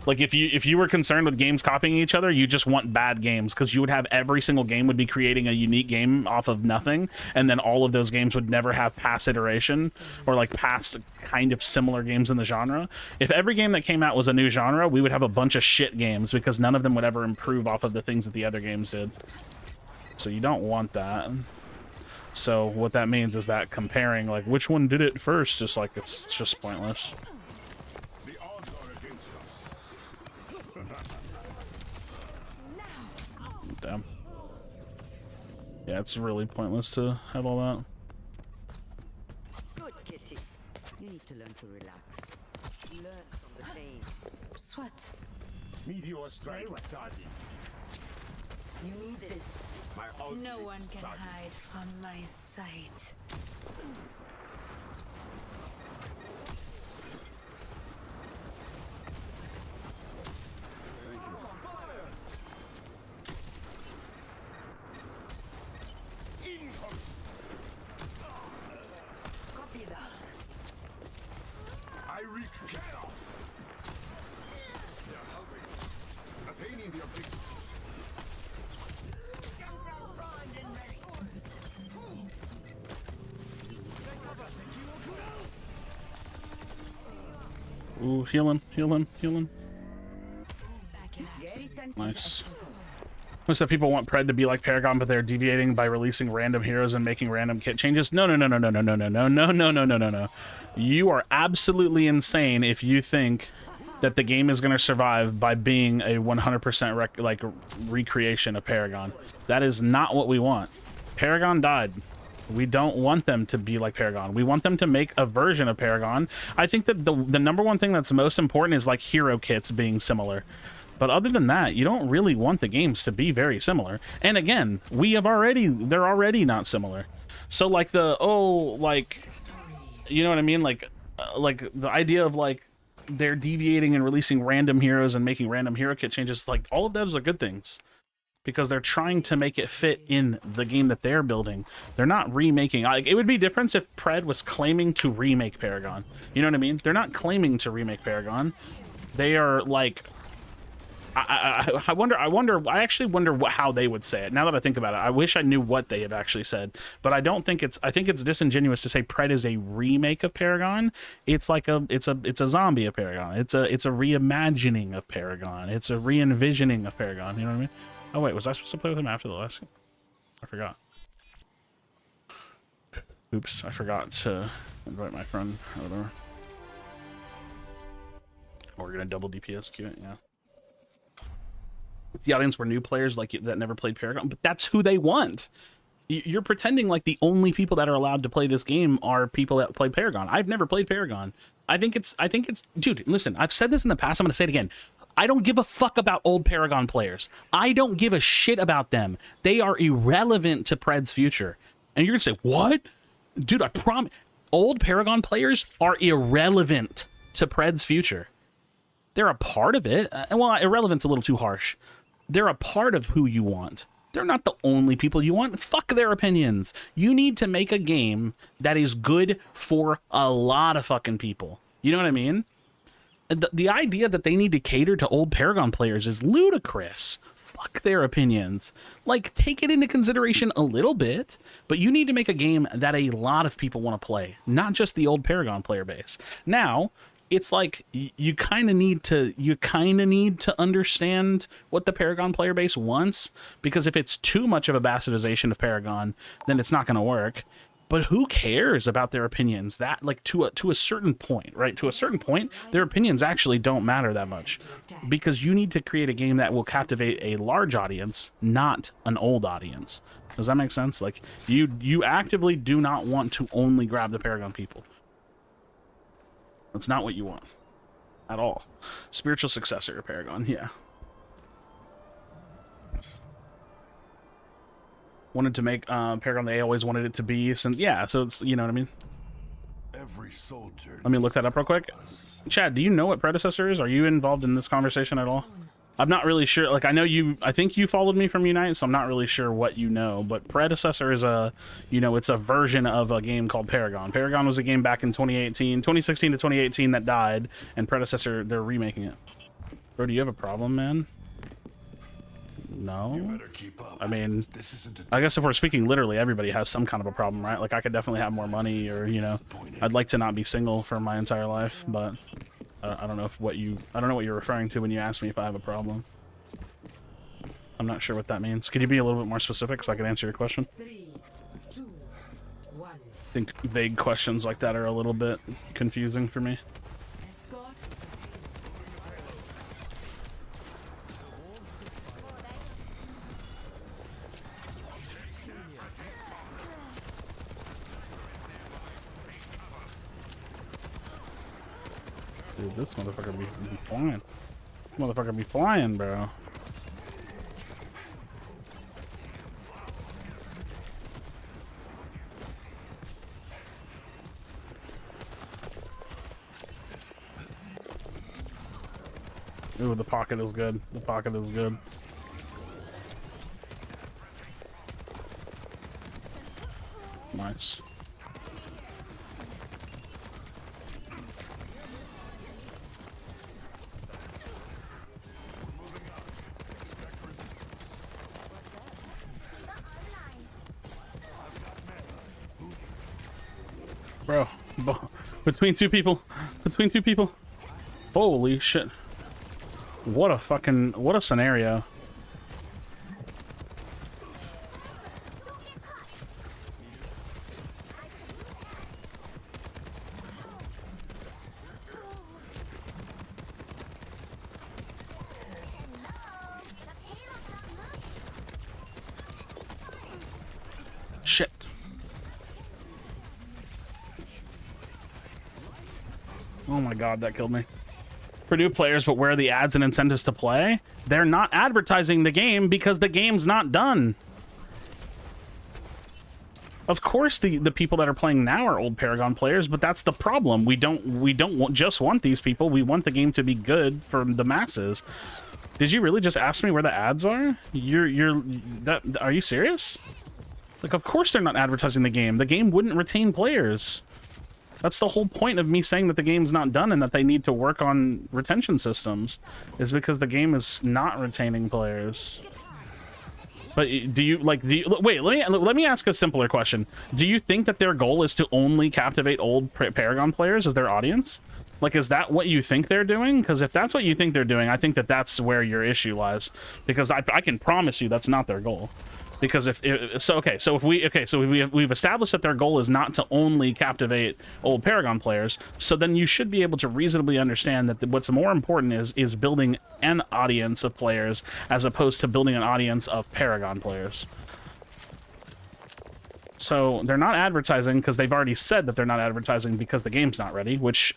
Like, if you were concerned with games copying each other, you just want bad games, because you would have every single game would be creating a unique game off of nothing, and then all of those games would never have past iteration or like past kind of similar games in the genre. If every game that came out was a new genre, we would have a bunch of shit games, because none of them would ever improve off of the things that the other games did. So you don't want that. So what that means is that comparing like which one did it first, just like it's just pointless. The odds are against us. Damn. Yeah, it's really pointless to have all that. Good kitty. You need to learn to relax. Learn from the pain. Swat. Meteor strike starting. You need this. My ultimate No one can starting. hide from my sight. I wreak chaos. Attaining the objective. Ooh, heal him, heal him, heal him. Nice. Most of the people want Pred to be like Paragon, but they're deviating by releasing random heroes and making random kit changes. No, no, no, no, no, no, no, no, no, no, no, no, no, no, no. You are absolutely insane if you think that the game is going to survive by being a 100% recreation of Paragon. That is not what we want. Paragon died. We don't want them to be like Paragon. We want them to make a version of Paragon. I think that the number one thing that's most important is like hero kits being similar. But other than that, you don't really want the games to be very similar. And again, they're already not similar. So like you know what I mean? Like the idea of like they're deviating and releasing random heroes and making random hero kit changes, like all of those are good things. Because they're trying to make it fit in the game that they're building. They're not remaking. Like, it would be different if Pred was claiming to remake Paragon. You know what I mean? They're not claiming to remake Paragon. They are like... I actually wonder how they would say it. Now that I think about it, I wish I knew what they had actually said. But I don't think I think it's disingenuous to say Pred is a remake of Paragon. It's like it's a zombie of Paragon. It's a reimagining of Paragon. It's a re-envisioning of Paragon. You know what I mean? Oh wait, was I supposed to play with him after the last game? I forgot. Oops, I forgot to invite my friend or whatever. Or we're gonna double DPS queue it, yeah. If the audience were new players like that never played Paragon, but that's who they want. You're pretending like the only people that are allowed to play this game are people that play Paragon. I've never played Paragon. I think it's dude, listen, I've said this in the past, I'm gonna say it again. I don't give a fuck about old Paragon players. I don't give a shit about them. They are irrelevant to Pred's future. And you're gonna say, what? Dude, I promise. Old Paragon players are irrelevant to Pred's future. They're a part of it. Well, irrelevant's a little too harsh. They're a part of who you want. They're not the only people you want. Fuck their opinions. You need to make a game that is good for a lot of fucking people. You know what I mean? The idea that they need to cater to old Paragon players is ludicrous. Fuck their opinions. Like, take it into consideration a little bit, but you need to make a game that a lot of people want to play, not just the old Paragon player base. Now, it's like you kind of need to understand what the Paragon player base wants, because if it's too much of a bastardization of Paragon, then it's not going to work. But who cares about their opinions? That, like, to a certain point, right? To a certain point, their opinions actually don't matter that much, because you need to create a game that will captivate a large audience, not an old audience. Does that make sense? Like, you actively do not want to only grab the Paragon people. That's not what you want at all. Spiritual successor of Paragon, yeah. Wanted to make Paragon they always wanted it to be, since yeah, so it's, you know what I mean. Every soldier. Let me look that up real quick. Chad, do you know what predecessor is? Are you involved in this conversation at all? I'm not really sure. Like, I think you followed me from Unite, so I'm not really sure what you know, but predecessor is it's a version of a game called Paragon. Paragon was a game back in 2016 to 2018 that died, and predecessor, they're remaking it. Bro, do you have a problem, man? No. You better keep up. I mean, this isn't I guess if we're speaking literally, everybody has some kind of a problem, right? Like, I could definitely have more money, or, you know, I'd like to not be single for my entire life, but I don't know what you're referring to when you ask me if I have a problem. I'm not sure what that means. Could you be a little bit more specific so I can answer your question? 3, 2, 1. I think vague questions like that are a little bit confusing for me. Escort. Dude, this motherfucker be flying. Motherfucker be flying, bro. Ooh, the pocket is good. The pocket is good. Nice. Bro, between two people. Between two people. Holy shit. What a scenario. Shit. Oh my god, that killed me. For new players, but where are the ads and incentives to play? They're not advertising the game because the game's not done. Of course, the people that are playing now are old Paragon players, but that's the problem. We don't just want these people. We want the game to be good for the masses. Did you really just ask me where the ads are? Are you serious? Like, of course they're not advertising the game. The game wouldn't retain players. That's the whole point of me saying that the game's not done and that they need to work on retention systems, is because the game is not retaining players. But wait, let me ask a simpler question. Do you think that their goal is to only captivate old Paragon players as their audience? Like, is that what you think they're doing? Because if that's what you think they're doing, I think that that's where your issue lies. Because I can promise you that's not their goal. Because if we've established that their goal is not to only captivate old Paragon players, so then you should be able to reasonably understand that what's more important is building an audience of players as opposed to building an audience of Paragon players. So they're not advertising because they've already said that they're not advertising because the game's not ready, which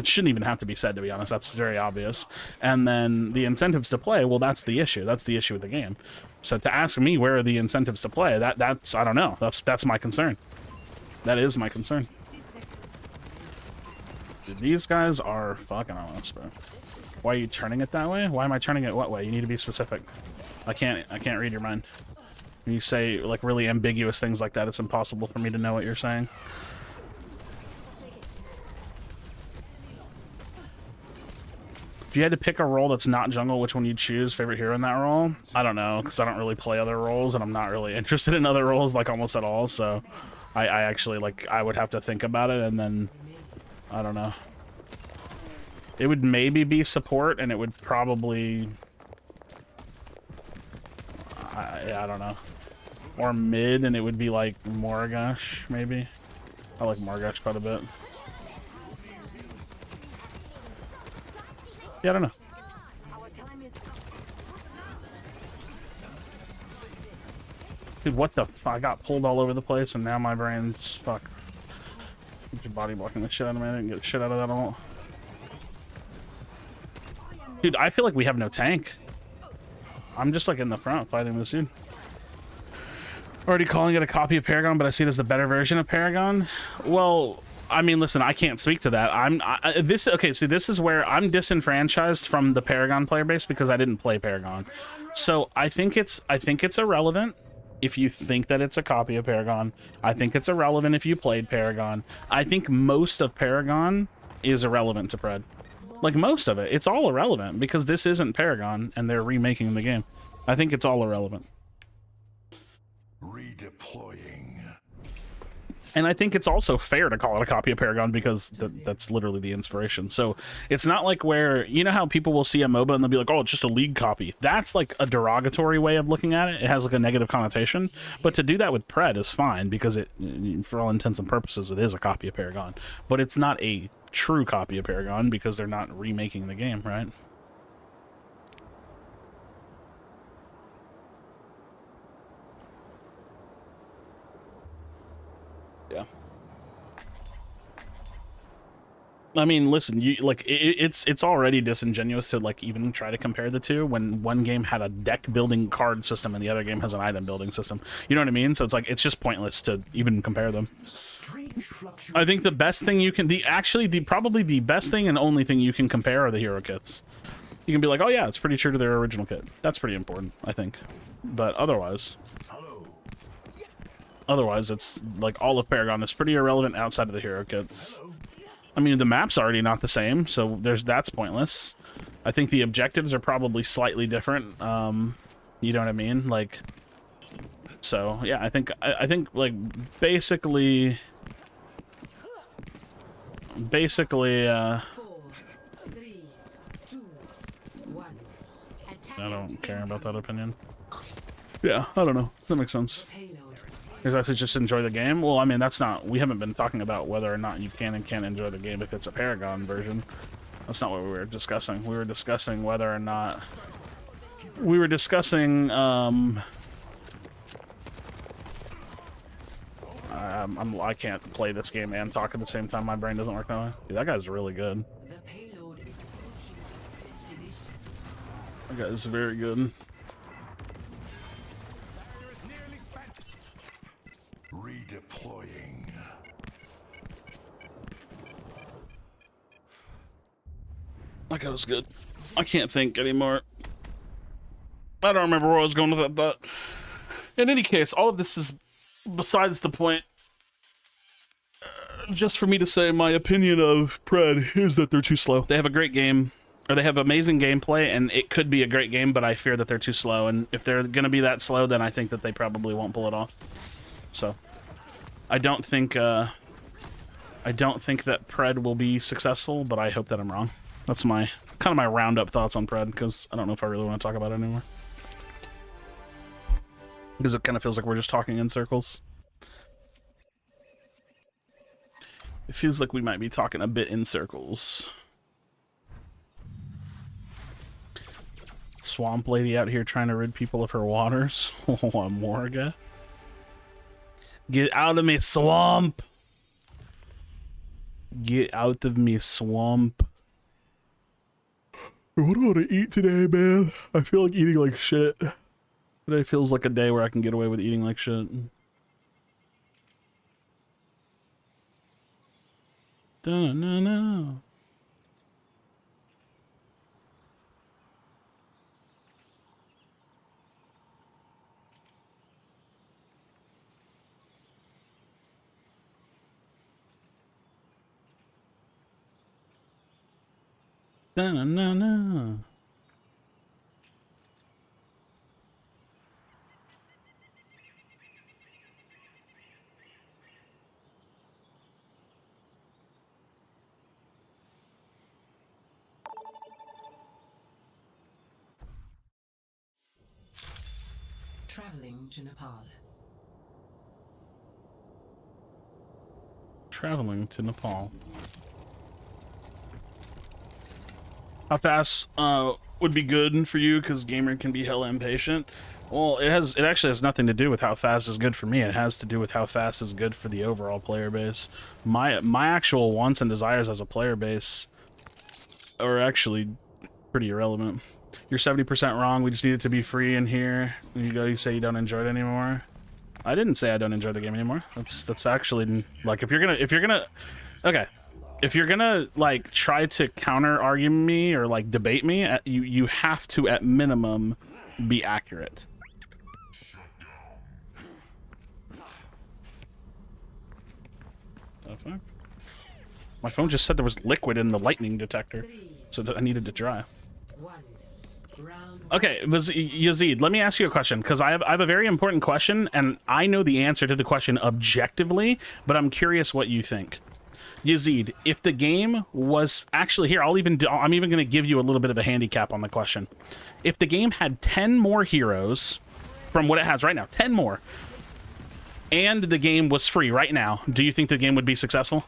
shouldn't even have to be said, to be honest. That's very obvious. And then the incentives to play, well, that's the issue. That's the issue with the game. So to ask me where are the incentives to play, that's I don't know. That's my concern. That is my concern. Dude, these guys are fucking on us, bro. Why are you turning it that way? Why am I turning it what way? You need to be specific. I can't read your mind. When you say like really ambiguous things like that, it's impossible for me to know what you're saying. If you had to pick a role that's not jungle, which one you'd choose? Favorite hero in that role? I don't know, because I don't really play other roles, and I'm not really interested in other roles like almost at all. So, I actually like I would have to think about it, and then I don't know. It would maybe be support, and it would probably I don't know. Or mid, and it would be like Morgosh, maybe. I like Morgosh quite a bit. Yeah, I don't know. Dude, what the fuck? I got pulled all over the place, and now my brain's fuck. You're body blocking the shit out of me. I didn't get shit out of that at all. Dude, I feel like we have no tank. I'm just like in the front fighting this dude. Already calling it a copy of Paragon, but I see it as the better version of Paragon. Well, I mean, listen, I can't speak to that. Okay, so this is where I'm disenfranchised from the Paragon player base because I didn't play Paragon. So I think it's irrelevant if you think that it's a copy of Paragon. I think it's irrelevant if you played Paragon. I think most of Paragon is irrelevant to Pred. Like most of it, it's all irrelevant because this isn't Paragon and they're remaking the game. I think it's all irrelevant. Redeploying. And I think it's also fair to call it a copy of Paragon because that's literally the inspiration. So it's not like where, you know how people will see a MOBA and they'll be like, oh, it's just a League copy. That's like a derogatory way of looking at it. It has like a negative connotation. But to do that with Pred is fine because it, for all intents and purposes, it is a copy of Paragon. But it's not a true copy of Paragon because they're not remaking the game, right? Yeah. I mean, listen, you like it's already disingenuous to like even try to compare the two when one game had a deck building card system and the other game has an item building system. You know what I mean? So it's like it's just pointless to even compare them. I think the best thing you can probably the best thing and only thing you can compare are the hero kits. You can be like, oh yeah, it's pretty true to their original kit. That's pretty important, I think. But otherwise, it's like all of Paragon is pretty irrelevant outside of the hero kits. I mean, the map's already not the same, so that's pointless. I think the objectives are probably slightly different. You know what I mean? Like, so yeah, I think like basically basically, 4, 3, 2, 1. I don't care about that opinion. Yeah, I don't know. That makes sense. Payload. Exactly, just enjoy the game. Well, I mean, that's not. We haven't been talking about whether or not you can and can't enjoy the game if it's a Paragon version. That's not what we were discussing. We were discussing whether or not. We were discussing. I can't play this game and talk at the same time. My brain doesn't work that way. Dude, that guy's really good. The payload is approaching its destination. That guy's very good. Redeploying. That guy was good. I can't think anymore. I don't remember where I was going with that thought. In any case, all of this is besides the point. Just for me to say my opinion of Pred is that they're too slow. They have a great game, or they have amazing gameplay, and it could be a great game, but I fear that they're too slow. And if they're going to be that slow, then I think that they probably won't pull it off. So, I don't think that Pred will be successful, but I hope that I'm wrong. That's my kind of my roundup thoughts on Pred, because I don't know if I really want to talk about it anymore. Because it kind of feels like we're just talking in circles. It feels like we might be talking a bit in circles. Swamp lady out here trying to rid people of her waters. Oh, Morga. Get out of me, swamp! Get out of me, swamp. What do I want to eat today, man? I feel like eating like shit. Today feels like a day where I can get away with eating like shit. No. No. Traveling to Nepal. Traveling to Nepal. How fast would be good for you? Because gamer can be hella impatient. Well, it actually has nothing to do with how fast is good for me. It has to do with how fast is good for the overall player base. My actual wants and desires as a player base are actually pretty irrelevant. You're 70% wrong. We just need it to be free in here. You say you don't enjoy it anymore. I didn't say I don't enjoy the game anymore. That's actually like if you're gonna like try to counter argue me or like debate me, you have to at minimum be accurate. The fuck? My phone just said there was liquid in the lightning detector, so that I needed to dry. Okay, Yazid, let me ask you a question, because I have a very important question, and I know the answer to the question objectively, but I'm curious what you think. Yazid, if the game was actually here, I'm even going to give you a little bit of a handicap on the question. If the game had 10 more heroes from what it has right now, 10 more, and the game was free right now, do you think the game would be successful?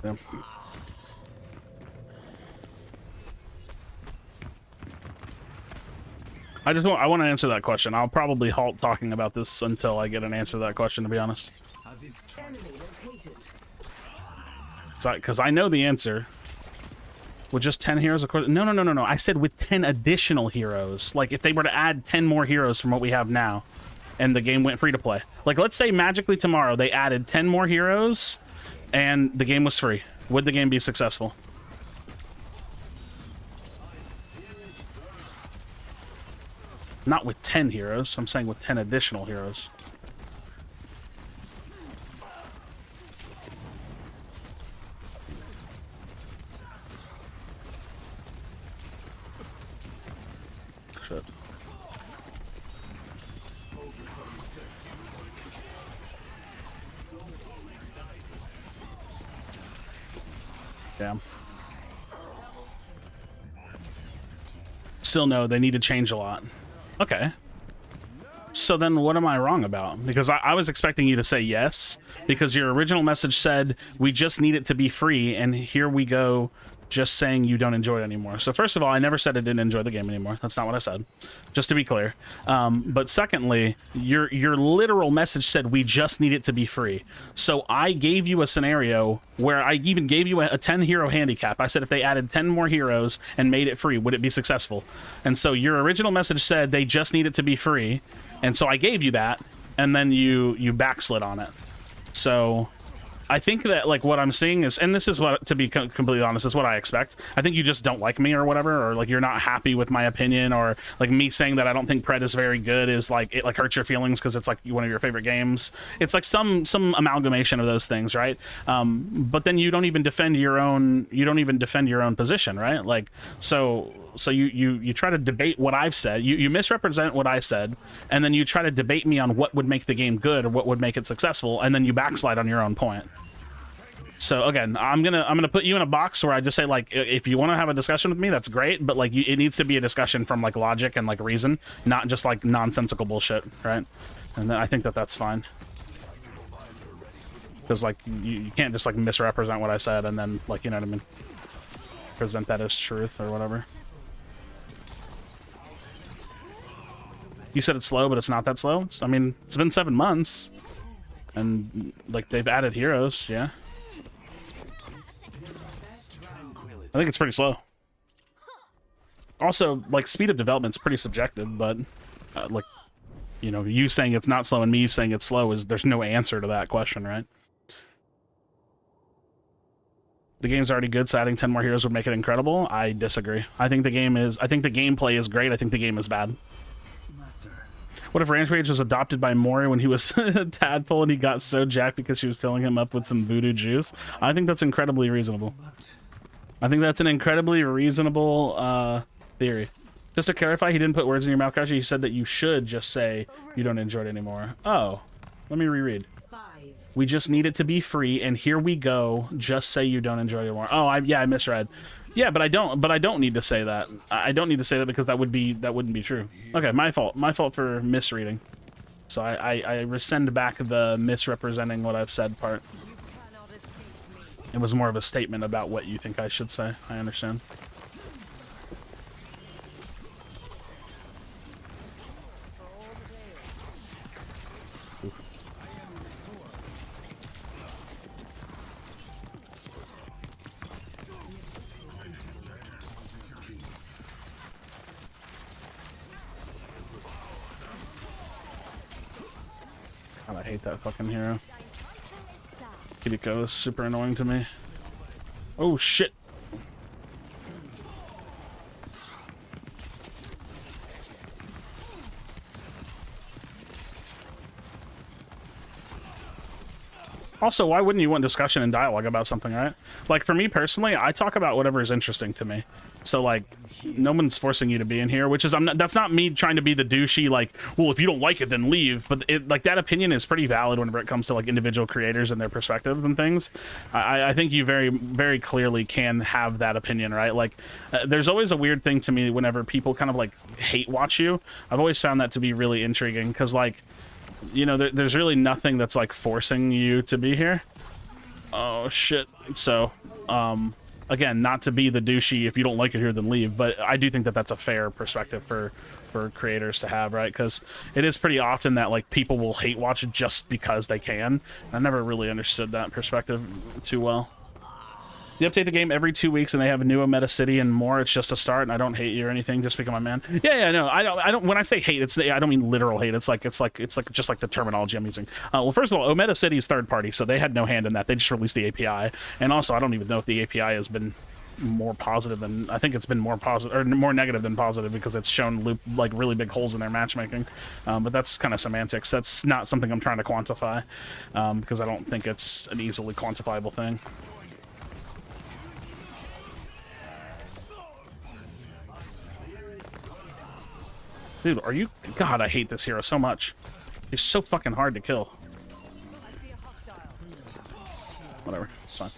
Yeah. I want to answer that question. I'll probably halt talking about this until I get an answer to that question, to be honest. Because I know the answer. With just 10 heroes, of course. No. I said with 10 additional heroes. Like, if they were to add 10 more heroes from what we have now, and the game went free to play. Like, let's say magically tomorrow they added 10 more heroes, and the game was free. Would the game be successful? Not with 10 heroes. I'm saying with 10 additional heroes. shit. Damn. Still no, they need to change a lot. Okay. So then what am I wrong about? Because I was expecting you to say yes, because your original message said, we just need it to be free, and here we go just saying you don't enjoy it anymore. So first of all, I never said I didn't enjoy the game anymore. That's not what I said, just to be clear. But secondly, your literal message said we just need it to be free. So I gave you a scenario where I even gave you a 10 hero handicap. I said if they added 10 more heroes and made it free, would it be successful? And so your original message said they just need it to be free. And so I gave you that, and then you backslid on it. So I think that, like, what I'm seeing is, and this is what, to be completely honest, is what I expect. I think you just don't like me or whatever, or like you're not happy with my opinion, or like me saying that I don't think Pred is very good is like, it like hurts your feelings because it's like one of your favorite games. It's like some amalgamation of those things, right? But then you don't even defend your own position, right? Like, so you try to debate what I've said, you misrepresent what I said, and then you try to debate me on what would make the game good or what would make it successful, and then you backslide on your own point. So again, I'm gonna put you in a box where I just say, like, if you want to have a discussion with me, that's great, but like it needs to be a discussion from like logic and like reason, not just like nonsensical bullshit, right? And then I think that that's fine, because like you can't just like misrepresent what I said and then, like, you know what I mean, present that as truth or whatever. You said it's slow, but it's not that slow. I mean, it's been 7 months, and like they've added heroes, yeah. I think it's pretty slow. Also, like, speed of development's pretty subjective, but like, you know, you saying it's not slow and me saying it's slow there's no answer to that question, right? The game's already good, so adding 10 more heroes would make it incredible. I disagree. I think the gameplay is great. I think the game is bad. What if Ranch Rage was adopted by Mori when he was a tadpole and he got so jacked because she was filling him up with some voodoo juice? I think that's incredibly reasonable. I think that's an incredibly reasonable theory. Just to clarify, he didn't put words in your mouth, Krashy. He said that you should just say you don't enjoy it anymore. Oh, let me reread. We just need it to be free, and here we go. Just say you don't enjoy it anymore. Oh, I misread. Yeah, but I don't need to say that. I don't need to say that because that wouldn't be true. Okay, my fault for misreading. So I rescind back the misrepresenting what I've said part. It was more of a statement about what you think I should say. I understand. God, I hate that fucking hero. Kiriko is super annoying to me. Oh shit. Also, why wouldn't you want discussion and dialogue about something, right? Like, for me personally, I talk about whatever is interesting to me. So, like, no one's forcing you to be in here, which is, that's not me trying to be the douchey, like, well, if you don't like it, then leave. But, like, that opinion is pretty valid whenever it comes to, like, individual creators and their perspectives and things. I think you very, very clearly can have that opinion, right? Like, there's always a weird thing to me whenever people kind of, like, hate watch you. I've always found that to be really intriguing, because, like, you know, there's really nothing that's, like, forcing you to be here. Oh, shit. So, again, not to be the douchey, if you don't like it here, then leave. But I do think that that's a fair perspective for creators to have, right? Because it is pretty often that, like, people will hate watch just because they can. I never really understood that perspective too well. You update the game every 2 weeks and they have a new meta city and more. It's just a start, and I don't hate you or anything. Just become my man. Yeah, no, I don't. When I say hate, I don't mean literal hate. It's like just like the terminology I'm using. Well, first of all, Ometa City is third party, so they had no hand in that. They just released the API, and also I don't even know if the API has been more positive than, I think it's been more positive or more negative than positive, because it's shown like really big holes in their matchmaking. But that's kind of semantics. That's not something I'm trying to quantify, because I don't think it's an easily quantifiable thing. Dude, are you... God, I hate this hero so much. He's so fucking hard to kill. Whatever, it's fine.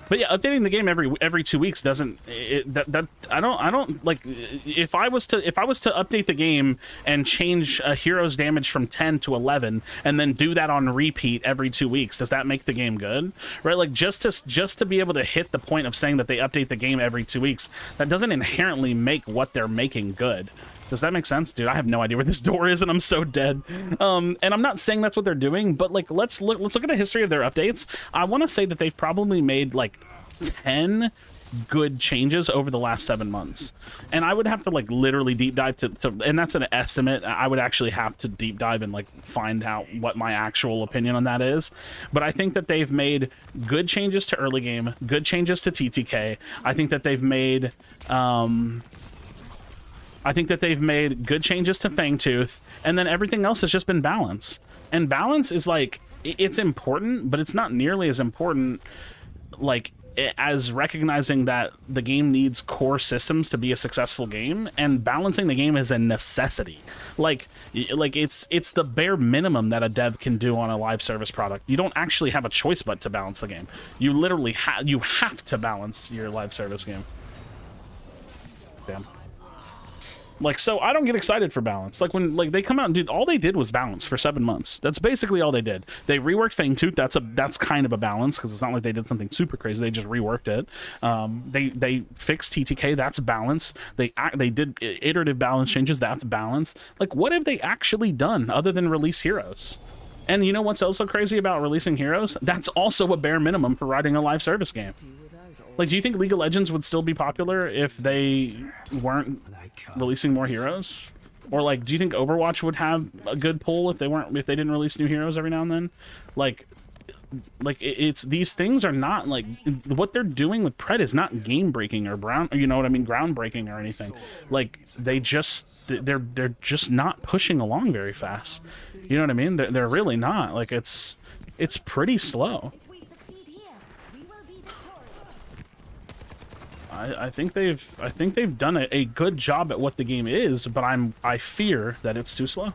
But yeah, updating the game every 2 weeks doesn't I don't like. If I was to update the game and change a hero's damage from 10 to 11 and then do that on repeat every 2 weeks, does that make the game good? Right? Like just to be able to hit the point of saying that they update the game every 2 weeks, that doesn't inherently make what they're making good. Does that make sense? Dude, I have no idea where this door is and I'm so dead. And I'm not saying that's what they're doing, but like let's look at the history of their updates. I want to say that they've probably made like 10 good changes over the last 7 months. And I would have to like literally deep dive to and that's an estimate. I would actually have to deep dive and like find out what my actual opinion on that is. But I think that they've made good changes to early game, good changes to TTK. I think that they've made good changes to Fangtooth, and then everything else has just been balance. And balance is like, it's important, but it's not nearly as important like as recognizing that the game needs core systems to be a successful game, and balancing the game is a necessity. Like it's the bare minimum that a dev can do on a live service product. You don't actually have a choice but to balance the game. You literally have to balance your live service game. Damn. Like, so I don't get excited for balance. Like when they come out and all they did was balance for 7 months. That's basically all they did. They reworked Fangtooth. That's kind of a balance, because it's not like they did something super crazy. They just reworked it. They fixed TTK. That's balance. They did iterative balance changes. That's balance. Like, what have they actually done other than release heroes? And you know what's also crazy about releasing heroes? That's also a bare minimum for writing a live service game. Like, do you think League of Legends would still be popular if they weren't releasing more heroes? Or like, do you think Overwatch would have a good pull if they didn't release new heroes every now and then? Like it's these things are not like what they're doing with Pred is not game breaking or groundbreaking or anything. Like they're just not pushing along very fast. You know what I mean? They're really not. Like it's pretty slow. I think they've done a good job at what the game is, but I fear that it's too slow.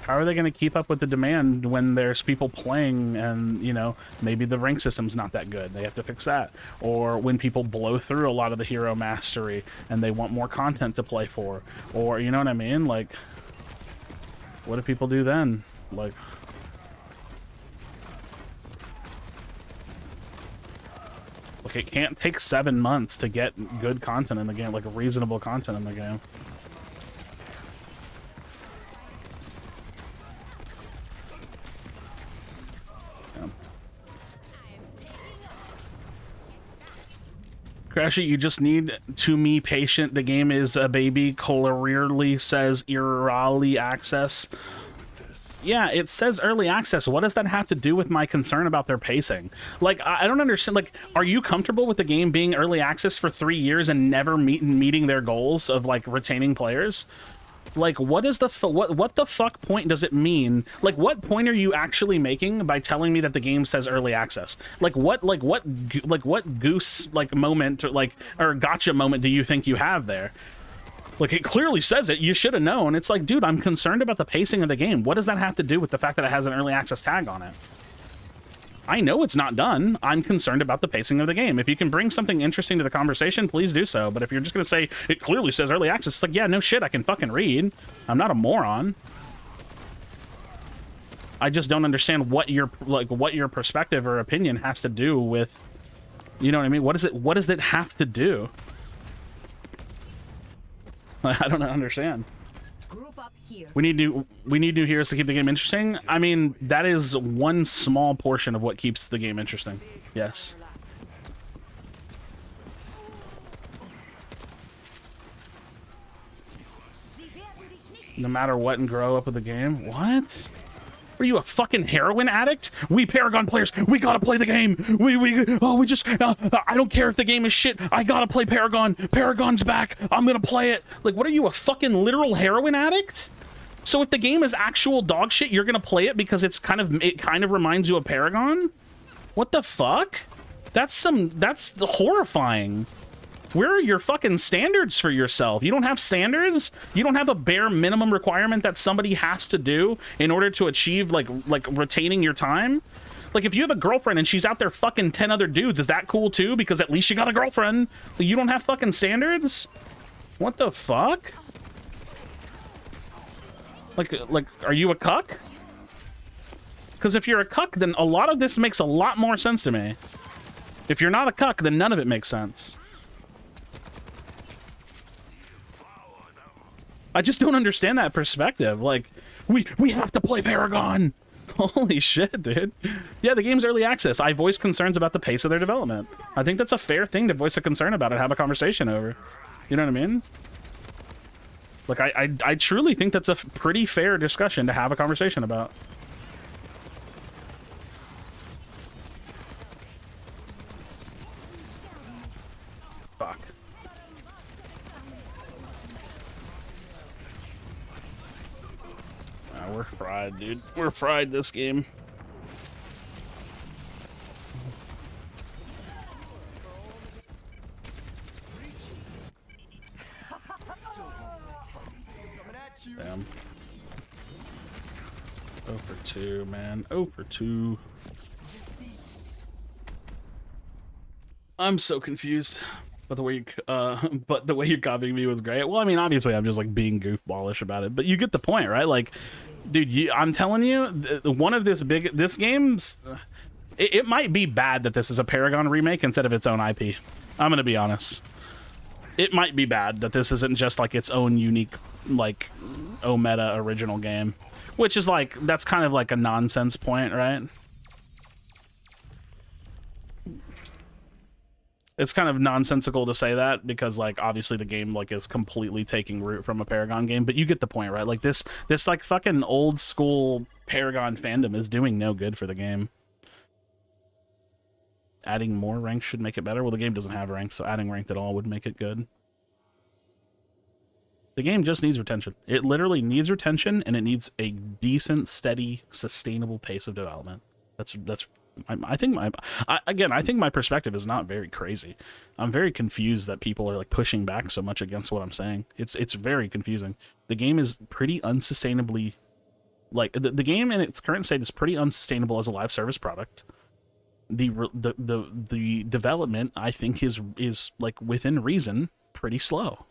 How are they going to keep up with the demand when there's people playing and, you know, maybe the rank system's not that good? They have to fix that. Or when people blow through a lot of the hero mastery and they want more content to play for. Or, you know what I mean? Like, what do people do then? Like... Like, it can't take 7 months to get good content in the game, like reasonable content in the game. Yeah. Krashy, you just need to be patient. The game is a baby. Clearly says early access. Yeah, it says early access. What does that have to do with my concern about their pacing? Like, I don't understand. Like, are you comfortable with the game being early access for 3 years and never meeting their goals of, like, retaining players? Like, what is the what the fuck point does it mean? Like, what point are you actually making by telling me that the game says early access? Like, what goose moment or gotcha moment do you think you have there? Like, it clearly says it. You should have known. It's like, dude, I'm concerned about the pacing of the game. What does that have to do with the fact that it has an early access tag on it? I know it's not done. I'm concerned about the pacing of the game. If you can bring something interesting to the conversation, please do so. But if you're just going to say, it clearly says early access, it's like, yeah, no shit, I can fucking read. I'm not a moron. I just don't understand what your perspective or opinion has to do with, you know what I mean? What does it have to do? I don't understand. Group up here. We need new heroes to keep the game interesting. I mean, that is one small portion of what keeps the game interesting. Yes. No matter what, and grow up with the game. What? Are you a fucking heroin addict? We Paragon players, we gotta play the game. I don't care if the game is shit. I gotta play Paragon. Paragon's back. I'm gonna play it. Like, what are you, a fucking literal heroin addict? So if the game is actual dog shit, you're gonna play it because it kind of reminds you of Paragon? What the fuck? That's horrifying. Where are your fucking standards for yourself? You don't have standards? You don't have a bare minimum requirement that somebody has to do in order to achieve, like retaining your time? Like, if you have a girlfriend and she's out there fucking 10 other dudes, is that cool too? Because at least you got a girlfriend. You don't have fucking standards? What the fuck? Like, are you a cuck? Because if you're a cuck, then a lot of this makes a lot more sense to me. If you're not a cuck, then none of it makes sense. I just don't understand that perspective. Like, we have to play Paragon. Holy shit, dude. Yeah, the game's early access. I voice concerns about the pace of their development. I think that's a fair thing to voice a concern about and have a conversation over. You know what I mean? Like, I truly think that's a pretty fair discussion to have a conversation about. Fuck. We're fried, dude. We're fried this game. Damn. 0 for 2, man. 0 for 2. I'm so confused. But the way you're copying me was great. Well, I mean, obviously, I'm just like being goofballish about it, but you get the point, right? Like, dude, I'm telling you, one of this game's, it might be bad that this is a Paragon remake instead of its own IP. I'm gonna be honest. It might be bad that this isn't just like its own unique, like, Ometa original game, which is like, that's kind of like a nonsense point, right? It's kind of nonsensical to say that because, like, obviously the game, like, is completely taking root from a Paragon game, but you get the point, right? Like, this like, fucking old school Paragon fandom is doing no good for the game. Adding more ranks should make it better. Well, the game doesn't have ranks, so adding ranked at all would make it good. The game just needs retention. It literally needs retention, and it needs a decent, steady, sustainable pace of development. I think my perspective is not very crazy. I'm very confused that people are like pushing back so much against what I'm saying. It's very confusing. The game is pretty unsustainably, like, the game in its current state is pretty unsustainable as a live service product. The development, I think, is like within reason pretty slow.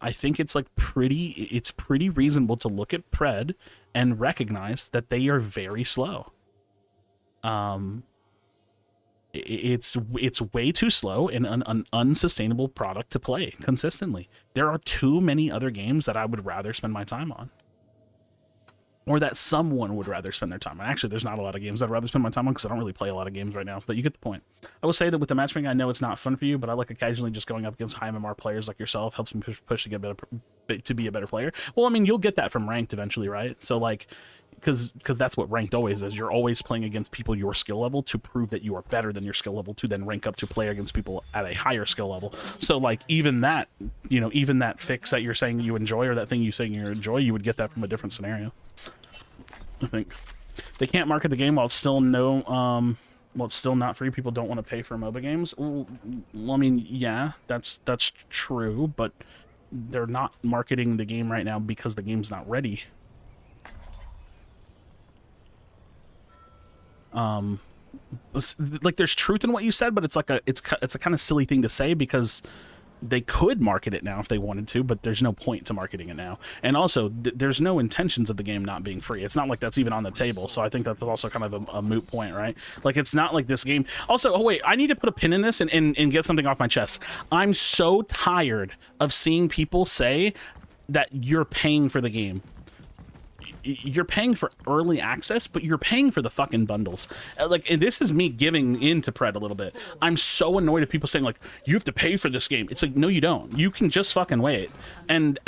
I think it's like pretty reasonable to look at Pred and recognize that they are very slow. It's way too slow and an unsustainable product to play consistently. There are too many other games that I would rather spend my time on, or that someone would rather spend their time on. Actually, there's not a lot of games I'd rather spend my time on because I don't really play a lot of games right now, but you get the point. I will say that with the matchmaking, I know it's not fun for you, but I like occasionally just going up against high MMR players like yourself helps me push to get better, to be a better player. Well, I mean, you'll get that from ranked eventually, right? So, like, because that's what ranked always is. You're always playing against people your skill level to prove that you are better than your skill level to then rank up to play against people at a higher skill level. So, like, even that, you know, even that fix that you're saying you enjoy, or that thing you saying you enjoy, you would get that from a different scenario. I think they can't market the game while it's still it's still not free. People don't want to pay for MOBA games. Well, I mean, yeah, that's true, but they're not marketing the game right now because the game's not ready. Like, there's truth in what you said, but it's like it's a kind of silly thing to say because they could market it now if they wanted to, but there's no point to marketing it now. And also, there's no intentions of the game not being free. It's not like that's even on the table, so I think that's also kind of a moot point, right? Like, it's not like this game... Also, oh wait, I need to put a pin in this and get something off my chest. I'm so tired of seeing people say that you're paying for the game. You're paying for early access, but you're paying for the fucking bundles. Like, and this is me giving in to Pred a little bit. I'm so annoyed at people saying, like, you have to pay for this game. It's like, no, you don't. You can just fucking wait. And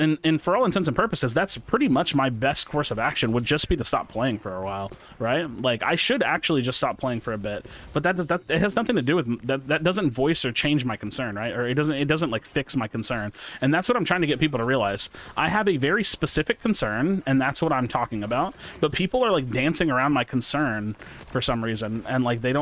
for all intents and purposes, that's pretty much my best course of action, would just be to stop playing for a while, right? Like, I should actually just stop playing for a bit, but that it has nothing to do with that doesn't voice or change my concern, right? Or it doesn't like fix my concern. And that's what I'm trying to get people to realize. I have a very specific concern, and that's what I'm talking talking about, but people are like dancing around my concern for some reason, and like they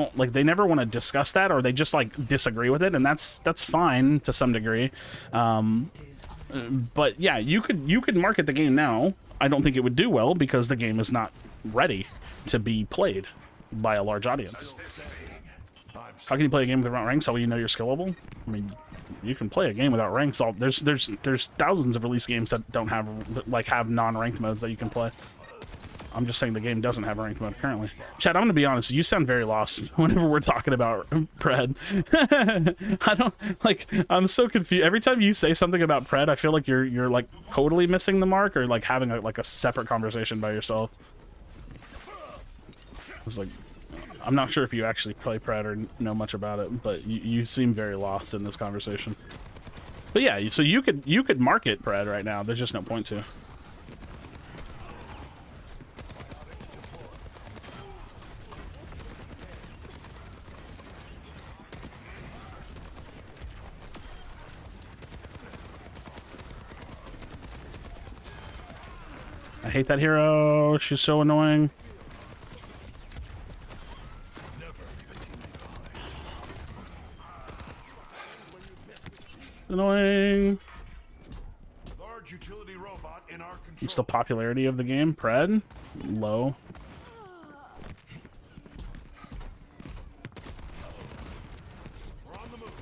never want to discuss that, or they just like disagree with it, and that's fine to some degree. But yeah, you could market the game now. I don't think it would do well because the game is not ready to be played by a large audience. How can you play a game without ranks? How will you know you're skillable? I mean, you can play a game without ranks. There's thousands of release games that don't have non-ranked modes that you can play. I'm just saying the game doesn't have a ranked mode currently. Chad, I'm gonna be honest, you sound very lost whenever we're talking about Pred. I don't like. I'm so confused every time you say something about Pred. I feel like you're like totally missing the mark, or like having a separate conversation by yourself. It's like, I'm not sure if you actually play Pred or know much about it, but you seem very lost in this conversation. But yeah, so you could market Pred right now. There's just no point to. I hate that hero. She's so annoying. Annoying. Large utility robot in our control. What's the popularity of the game? Pred? Low. We're on the move.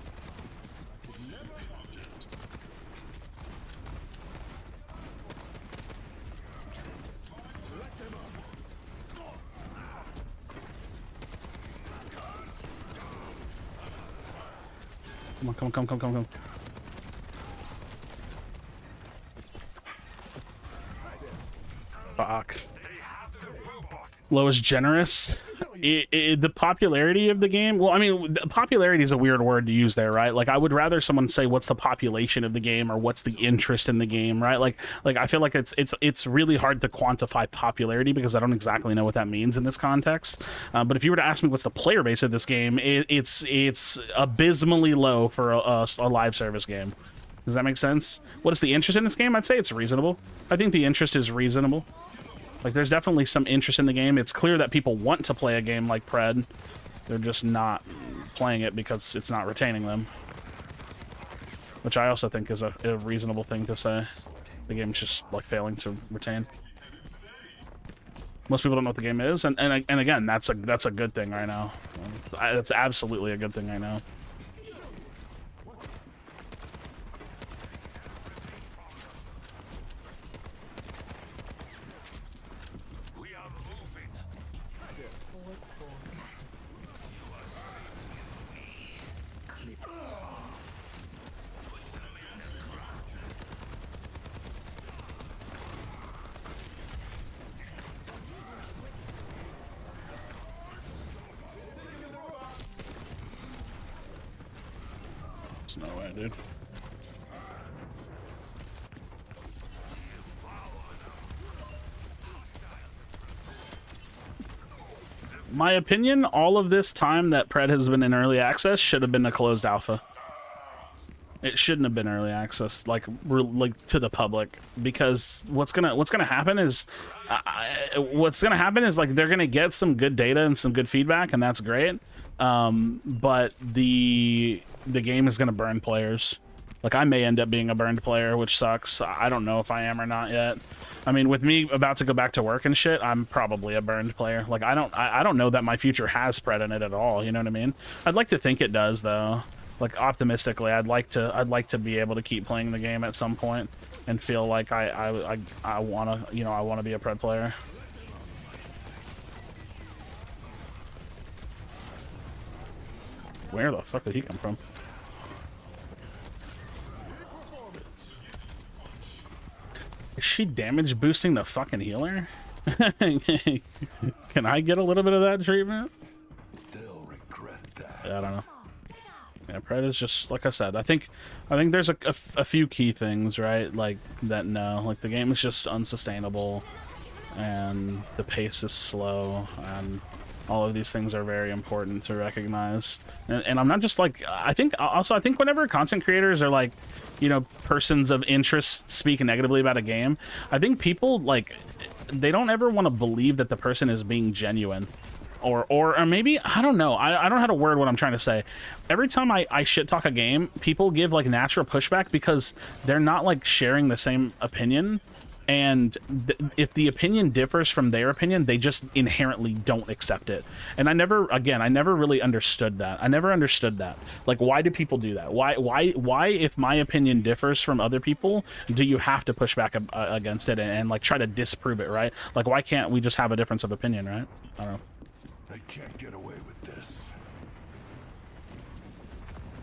Come on. Fuck. Low is generous. The popularity of the game, well, I mean, popularity is a weird word to use there, right? Like, I would rather someone say what's the population of the game, or what's the interest in the game, right? Like I feel like it's really hard to quantify popularity because I don't exactly know what that means in this context. But if you were to ask me what's the player base of this game, it's abysmally low for a live service game. Does that make sense? What is the interest in this game? I'd say it's reasonable. I think the interest is reasonable. Like, there's definitely some interest in the game. It's clear that people want to play a game like Pred. They're just not playing it because it's not retaining them. Which I also think is a reasonable thing to say. The game's just, like, failing to retain. Most people don't know what the game is, and again, that's a good thing right now. That's absolutely a good thing right now. There's no way, dude. My opinion, all of this time that Pred has been in early access should have been a closed alpha. It shouldn't have been early access, like to the public, because what's gonna happen is like they're gonna get some good data and some good feedback, and that's great. But the game is gonna burn players. Like, I may end up being a burned player, which sucks. I don't know if I am or not yet. I mean, with me about to go back to work and shit, I'm probably a burned player. Like, I don't know that my future has Pred in it at all. You know what I mean? I'd like to think it does, though. Like, optimistically, I'd like to be able to keep playing the game at some point and feel like I wanna, you know, I wanna be a Pred player. Where the fuck did he come from? Is she damage boosting the fucking healer? Can I get a little bit of that treatment? They'll regret that. Yeah, I don't know. Yeah, Pred is just, like I said, I think there's a few key things, right? Like, that like, the game is just unsustainable, and the pace is slow, and all of these things are very important to recognize. And I'm not just like, I think whenever content creators are like, you know, persons of interest speak negatively about a game, I think people like they don't ever want to believe that the person is being genuine. Or maybe, I don't know. I don't know how to word what I'm trying to say. Every time I shit talk a game, people give like natural pushback because they're not like sharing the same opinion. And if the opinion differs from their opinion, they just inherently don't accept it. And I never really understood that. I never understood that. Like, why do people do that? Why, if my opinion differs from other people, do you have to push back against it and like try to disprove it, right? Like, why can't we just have a difference of opinion, right? I don't know. They can't get away with this.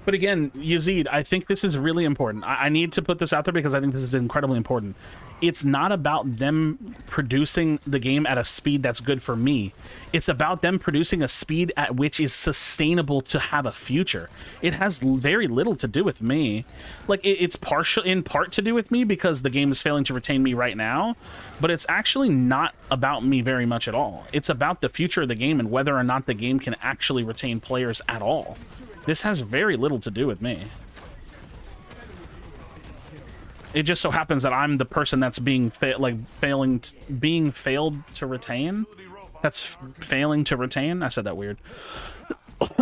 But again, Yazid, I think this is really important. I need to put this out there because I think this is incredibly important. It's not about them producing the game at a speed that's good for me. It's about them producing a speed at which is sustainable to have a future. It has very little to do with me. Like, it's in part to do with me because the game is failing to retain me right now, but it's actually not about me very much at all. It's about the future of the game and whether or not the game can actually retain players at all. This has very little to do with me. It just so happens that I'm the person that's being failed to retain. That's failing to retain. I said that weird.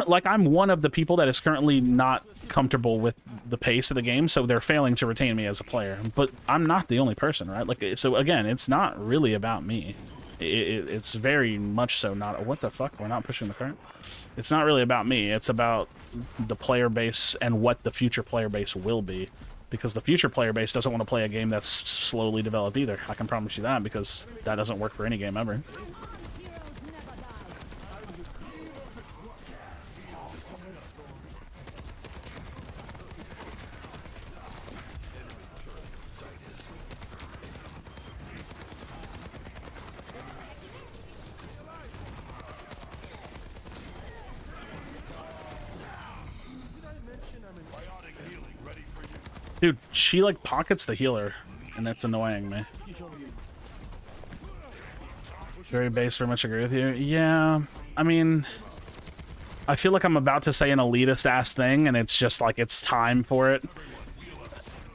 Like, I'm one of the people that is currently not comfortable with the pace of the game, so they're failing to retain me as a player. But I'm not the only person, right? Like, so again, it's not really about me. It's very much so not. What the fuck? We're not pushing the current. It's not really about me. It's about the player base and what the future player base will be. Because the future player base doesn't want to play a game that's slowly developed either. I can promise you that, because that doesn't work for any game ever. Dude, she like pockets the healer, and that's annoying me. Very base, very much agree with you. Yeah, I mean, I feel like I'm about to say an elitist ass thing, and it's just like it's time for it.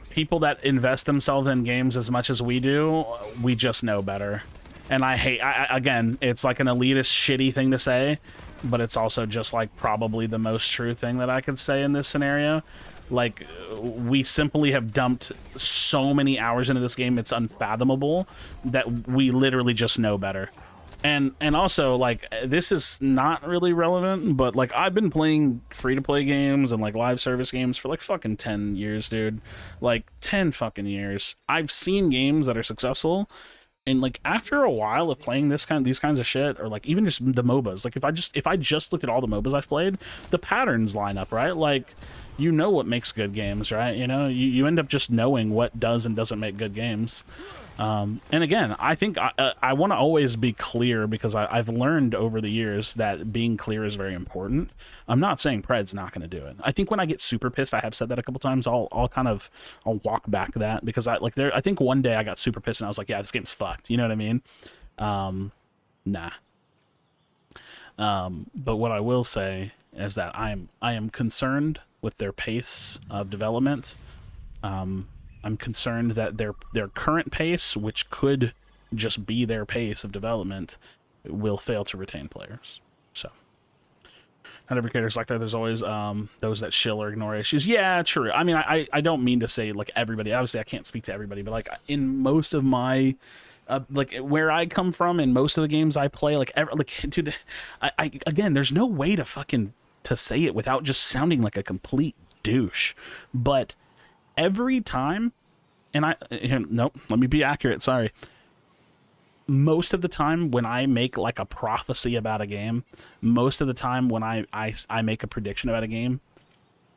People that invest themselves in games as much as we do, we just know better. And again, it's like an elitist shitty thing to say, but it's also just like probably the most true thing that I could say in this scenario. Like, we simply have dumped so many hours into this game, it's unfathomable that we literally just know better. And also, like, this is not really relevant, but like, I've been playing free-to-play games and like live service games for like fucking 10 years, dude. Like 10 fucking years. I've seen games that are successful, and like after a while of playing these kinds of shit, or like even just the MOBAs, like if I just looked at all the MOBAs I've played, the patterns line up, right? Like, you know what makes good games, right? You know, you end up just knowing what does and doesn't make good games. And again, I think I want to always be clear, because I've learned over the years that being clear is very important. I'm not saying Pred's not going to do it. I think when I get super pissed, I have said that a couple times, I'll walk back that, because I think one day I got super pissed and I was like, yeah, this game's fucked. You know what I mean? Nah. But what I will say is that I am concerned with their pace of development. I'm concerned that their current pace, which could just be their pace of development, will fail to retain players. So, not every character's like that. There's always those that shill or ignore issues. Yeah, true. I mean, I don't mean to say like everybody. Obviously, I can't speak to everybody, but like in most of my like where I come from, in most of the games I play, dude, I again, there's no way to say it without just sounding like a complete douche, but every time, and nope, let me be accurate, sorry. Most of the time when I make like a prophecy about a game, most of the time when I make a prediction about a game,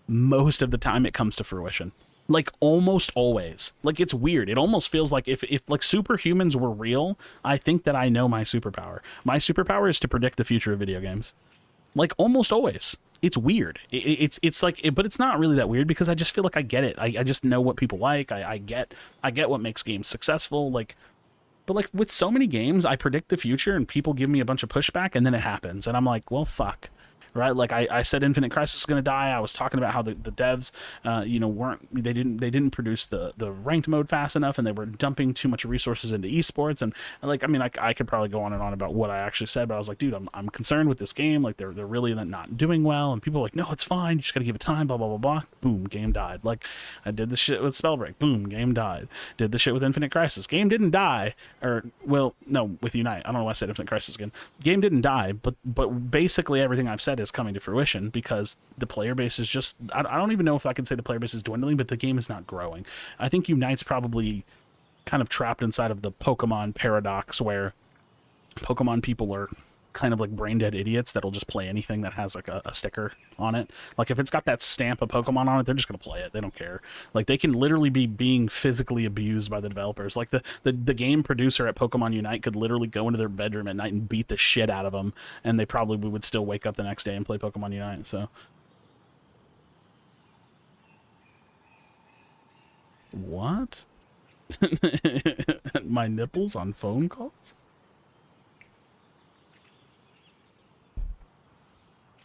most of the time it comes to fruition. Like almost always. Like, it's weird. It almost feels like if like superhumans were real, I think that I know my superpower. My superpower is to predict the future of video games. Like almost always. It's weird. It's like, but it's not really that weird, because I just feel like I get it. I just know what people like. I get what makes games successful. Like, but like with so many games, I predict the future and people give me a bunch of pushback, and then it happens, and I'm like, well, fuck. right? Like I said Infinite Crisis is going to die. I was talking about how the devs, you know, they didn't produce the ranked mode fast enough, and they were dumping too much resources into esports. And like, I mean, I could probably go on and on about what I actually said, but I was like, dude, I'm concerned with this game. Like, they're really not doing well, and people are like, no, it's fine. You just got to give it time. Blah blah blah blah. Boom, game died. Like, I did the shit with Spellbreak. Boom, game died. Did the shit with Infinite Crisis. Game didn't die, or well, no, with Unite. I don't know why I said Infinite Crisis again. Game didn't die, but basically everything I've said is coming to fruition because the player base is just, I don't even know if I can say the player base is dwindling, but the game is not growing. I think Unite's probably kind of trapped inside of the Pokemon paradox where Pokemon people are kind of like brain dead idiots that'll just play anything that has like a sticker on it. Like, if it's got that stamp of Pokemon on it, they're just gonna play it. They don't care. Like, they can literally be being physically abused by the developers. Like, the game producer at Pokemon Unite could literally go into their bedroom at night and beat the shit out of them, and they probably would still wake up the next day and play Pokemon Unite. So what? My nipples on phone calls?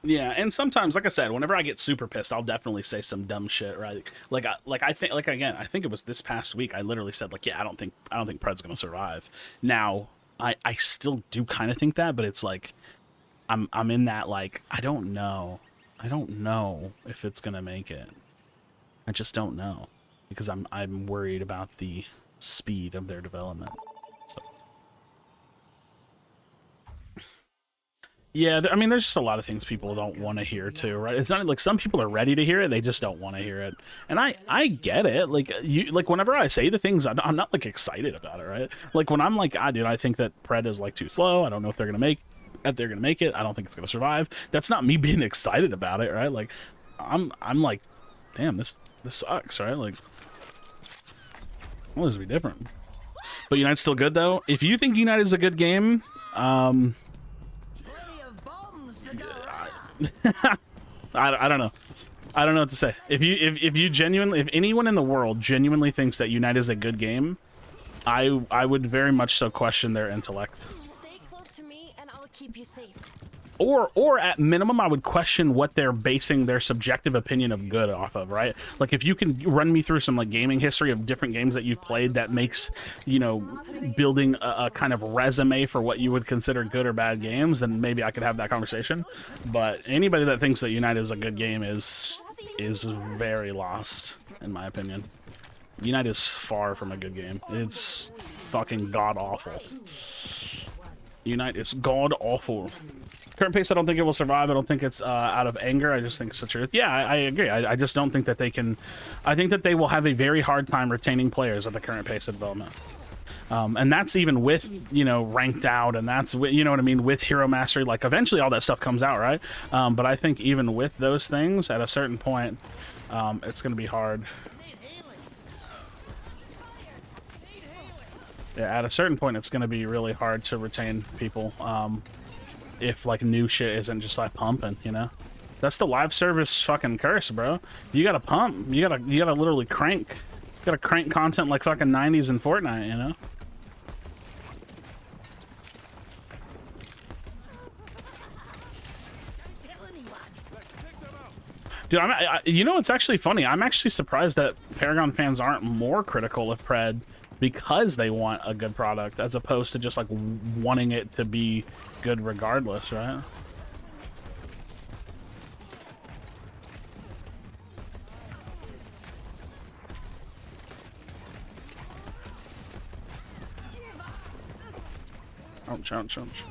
Yeah, and sometimes, like I said, whenever I get super pissed, I'll definitely say some dumb shit, right? I think, like, again, I think it was this past week, I literally said, like, yeah, I don't think Pred's gonna survive. Now, I still do kind of think that, but it's like, I'm in that, like, I don't know if it's gonna make it. I just don't know, because I'm worried about the speed of their development. So. Yeah, I mean, there's just a lot of things people don't want to hear too, right? It's not like some people are ready to hear it; they just don't want to hear it, and I get it. Like, whenever I say the things, I'm not like excited about it, right? Like, when I'm like, dude, I think that Pred is like too slow. I don't know if they're gonna make it. I don't think it's gonna survive. That's not me being excited about it, right? Like, I'm like, damn, this sucks, right? Like, well, this would be different. But Unite's still good though. If you think Unite is a good game, I don't know. I don't know what to say. If anyone in the world genuinely thinks that Unite is a good game, I would very much so question their intellect. Stay close to me and I'll keep you safe. Or at minimum, I would question what they're basing their subjective opinion of good off of, right? Like, if you can run me through some like gaming history of different games that you've played that makes, you know, building a kind of resume for what you would consider good or bad games, then maybe I could have that conversation. But anybody that thinks that Unite is a good game is very lost, in my opinion. Unite is far from a good game. It's fucking god-awful. Unite is god-awful. Current pace, I don't think it will survive. I don't think it's out of anger. I just think it's the truth. Yeah, I agree. I just don't think that they can... I think that they will have a very hard time retaining players at the current pace of development. And that's even with, you know, ranked out, and that's, you know what I mean, with hero mastery. Like, eventually all that stuff comes out, right? But I think even with those things, at a certain point, it's going to be hard. Yeah, at a certain point, it's going to be really hard to retain people. If like new shit isn't just like pumping, you know. That's the live service fucking curse, bro. You gotta pump. You gotta literally crank. You gotta crank content like fucking 90s in Fortnite, you know. Dude, you know, it's actually funny. I'm actually surprised that Paragon fans aren't more critical of Pred, because they want a good product, as opposed to just like wanting it to be good regardless, right? Ouch, ouch, ouch.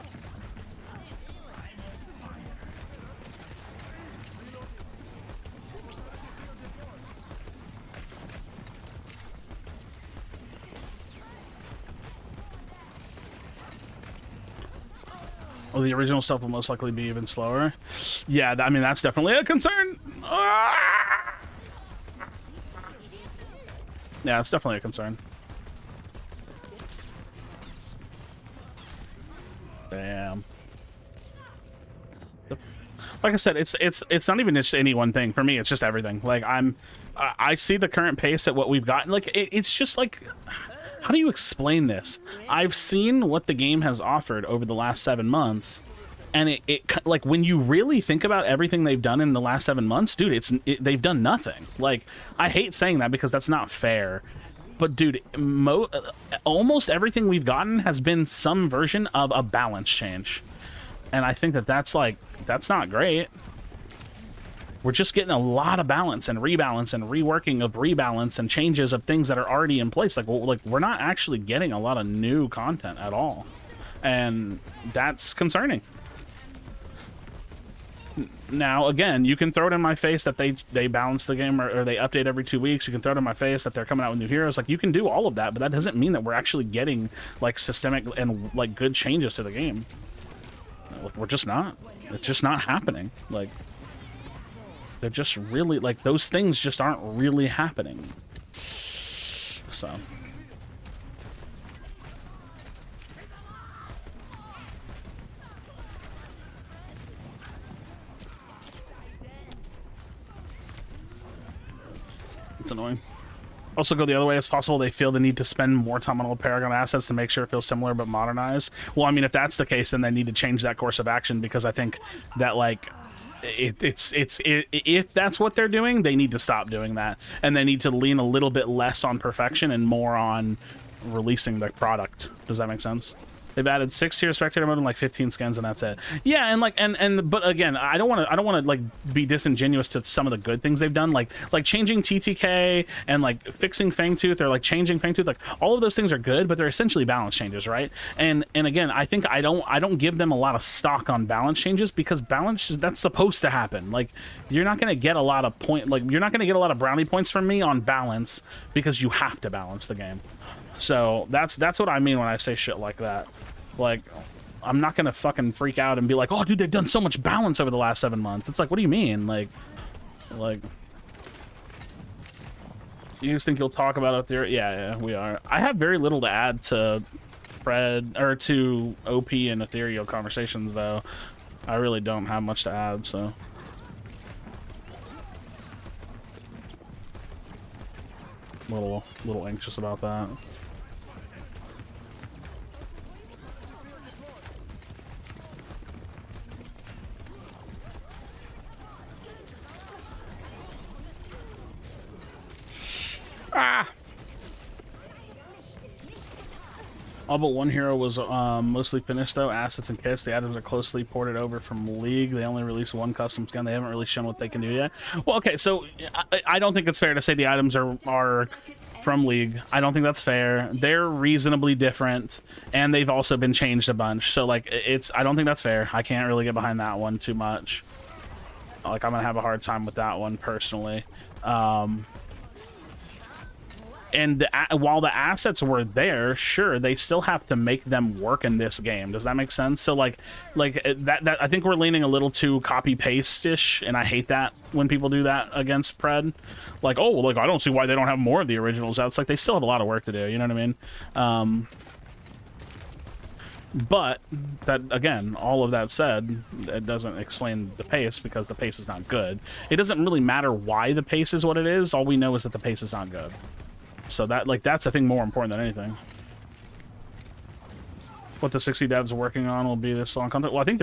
Oh, the original stuff will most likely be even slower. Yeah, I mean, that's definitely a concern. Ah! Yeah, it's definitely a concern. Damn. Like I said, it's not even just any one thing. For me, it's just everything. Like, I see the current pace at what we've gotten. Like, it's just like... How do you explain this? I've seen what the game has offered over the last 7 months, And like when you really think about everything they've done in the last 7 months, dude, they've done nothing. Like, I hate saying that because that's not fair, but dude, almost everything we've gotten has been some version of a balance change, and I think that that's not great. We're just getting a lot of balance and rebalance and reworking of rebalance and changes of things that are already in place. Like we're not actually getting a lot of new content at all, and that's concerning. Now, again, you can throw it in my face that they balance the game or they update every 2 weeks. You can throw it in my face that they're coming out with new heroes. Like, you can do all of that, but that doesn't mean that we're actually getting, like, systemic and, like, good changes to the game. Like, we're just not. It's just not happening. Like, they're just really, like, those things just aren't really happening. So... it's annoying. Also go the other way as possible. They feel the need to spend more time on old Paragon assets to make sure it feels similar but modernized. Well, I mean, if that's the case, then they need to change that course of action, because I think that, like, if that's what they're doing, they need to stop doing that, and they need to lean a little bit less on perfection and more on releasing the product. Does that make sense? They've added 6 tier spectator mode and like 15 skins, and that's it. Yeah, and like but again, I don't want to like be disingenuous to some of the good things they've done, like changing TTK and like fixing Fangtooth, or like changing Fangtooth. Like, all of those things are good, but they're essentially balance changes, right? And again, I think I don't give them a lot of stock on balance changes, because balance, that's supposed to happen. Like, you're not gonna get a lot of you're not gonna get a lot of brownie points from me on balance, because you have to balance the game. So that's what I mean when I say shit like that. Like, I'm not gonna fucking freak out and be like, oh dude, they've done so much balance over the last 7 months. It's like, what do you mean? Like you just think you'll talk about it there? Yeah, we are. I have very little to add to Fred or to OP and Ethereal conversations, though. I really don't have much to add, so. Little anxious about that. Ah! All but one hero was mostly finished, though. Assets and kits. The items are closely ported over from League. They only released 1 custom skin. They haven't really shown what they can do yet. Well, okay, so I don't think it's fair to say the items are from League. I don't think that's fair. They're reasonably different, and they've also been changed a bunch. So, like, I don't think that's fair. I can't really get behind that one too much. Like, I'm gonna have a hard time with that one, personally. And while the assets were there, sure, they still have to make them work in this game. Does that make sense? So like that I think we're leaning a little too copy paste ish, and I hate that when people do that against Pred. Like, oh, like, I don't see why they don't have more of the originals out. It's like, they still have a lot of work to do. You know what I mean? But that, again, all of that said, it doesn't explain the pace, because the pace is not good. It doesn't really matter why the pace is what it is. All we know is that the pace is not good. So that, like, that's, I think, more important than anything. What the 60 devs are working on will be this long content. Well, I think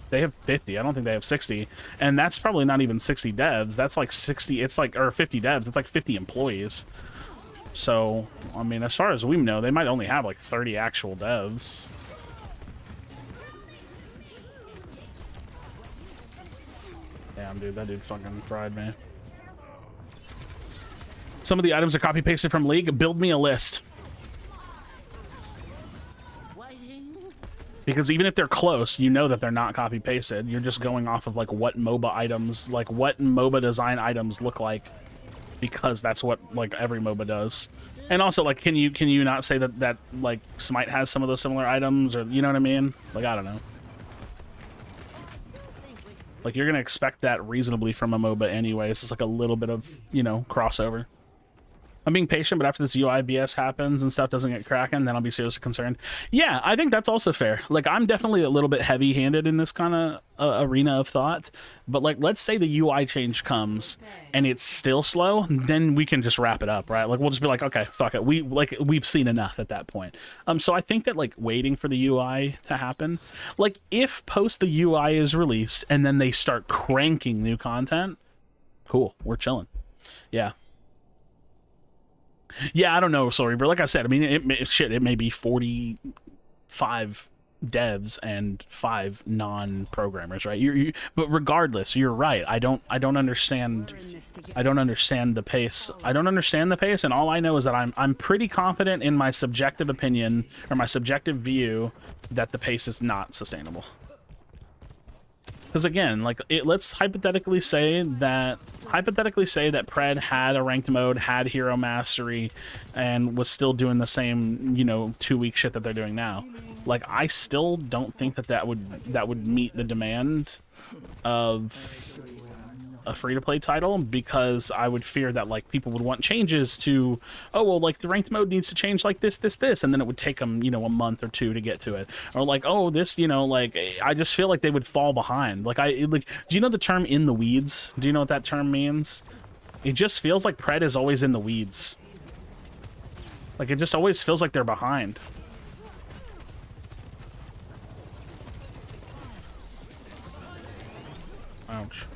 they have 50. I don't think they have 60. And that's probably not even 60 devs. That's like 60, it's like, or 50 devs. It's like 50 employees. So, I mean, as far as we know, they might only have like 30 actual devs. Damn, dude, that dude fucking fried me. Some of the items are copy-pasted from League. Build me a list. Because even if they're close, you know that they're not copy-pasted. You're just going off of, like, what MOBA items, like, what MOBA design items look like. Because that's what, like, every MOBA does. And also, like, can you not say that, like, Smite has some of those similar items? Or, you know what I mean? Like, I don't know. Like, you're gonna expect that reasonably from a MOBA anyway. It's just like a little bit of, you know, crossover. I'm being patient, but after this UI BS happens and stuff doesn't get cracking, then I'll be seriously concerned. Yeah, I think that's also fair. Like, I'm definitely a little bit heavy-handed in this kind of arena of thought, but like, let's say the UI change comes and it's still slow, then we can just wrap it up, right? Like, we'll just be like, okay, fuck it. We've seen enough at that point. So I think that like waiting for the UI to happen, like if post the UI is released and then they start cranking new content, cool, we're chilling. Yeah. Yeah, I don't know, sorry, but like I said, I mean, it may be 45 devs and 5 non-programmers, right? But regardless, you're right. I don't understand. I don't understand the pace. I don't understand the pace, and all I know is that I'm pretty confident in my subjective opinion or my subjective view that the pace is not sustainable. Because again, like let's hypothetically say that Pred had a ranked mode, had hero mastery, and was still doing the same, 2-week shit that they're doing now. Like, I still don't think that would meet the demand of a free-to-play title, because I would fear that like people would want changes to, oh well, like the ranked mode needs to change like this, and then it would take them a month or 2 to get to it, or like, oh this, like I just feel like they would fall behind. Like do you know the term "in the weeds"? Do you know what that term means? It just feels like Pred is always in the weeds. Like it just always feels like they're behind. Ouch.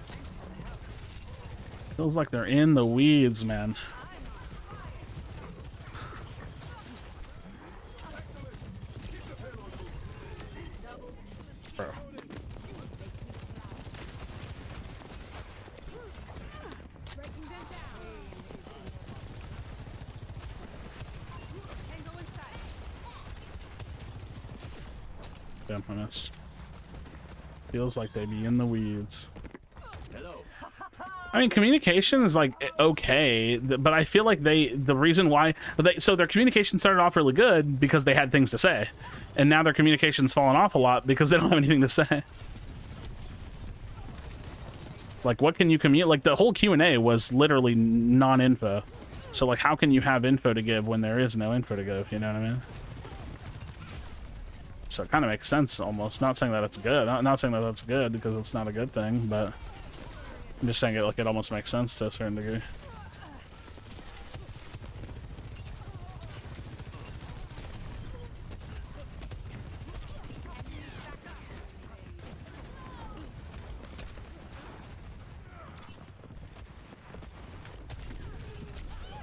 Feels like they're in the weeds, man. Bro. Damn, I missed. Feels like they be in the weeds. I mean, communication is like okay, but I feel like the reason why so their communication started off really good because they had things to say, and now their communication's fallen off a lot because they don't have anything to say. Like, what can you communicate? Like, the whole Q&A was literally non-info, so like, how can you have info to give when there is no info to give? You know what I mean? So it kind of makes sense almost. Not saying that it's good. Not saying that that's good because it's not a good thing, but I'm just saying it almost makes sense to a certain degree.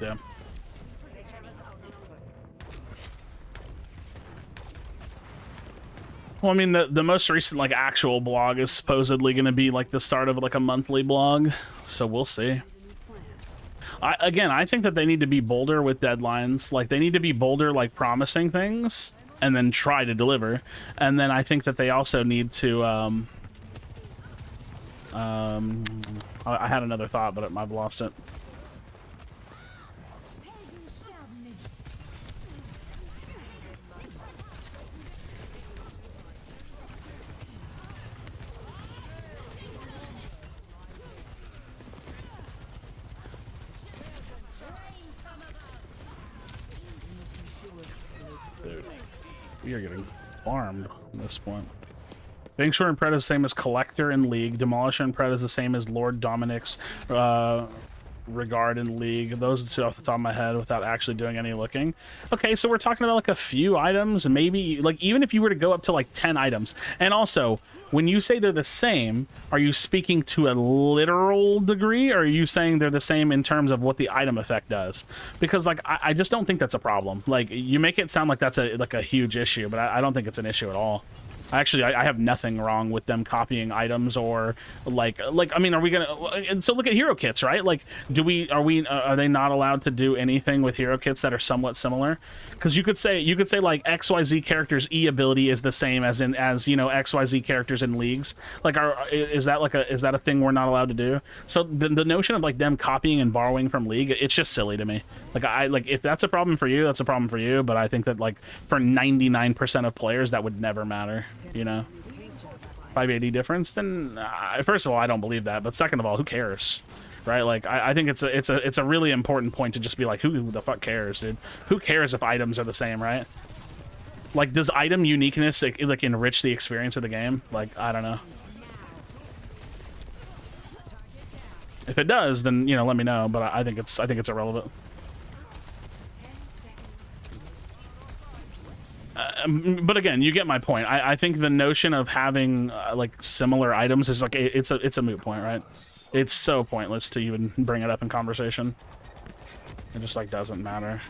Yeah. Well, I mean, the most recent like actual blog is supposedly going to be like the start of like a monthly blog, so we'll see. I think that they need to be bolder with deadlines. Like, they need to be bolder, like promising things and then try to deliver. And then I think that they also need to I had another thought, but I've lost it. We are getting farmed at this point. Banksure and Pred is the same as Collector in League. Demolisher and Pred is the same as Lord Dominic's Regard in League. Those are two off the top of my head without actually doing any looking. Okay, so we're talking about like a few items, maybe like even if you were to go up to like 10 items. And also, when you say they're the same, are you speaking to a literal degree, or are you saying they're the same in terms of what the item effect does? Because like I just don't think that's a problem. Like, you make it sound like that's a huge issue, but I don't think it's an issue at all. Actually, I have nothing wrong with them copying items or like I mean, are we gonna? And so look at hero kits, right? Like, are they not allowed to do anything with hero kits that are somewhat similar? Because you could say like XYZ character's E ability is the same as XYZ characters in leagues. Like, is that a thing we're not allowed to do? So the notion of like them copying and borrowing from League, it's just silly to me. Like, if that's a problem for you, that's a problem for you. But I think that like for 99% of players, that would never matter. 580 difference, then first of all, I don't believe that, but second of all, who cares? right? Like I think it's a really important point to just be like, who the fuck cares, dude? Who cares if items are the same, right? Like, does item uniqueness like enrich the experience of the game? Like, I don't know. If it does, then, you know, let me know. But I think it's irrelevant. But again, you get my point. I think the notion of having like similar items is like it's a moot point, right? It's so pointless to even bring it up in conversation. It just like doesn't matter.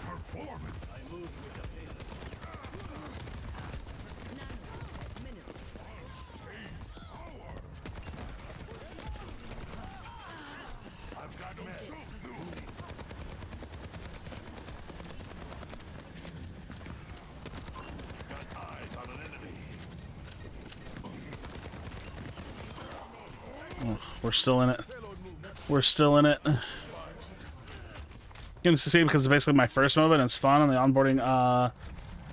We're still in it. We're still in it. Getting to see because it's basically my first MOBA and it's fun, and the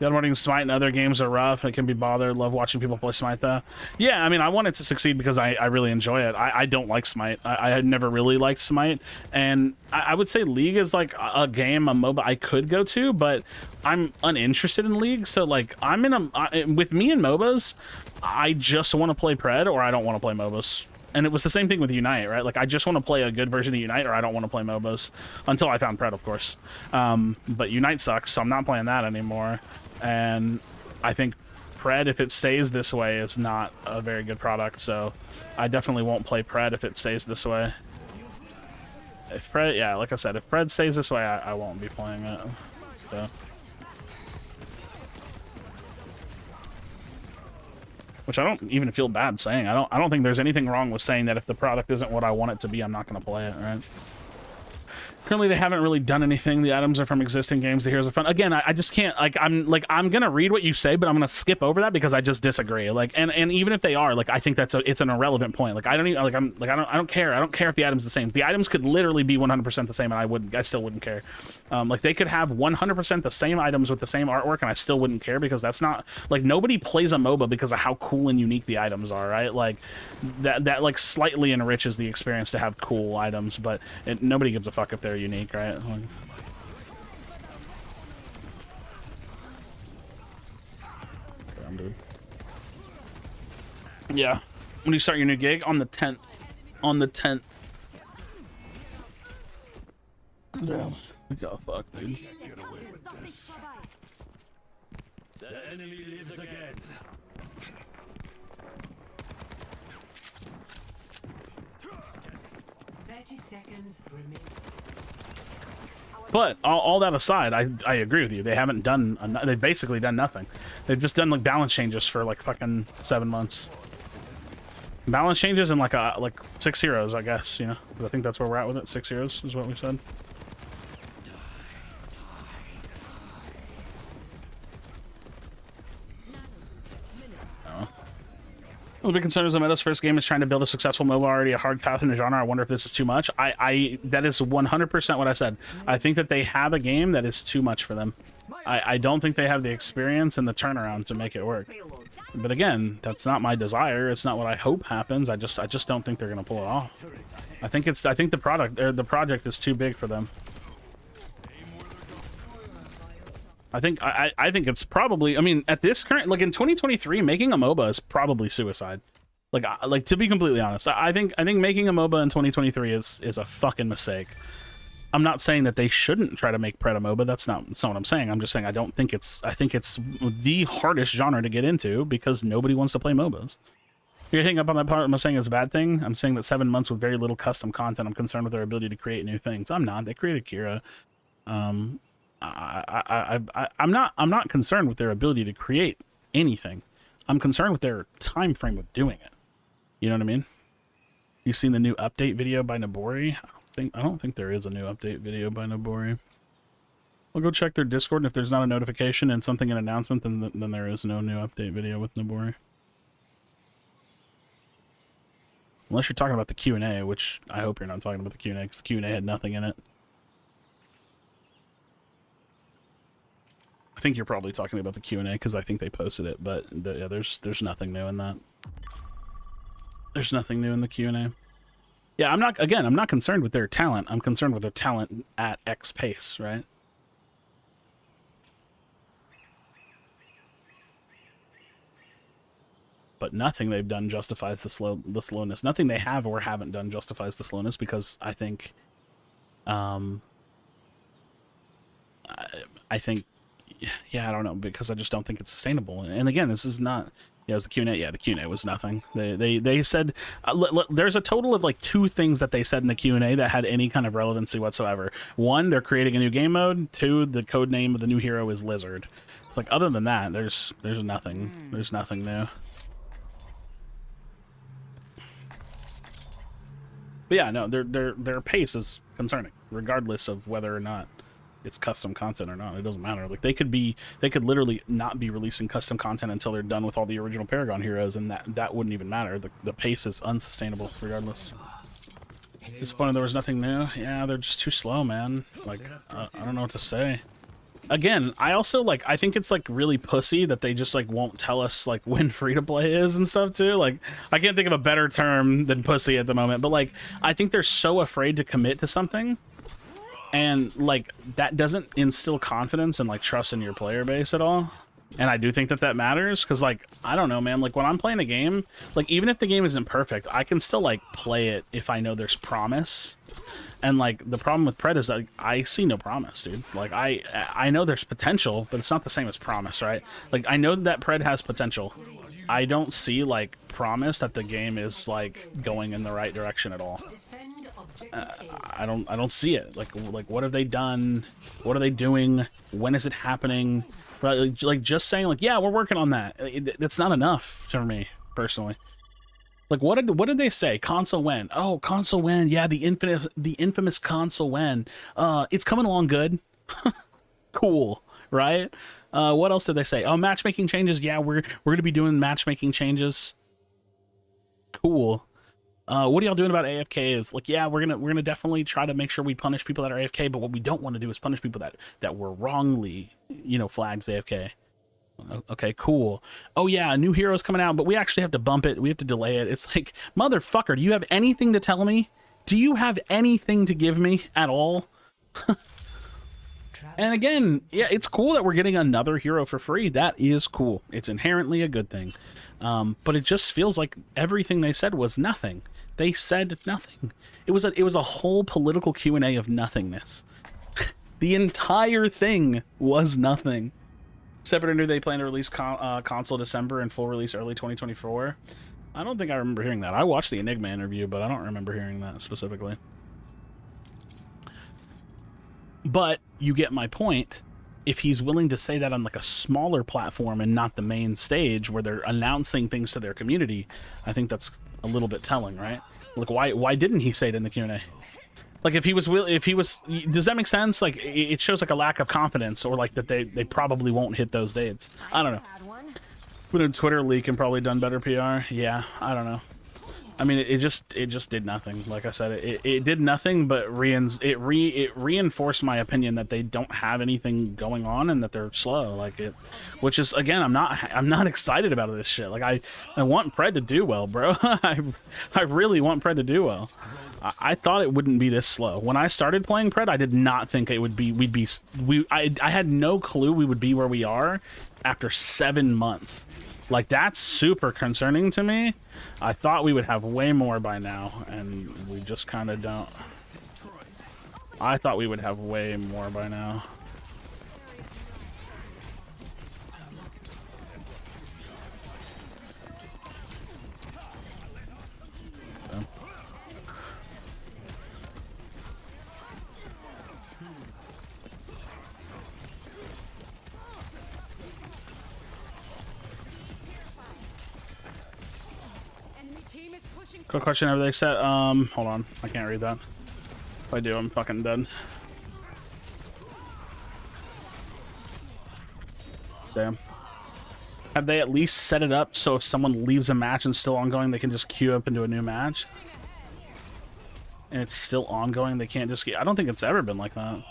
onboarding Smite and other games are rough. It can be bothered. Love watching people play Smite though. Yeah, I mean, I want it to succeed because I really enjoy it. I don't like Smite. I had never really liked Smite, and I would say League is like a game, a MOBA I could go to, but I'm uninterested in League. So like, I'm in a with me and MOBAs, I just want to play Pred or I don't want to play MOBAs. And it was the same thing with Unite, right? Like, I just want to play a good version of Unite, or I don't want to play MOBAs. Until I found Pred, of course. But Unite sucks, so I'm not playing that anymore. And I think Pred, if it stays this way, is not a very good product. So I definitely won't play Pred if it stays this way. If Pred, yeah, like I said, if Pred stays this way, I won't be playing it. So. Which I don't even feel bad saying. I don't think there's anything wrong with saying that if the product isn't what I want it to be, I'm not going to play it, right? Currently, they haven't really done anything. The items are from existing games. The heroes are fun. Again, I just can't, I'm gonna read what you say, but I'm gonna skip over that because I just disagree. Like, and even if they are, like, I think it's an irrelevant point. Like, I don't even, like, I don't care. I don't care if the item's the same. The items could literally be 100% the same, and I still wouldn't care. Like, they could have 100% the same items with the same artwork, and I still wouldn't care because that's not, like, nobody plays a MOBA because of how cool and unique the items are, right? Like, that like slightly enriches the experience to have cool items, but nobody gives a fuck if they're unique, right? Like, damn, dude. Yeah. When do you start your new gig? On the 10th. On the 10th. Damn. We got fucked, dude. The enemy lives again. But all that aside, I agree with you. They haven't done. They've basically done nothing. They've just done like balance changes for like fucking 7 months. Balance changes and like 6 heroes, I guess. You know, 'cause I think that's where we're at with it. 6 heroes is what we said. I was a bit concerned as Meta's first game is trying to build a successful MOBA, already a hard path in the genre. I wonder if this is too much. That is 100% what I said. I think that they have a game that is too much for them. I don't think they have the experience and the turnaround to make it work. But again, that's not my desire. It's not what I hope happens. I just don't think they're gonna pull it off. I think the project is too big for them. I think it's probably, I mean, at this current, like in 2023, making a MOBA is probably suicide. Like to be completely honest, I think making a MOBA in 2023 is a fucking mistake. I'm not saying that they shouldn't try to make Pred a MOBA. That's not what I'm saying. I'm just saying I think it's the hardest genre to get into because nobody wants to play MOBAs. You're hitting up on that part. I'm saying it's a bad thing. I'm saying that 7 months with very little custom content. I'm concerned with their ability to create new things. I'm not. They created Kira. I'm not concerned with their ability to create anything. I'm concerned with their time frame of doing it. You know what I mean? You've seen the new update video by Nabori? I don't think there is a new update video by Nabori. I'll go check their Discord, and if there's not a notification and something an announcement, then there is no new update video with Nabori. Unless you're talking about the Q&A, which I hope you're not talking about the Q&A, because the Q&A had nothing in it. I think you're probably talking about the Q&A because I think they posted it, but yeah, there's nothing new in that. There's nothing new in the Q&A. Yeah, I'm not concerned with their talent. I'm concerned with their talent at X pace, right? But nothing they've done justifies the slowness. Nothing they have or haven't done justifies the slowness, because I think I think, yeah, I don't know, because I just don't think it's sustainable. And again, this is not, yeah, it was the Q&A. Yeah, the Q&A was nothing. They said, there's a total of like 2 things that they said in the Q&A that had any kind of relevancy whatsoever. 1, they're creating a new game mode. 2, the code name of the new hero is Lizard. It's like, other than that, there's nothing. There's nothing new. But yeah, no, their pace is concerning, regardless of whether or not it's custom content or not. It doesn't matter. Like, they could literally not be releasing custom content until they're done with all the original Paragon heroes, and that wouldn't even matter. The pace is unsustainable regardless. Disappointed there was nothing new. Yeah, they're just too slow, man. Like, I don't know what to say. Again, I also, like, I think it's, like, really pussy that they just, like, won't tell us, like, when free-to-play is and stuff, too. Like, I can't think of a better term than pussy at the moment, but, like, I think they're so afraid to commit to something, and, like, that doesn't instill confidence and, like, trust in your player base at all. And I do think that matters, because, like, I don't know, man, like, when I'm playing a game, like, even if the game isn't perfect, I can still, like, play it if I know there's promise. And, like, the problem with Pred is that I see no promise, dude. Like, I know there's potential, but it's not the same as promise, right? Like, I know that Pred has potential. I don't see, like, promise that the game is, like, going in the right direction at all. I don't see it. Like, what have they done? What are they doing? When is it happening? Like, just saying, like, yeah, we're working on that. That's not enough for me, personally. Like, what did they say? Console when? Oh, console when? Yeah, the infamous console when? It's coming along good. Cool, right? What else did they say? Oh, matchmaking changes. Yeah, we're gonna be doing matchmaking changes. Cool. What are y'all doing about AFKs? Like, yeah, we're gonna definitely try to make sure we punish people that are AFK, but what we don't want to do is punish people that were wrongly, you know, flags AFK. Okay, cool. Oh yeah, a new hero's coming out, but we actually have to bump it. We have to delay it. It's like, motherfucker, do you have anything to tell me? Do you have anything to give me at all? And again, yeah, it's cool that we're getting another hero for free. That is cool. It's inherently a good thing. But it just feels like everything they said was nothing. They said nothing. It was a whole political Q&A of nothingness. The entire thing was nothing. Separate knew they plan to release console December and full release early 2024. I don't think I remember hearing that. I watched the Enigma interview, but I don't remember hearing that specifically. But you get my point. If he's willing to say that on like a smaller platform and not the main stage where they're announcing things to their community, I think that's a little bit telling, right? Like, why didn't he say it in the Q&A? Like, if he was, does that make sense? Like, it shows like a lack of confidence, or like that they probably won't hit those dates. I don't know. Would a Twitter leak and probably done better PR? Yeah, I don't know. I mean, it just did nothing. Like I said, it did nothing, but it reinforced my opinion that they don't have anything going on and that they're slow. Like it, which is, again, I'm not excited about this shit. Like I want Pred to do well, bro. I really want Pred to do well. I thought it wouldn't be this slow. When I started playing Pred, I did not think it would be. I had no clue we would be where we are after 7 months. Like, that's super concerning to me. I thought we would have way more by now, and we just kind of don't. I thought we would have way more by now. Quick question, have they set, hold on, I can't read that. If I do, I'm fucking dead. Damn. Have they at least set it up so if someone leaves a match and still ongoing, they can just queue up into a new match? And it's still ongoing, they can't just get, I don't think it's ever been like that.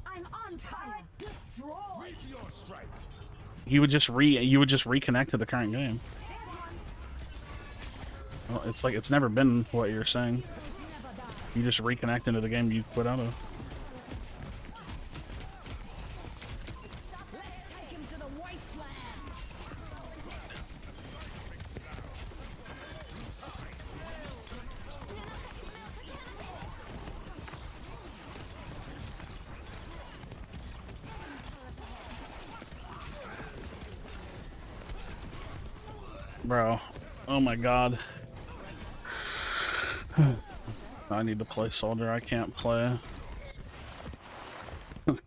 I'm on fire. You would just reconnect to the current game. Well, it's like, it's never been what you're saying. You just reconnect into the game you quit out of. Let's take him to the wasteland. Bro, oh my god. I need to play soldier. I can't play.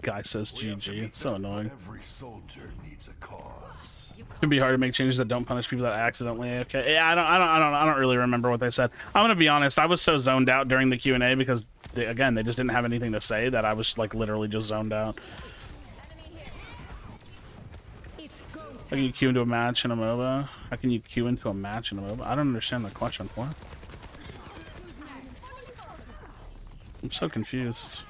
Guy says GG. It's so annoying. Every soldier needs a cause. It can be hard to make changes that don't punish people that accidentally AFK. Yeah, I don't really remember what they said. I'm gonna be honest. I was so zoned out during the Q&A because again, they just didn't have anything to say that I was like literally just zoned out. How can you queue into a match in a MOBA? How can you queue into a match in a MOBA? I don't understand the question. What? I'm so confused.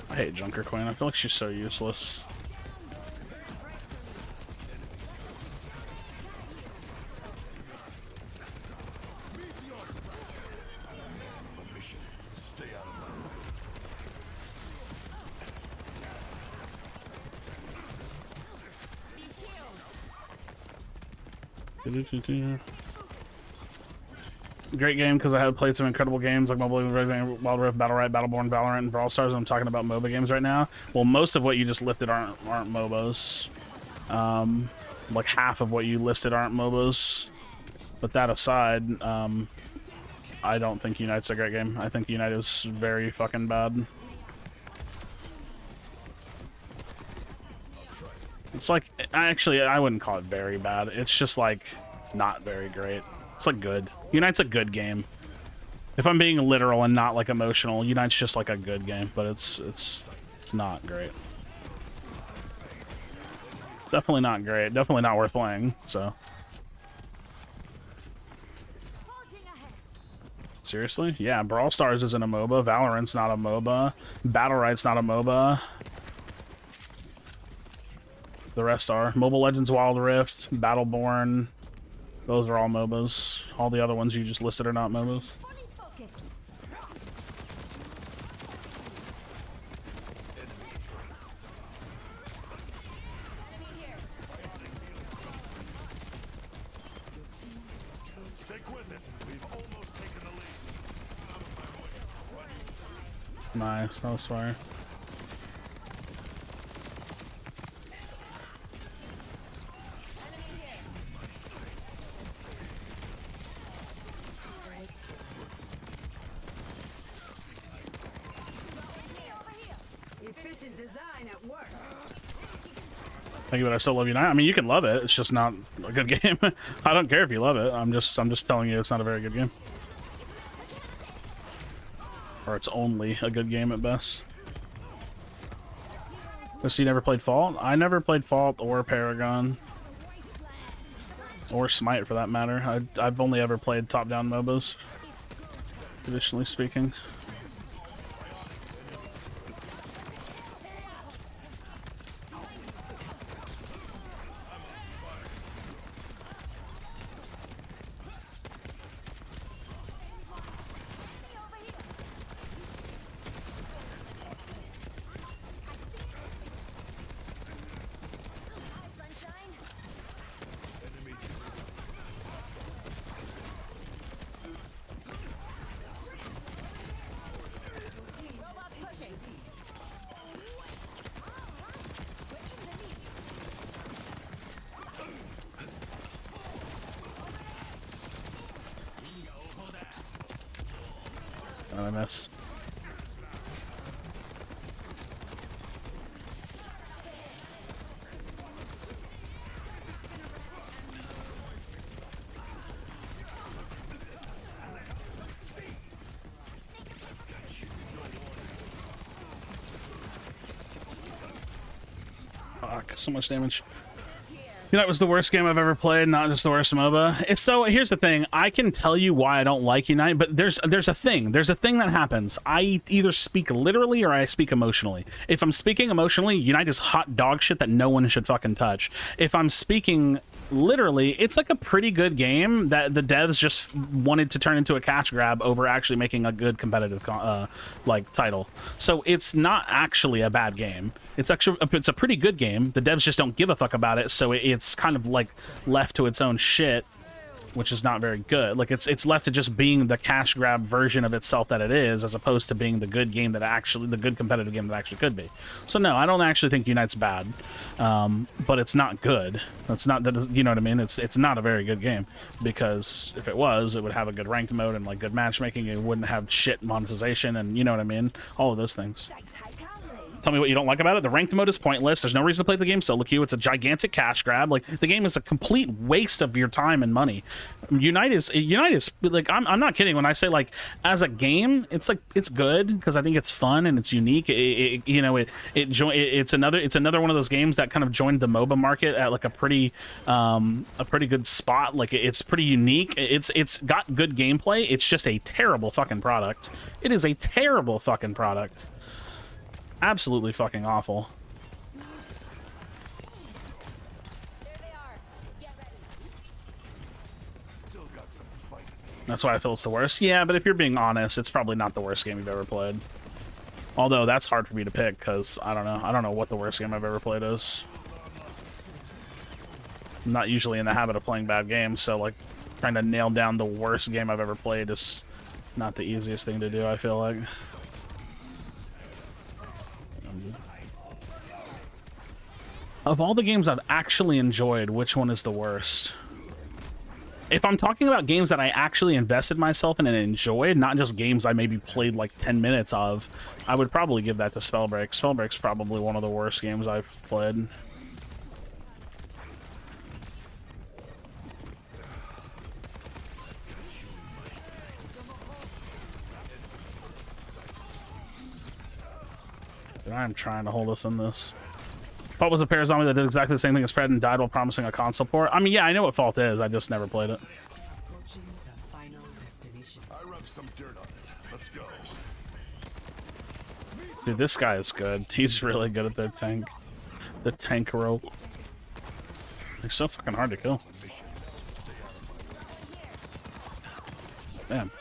I hate Junker Queen. I feel like she's so useless. Great game because I have played some incredible games like Mobile Legends, Wild Rift, Battle Right, Battleborn, Valorant, and Brawl Stars. I'm talking about MOBA games right now. Well, most of what you just listed aren't MOBAs. Like half of what you listed aren't MOBAs. But that aside, I don't think Unite's a great game. I think Unite is very fucking bad. It's like, actually, I wouldn't call it very bad. It's just like not very great. It's like good. Unite's a good game. If I'm being literal and not like emotional, Unite's just like a good game, but it's not great. Definitely not great. Definitely not worth playing. So seriously, yeah. Brawl Stars isn't a MOBA. Valorant's not a MOBA. Battle Right's not a MOBA. The rest are. Mobile Legends, Wild Rift, Battleborn. Those are all MOBAs. All the other ones you just listed are not MOBAs. Nice, that was fire. Efficient design at work. Thank you, but I still love Unite. I mean, you can love it. It's just not a good game. I don't care if you love it. I'm just telling you it's not a very good game. Or it's only a good game at best. So you never played Fault? I never played Fault or Paragon. Or Smite, for that matter. I've only ever played top-down MOBAs, traditionally speaking. Oh, I missed. Fuck, so much damage. Unite was the worst game I've ever played, not just the worst MOBA. So here's the thing. I can tell you why I don't like Unite, but there's a thing. There's a thing that happens. I either speak literally or I speak emotionally. If I'm speaking emotionally, Unite is hot dog shit that no one should fucking touch. If I'm speaking literally, it's like a pretty good game that the devs just wanted to turn into a cash grab over actually making a good competitive like title. So it's not actually a bad game. It's a pretty good game. The devs just don't give a fuck about it, so it's kind of like left to its own shit, which is not very good. Like it's left to just being the cash grab version of itself that it is, as opposed to being the good game that actually, the good competitive game that actually could be. So no, I don't actually think Unite's bad, but it's not good. It's not that, you know what I mean? It's not a very good game, because if it was, it would have a good ranked mode and like good matchmaking. It wouldn't have shit monetization, and you know what I mean? All of those things. Tell me what you don't like about it. The ranked mode is pointless. There's no reason to play the game solo queue. It's a gigantic cash grab. Like, the game is a complete waste of your time and money. Unite is like, I'm not kidding when I say, like, as a game, it's like, it's good because I think it's fun and it's unique. It's another one of those games that kind of joined the MOBA market at like a pretty good spot. Like, it's pretty unique. It's got good gameplay. It's just a terrible fucking product. It is a terrible fucking product. Absolutely fucking awful. That's why I feel it's the worst. Yeah, but if you're being honest, it's probably not the worst game you've ever played. Although that's hard for me to pick, because I don't know. I don't know what the worst game I've ever played is. I'm not usually in the habit of playing bad games, so like trying to nail down the worst game I've ever played is not the easiest thing to do, I feel like. Of all the games I've actually enjoyed, which one is the worst? If I'm talking about games that I actually invested myself in and enjoyed, not just games I maybe played like 10 minutes of, I would probably give that to Spellbreak. Spellbreak's probably one of the worst games I've played. I'm trying to hold us in this. Fault was a pair zombie that did exactly the same thing as Pred and died while promising a console port. I mean, yeah, I know what Fault is. I just never played it. I rubbed some dirt on it. Let's go. Dude, this guy is good. He's really good at the tank. The tank role. They're so fucking hard to kill. Damn.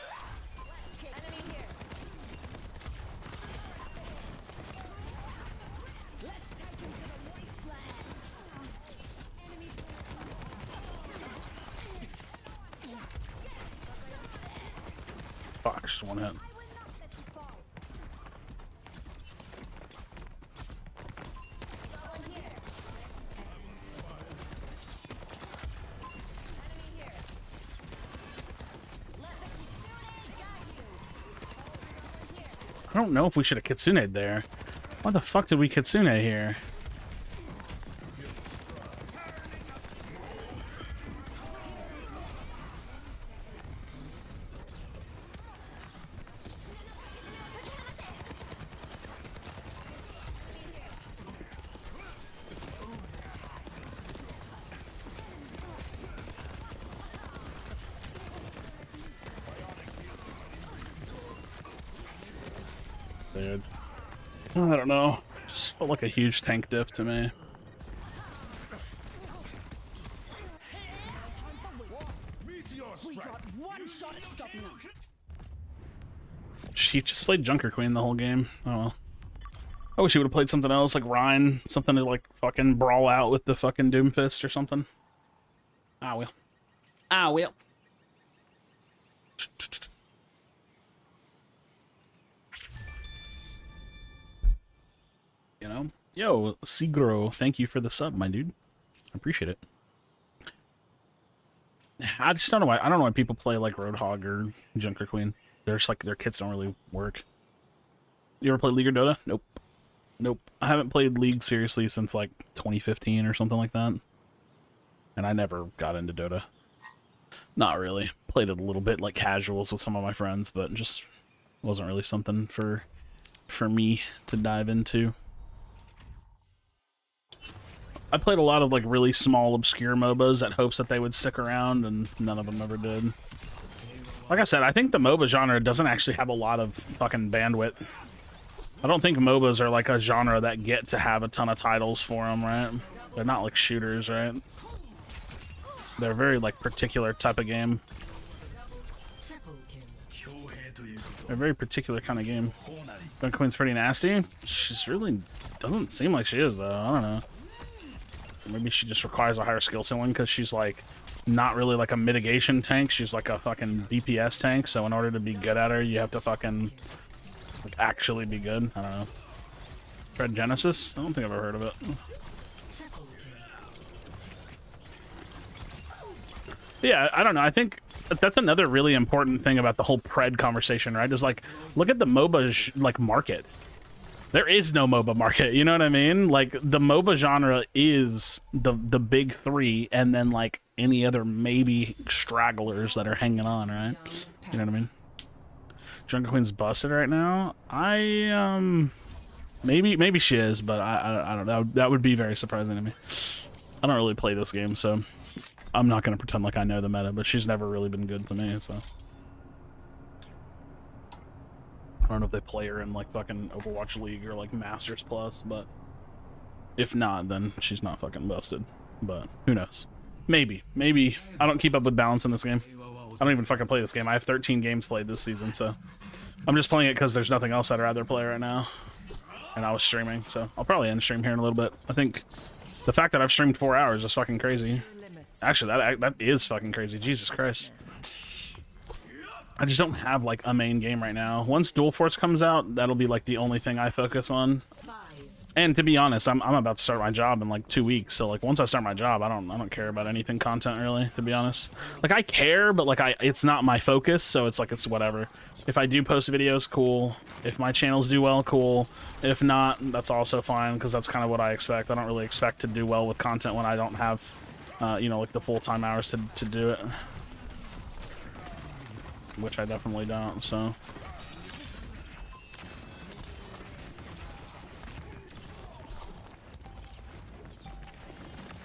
Fuck, just one hit. I don't know if we should have kitsuned there. Why the fuck did we kitsune here? Dude. I don't know. Just felt like a huge tank diff to me. We got one shot at stopping them. She just played Junker Queen the whole game. Oh well. I wish he would have played something else, like Rhine. Something to like fucking brawl out with the fucking Doomfist or something. Ah well. Ah well. You know? Yo, Sigro, thank you for the sub, my dude. I appreciate it. I just don't know why. I don't know why people play like Roadhog or Junker Queen. They're just like, their kits don't really work. You ever play League or Dota? Nope. Nope. I haven't played League seriously since like 2015 or something like that. And I never got into Dota. Not really. Played it a little bit like casuals with some of my friends, but just wasn't really something for me to dive into. I played a lot of like really small, obscure MOBAs at hopes that they would stick around, and none of them ever did. Like I said, I think the MOBA genre doesn't actually have a lot of fucking bandwidth. I don't think MOBAs are like a genre that get to have a ton of titles for them, right? They're not like shooters, right? They're a very like particular type of game. They're a very particular kind of game. Gun Queen's pretty nasty. She's really doesn't seem like she is though. I don't know. Maybe she just requires a higher skill ceiling because she's like not really like a mitigation tank. She's like a fucking DPS tank. So in order to be good at her, you have to fucking like actually be good. I don't know. Red Genesis? I don't think I've ever heard of it. Yeah, I don't know. I think that's another really important thing about the whole pred conversation, right? Is like, look at the MOBA like market. There is no MOBA market, you know what I mean? Like the MOBA genre is the big three, and then like any other maybe stragglers that are hanging on, right? You know what I mean? Jungle Queen's busted right now. Maybe she is, but I don't know. That would be very surprising to me. I don't really play this game, so I'm not gonna pretend like I know the meta, but she's never really been good to me, so. I don't know if they play her in like fucking Overwatch League or like Masters Plus, but if not, then she's not fucking busted. But who knows? Maybe. I don't keep up with balance in this game. I don't even fucking play this game. I have 13 games played this season, so I'm just playing it because there's nothing else I'd rather play right now. And I was streaming, so I'll probably end stream here in a little bit. I think the fact that I've streamed 4 hours is fucking crazy. Actually, that is fucking crazy. Jesus Christ. I just don't have like a main game right now. Once Dual Force comes out, that'll be like the only thing I focus on. And to be honest, I'm about to start my job in like 2 weeks. So like once I start my job, I don't care about anything content really, to be honest. Like I care, but like it's not my focus, so it's like it's whatever. If I do post videos, cool. If my channels do well, cool. If not, that's also fine, because that's kind of what I expect. I don't really expect to do well with content when I don't have you know, like the full-time hours to do it. Which I definitely don't, so.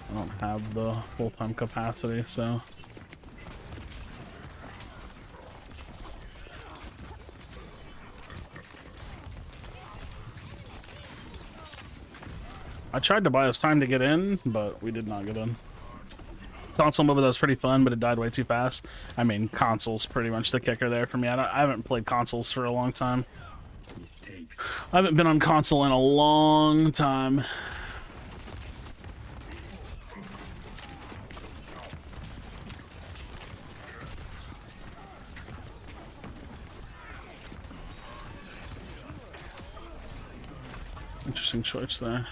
I don't have the full-time capacity, so. I tried to buy us time to get in, but we did not get in. Console MOBA that was pretty fun, but it died way too fast. I mean, console's pretty much the kicker there for me. I haven't played consoles for a long time. I haven't been on console in a long time. Interesting choice there.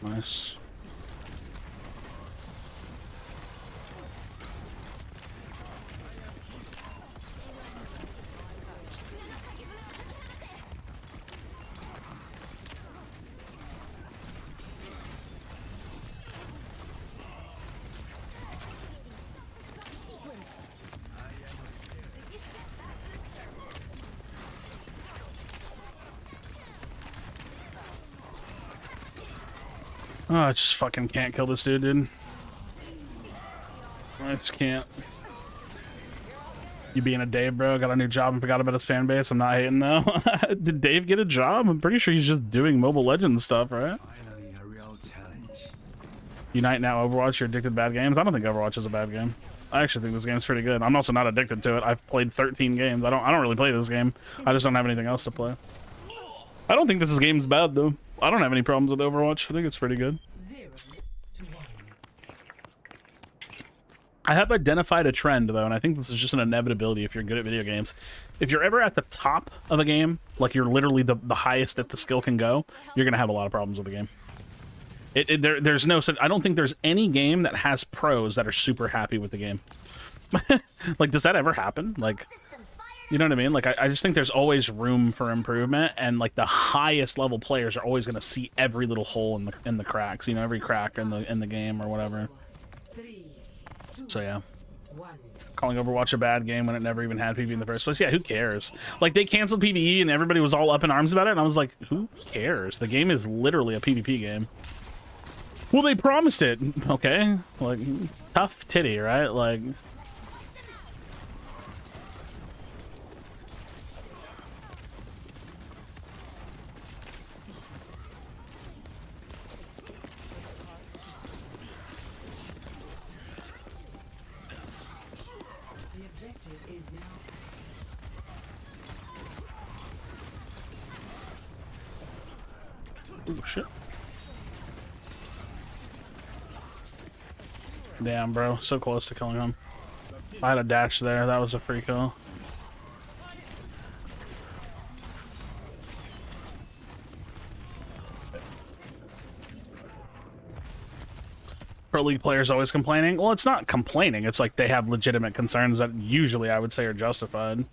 Nice. Oh, I just fucking can't kill this dude. I just can't. You being a Dave, bro? Got a new job and forgot about his fan base. I'm not hating though. Did Dave get a job? I'm pretty sure he's just doing Mobile Legends stuff, right? Finally, a real challenge. Unite now, Overwatch. You're addicted to bad games. I don't think Overwatch is a bad game. I actually think this game's pretty good. I'm also not addicted to it. I've played 13 games. I don't really play this game. I just don't have anything else to play. I don't think this game's bad though. I don't have any problems with Overwatch. I think it's pretty good. 0 to 1. I have identified a trend, though, and I think this is just an inevitability if you're good at video games. If you're ever at the top of a game, like you're literally the highest that the skill can go, you're going to have a lot of problems with the game. There's no... I don't think there's any game that has pros that are super happy with the game. Like, does that ever happen? Like, you know what I mean? Like, I just think there's always room for improvement, and, like, the highest level players are always going to see every little hole in the cracks, you know, every crack in the game or whatever. So, yeah. Calling Overwatch a bad game when it never even had PvE in the first place. Yeah, who cares? Like, they canceled PvE and everybody was all up in arms about it, and I was like, who cares? The game is literally a PvP game. Well, they promised it. Okay. Like, tough titty, right? Like... Oh, shit. Damn, bro. So close to killing him. If I had a dash there, that was a free kill. Pro League players always complaining. Well, it's not complaining. It's like they have legitimate concerns that usually I would say are justified.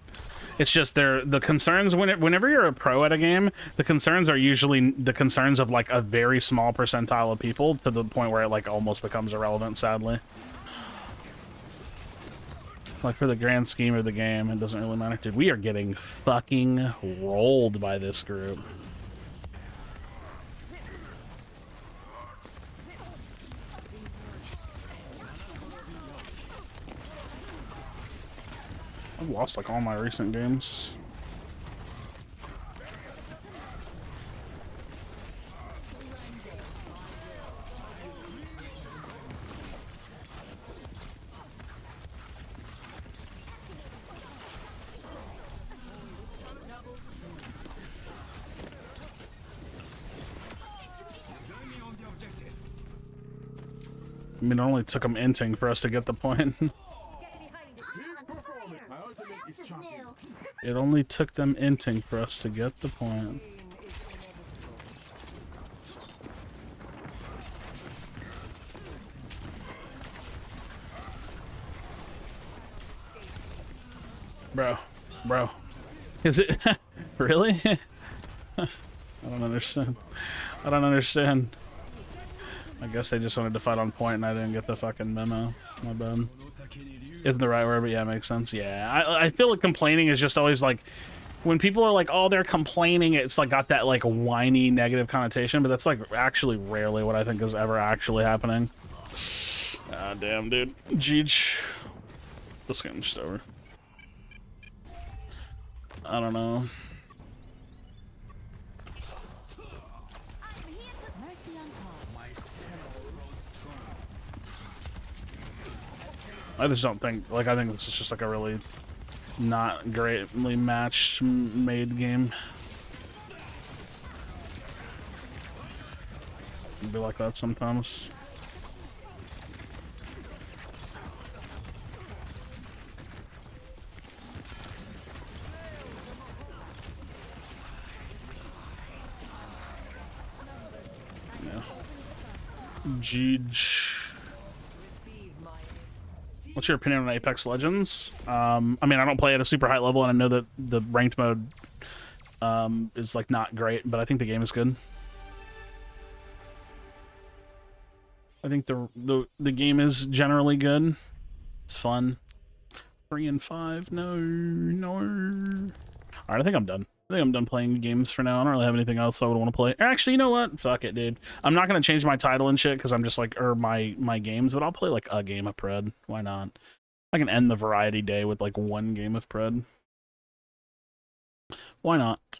It's just the concerns whenever you're a pro at a game, the concerns are usually the concerns of like a very small percentile of people to the point where it like almost becomes irrelevant, sadly. Like for the grand scheme of the game, it doesn't really matter. Dude, we are getting fucking rolled by this group. I've lost like all my recent games. I mean, it only took them inting for us to get the point. It only took them inting for us to get the point. Bro. Is it really? I don't understand. I guess they just wanted to fight on point and I didn't get the fucking memo. My bad. Isn't the right word, but yeah, it makes sense. Yeah, I feel like complaining is just always like, when people are like, oh, they're complaining, it's like got that like whiny negative connotation, but that's like actually rarely what I think is ever actually happening. Ah, damn, dude. Jeej. This game's just over. I don't know. I just don't think, like, I think this is just like a really not greatly matched made game. It'd be like that sometimes. Yeah. Jeej. What's your opinion on Apex Legends? I mean, I don't play at a super high level, and I know that the ranked mode is like not great, but I think the game is good. I think the game is generally good. It's fun. 3 and 5. No. All right, I think I'm done. I think I'm done playing games for now. I don't really have anything else I would want to play. Actually, you know what? Fuck it, dude. I'm not gonna change my title and shit because I'm just like, or my games, but I'll play like a game of Pred. Why not? I can end the variety day with like one game of Pred. Why not?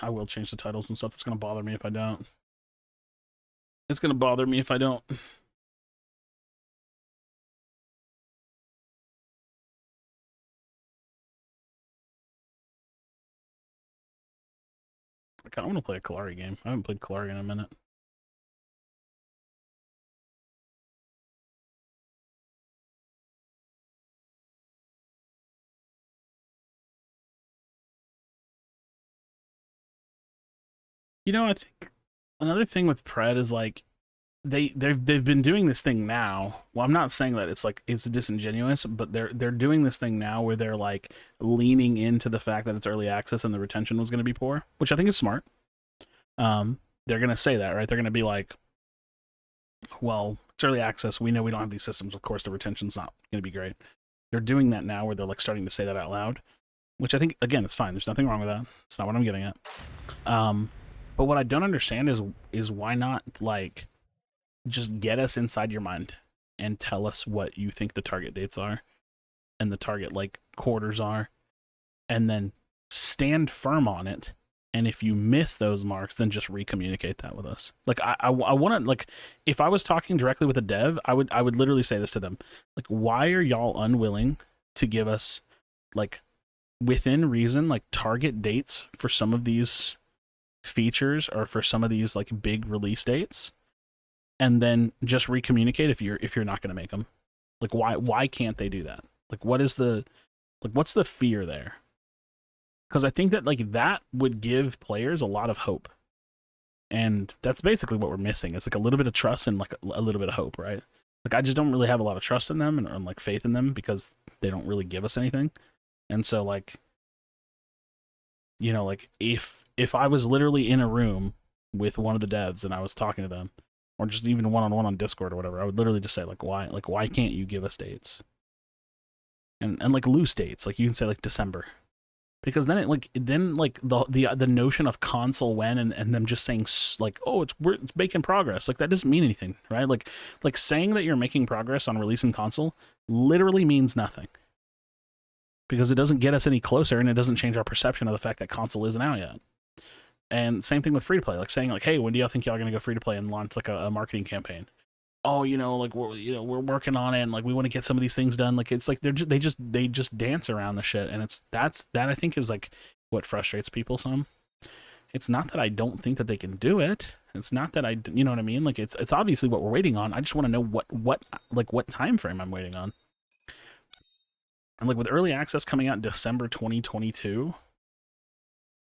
I will change the titles and stuff. It's gonna bother me if I don't. It's gonna bother me if I don't. I want to play a Kalari game. I haven't played Kalari in a minute. You know, I think another thing with Pred is like they've been doing this thing now. Well, I'm not saying that it's disingenuous, but they're doing this thing now where they're like leaning into the fact that it's early access and the retention was going to be poor, which I think is smart. They're going to say that, right? They're going to be like, well, it's early access. We know we don't have these systems. Of course, the retention's not going to be great. They're doing that now where they're like starting to say that out loud, which I think, again, it's fine. There's nothing wrong with that. It's not what I'm getting at. But what I don't understand is why not like just get us inside your mind and tell us what you think the target dates are and the target like quarters are, and then stand firm on it. And if you miss those marks, then just recommunicate that with us. Like I want to, like, if I was talking directly with a dev, I would literally say this to them. Like, why are y'all unwilling to give us like within reason, like target dates for some of these features or for some of these like big release dates, and then just recommunicate if you're not going to make them? Like, why can't they do that? Like, what's the fear there? Because I think that like that would give players a lot of hope, and that's basically what we're missing. It's like a little bit of trust and like a little bit of hope, right? Like, I just don't really have a lot of trust in them and like faith in them because they don't really give us anything. And so like, you know, like if I was literally in a room with one of the devs and I was talking to them, or just even one-on-one on Discord or whatever, I would literally just say like, why can't you give us dates? And like loose dates, like you can say like December. Because then the notion of console when and them just saying like, oh, it's making progress, like that doesn't mean anything, right? Like saying that you're making progress on releasing console literally means nothing, because it doesn't get us any closer and it doesn't change our perception of the fact that console isn't out yet. And same thing with free to play, like saying like, hey, when do y'all think y'all are gonna go free to play and launch like a marketing campaign? Oh, you know, like we're working on it, and like we want to get some of these things done. Like it's like they just dance around the shit, and that I think is like what frustrates people some. It's not that I don't think that they can do it. It's not that you know what I mean? Like it's obviously what we're waiting on. I just want to know what time frame I'm waiting on. And like with early access coming out in December 2022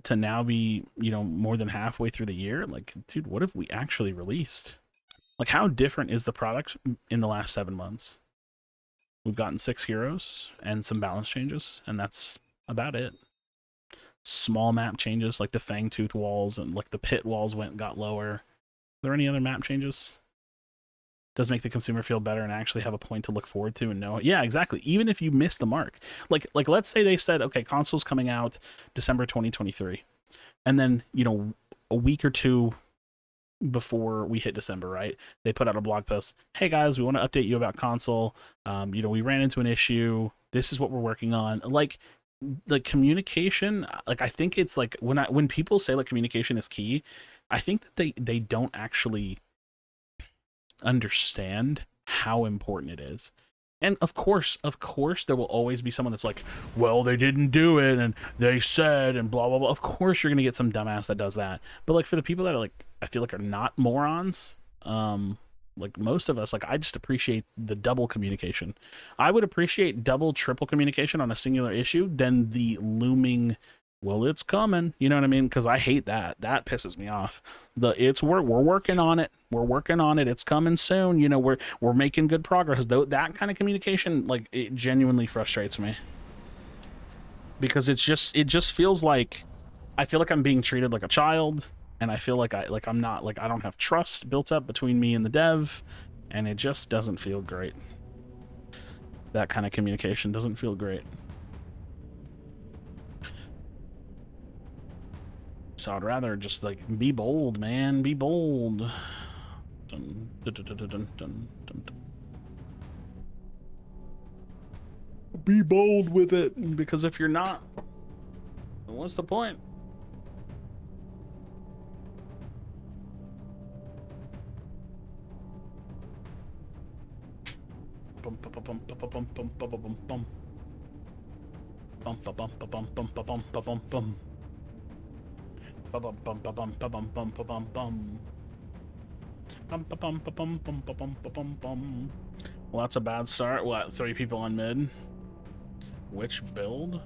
to now be, you know, more than halfway through the year, like, dude, what have we actually released? Like, how different is the product in the last 7 months? We've gotten 6 heroes and some balance changes, and that's about it. Small map changes, like the Fangtooth walls and like the pit walls got lower. Are there any other map changes? Does make the consumer feel better and actually have a point to look forward to and know. Yeah, exactly. Even if you miss the mark. Like let's say they said, okay, console's coming out December 2023. And then, you know, a week or two before we hit December, right? They put out a blog post. Hey guys, we want to update you about console. You know, we ran into an issue. This is what we're working on. Like communication. Like, I think it's like when people say like communication is key, I think that they don't actually understand how important it is. And of course, there will always be someone that's like, well, they didn't do it, and they said, and blah, blah, blah. Of course, you're going to get some dumbass that does that. But, like, for the people that are, like, I feel like are not morons, like, most of us, like, I just appreciate the double communication. I would appreciate double, triple communication on a singular issue than the looming, well, it's coming. You know what I mean? Because I hate that. That pisses me off. We're working on it. We're working on it. It's coming soon. You know, we're making good progress. Though that kind of communication, like, it genuinely frustrates me. Because it just feels like I feel like I'm being treated like a child, and I feel like I'm not, like, I don't have trust built up between me and the dev, and it just doesn't feel great. That kind of communication doesn't feel great. So I'd rather just, like, be bold, man. Be bold. Dun, dun, dun, dun, dun, dun, dun. Be bold with it, because if you're not, then what's the point? Bum bum bum bum bum bum bum bum bum bum bum bum bum bum bum bum bum bum. Bum bum bum bum bum bum bum bum bum bum. Bum bum bum bum bum bum bum bum bum. Well, that's a bad start. What? 3 people on mid. Which build?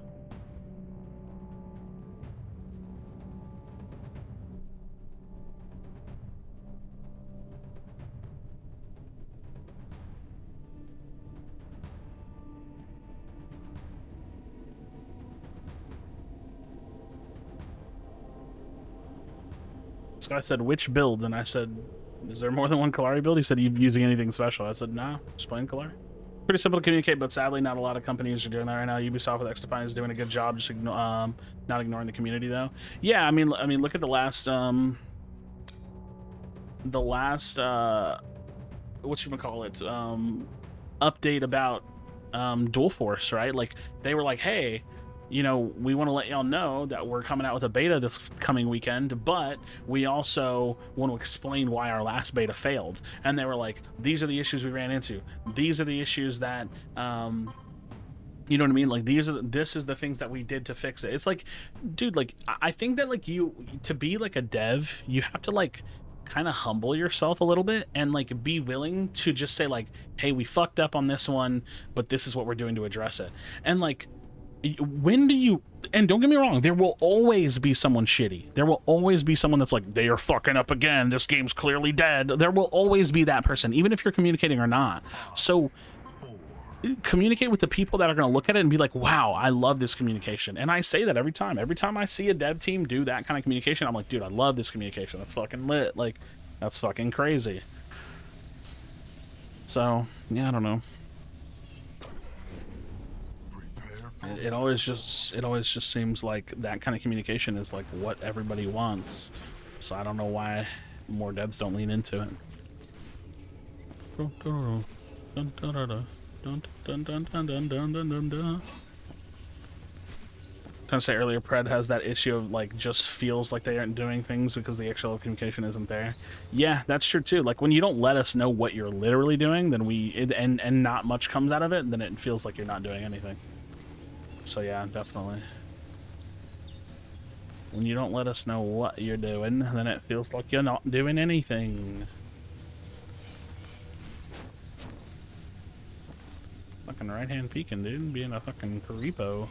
This guy said, which build? And I said, is there more than one Kalari build? He said, are you using anything special? I said, nah, just playing Kalari. Pretty simple to communicate, but sadly, not a lot of companies are doing that right now. Ubisoft with XDefiant is doing a good job, just not ignoring the community, though. Yeah, I mean, look at the last, update about, Dual Force, right? Like, they were like, hey, you know, we want to let y'all know that we're coming out with a beta this coming weekend, but we also want to explain why our last beta failed. And they were like, these are the issues we ran into. These are the issues that, you know what I mean? Like, this is the things that we did to fix it. It's like, dude, like, I think that, like, to be, like, a dev, you have to, like, kind of humble yourself a little bit and, like, be willing to just say, like, hey, we fucked up on this one, but this is what we're doing to address it. And, like, when do you, and don't get me wrong, there will always be someone shitty. There will always be someone that's like, they are fucking up again, this game's clearly dead. There will always be that person, even if you're communicating or not. So communicate with the people that are going to look at it and be like, wow, I love this communication. And I say that every time I see a dev team do that kind of communication, I'm like, dude, I love this communication. That's fucking lit. Like, that's fucking crazy. So yeah, I don't know. It always just seems like that kind of communication is like what everybody wants. So I don't know why more devs don't lean into it. Trying to say earlier, Pred has that issue of like just feels like they aren't doing things because the actual communication isn't there. Yeah, that's true too. Like when you don't let us know what you're literally doing, then and not much comes out of it, then it feels like you're not doing anything. So yeah, definitely. When you don't let us know what you're doing, then it feels like you're not doing anything. Fucking right-hand peeking, dude. Being a fucking creepo.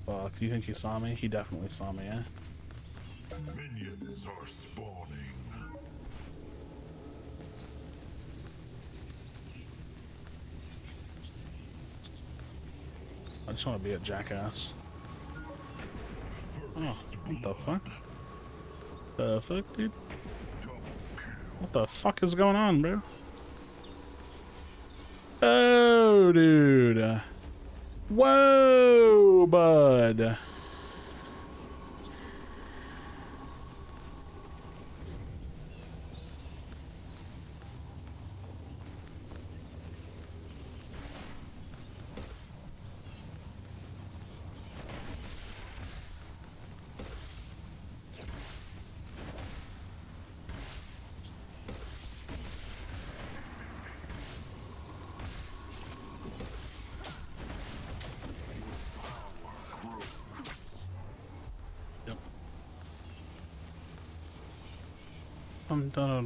Fuck, you think he saw me? He definitely saw me, yeah? Minions are spawning. I just want to be a jackass. Oh, what the fuck? The fuck, dude? What the fuck is going on, bro? Oh, dude. Whoa, bud. Dum dum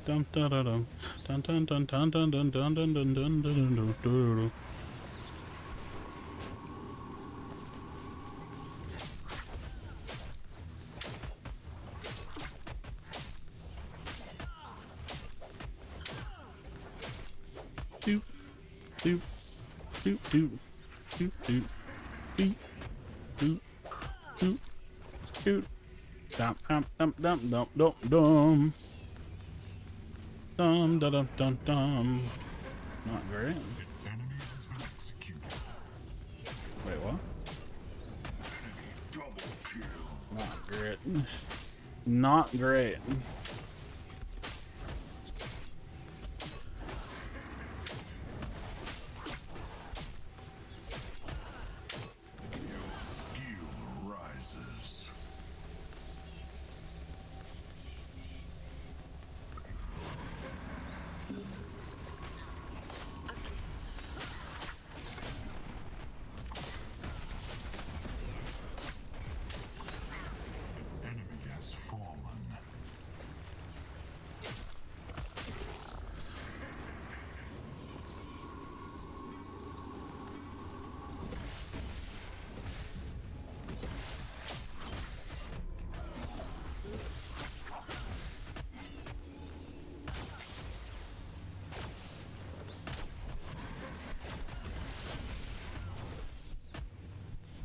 dum dum dum dum dum dum dum dum dum dum dum dum dum dum dum. Doop doop doop doop doop doop doop doop doop doop. Dum dum dum dum dum dum dum. Dum dum dum dum dum. Not great. Wait, what? Not great. Not great.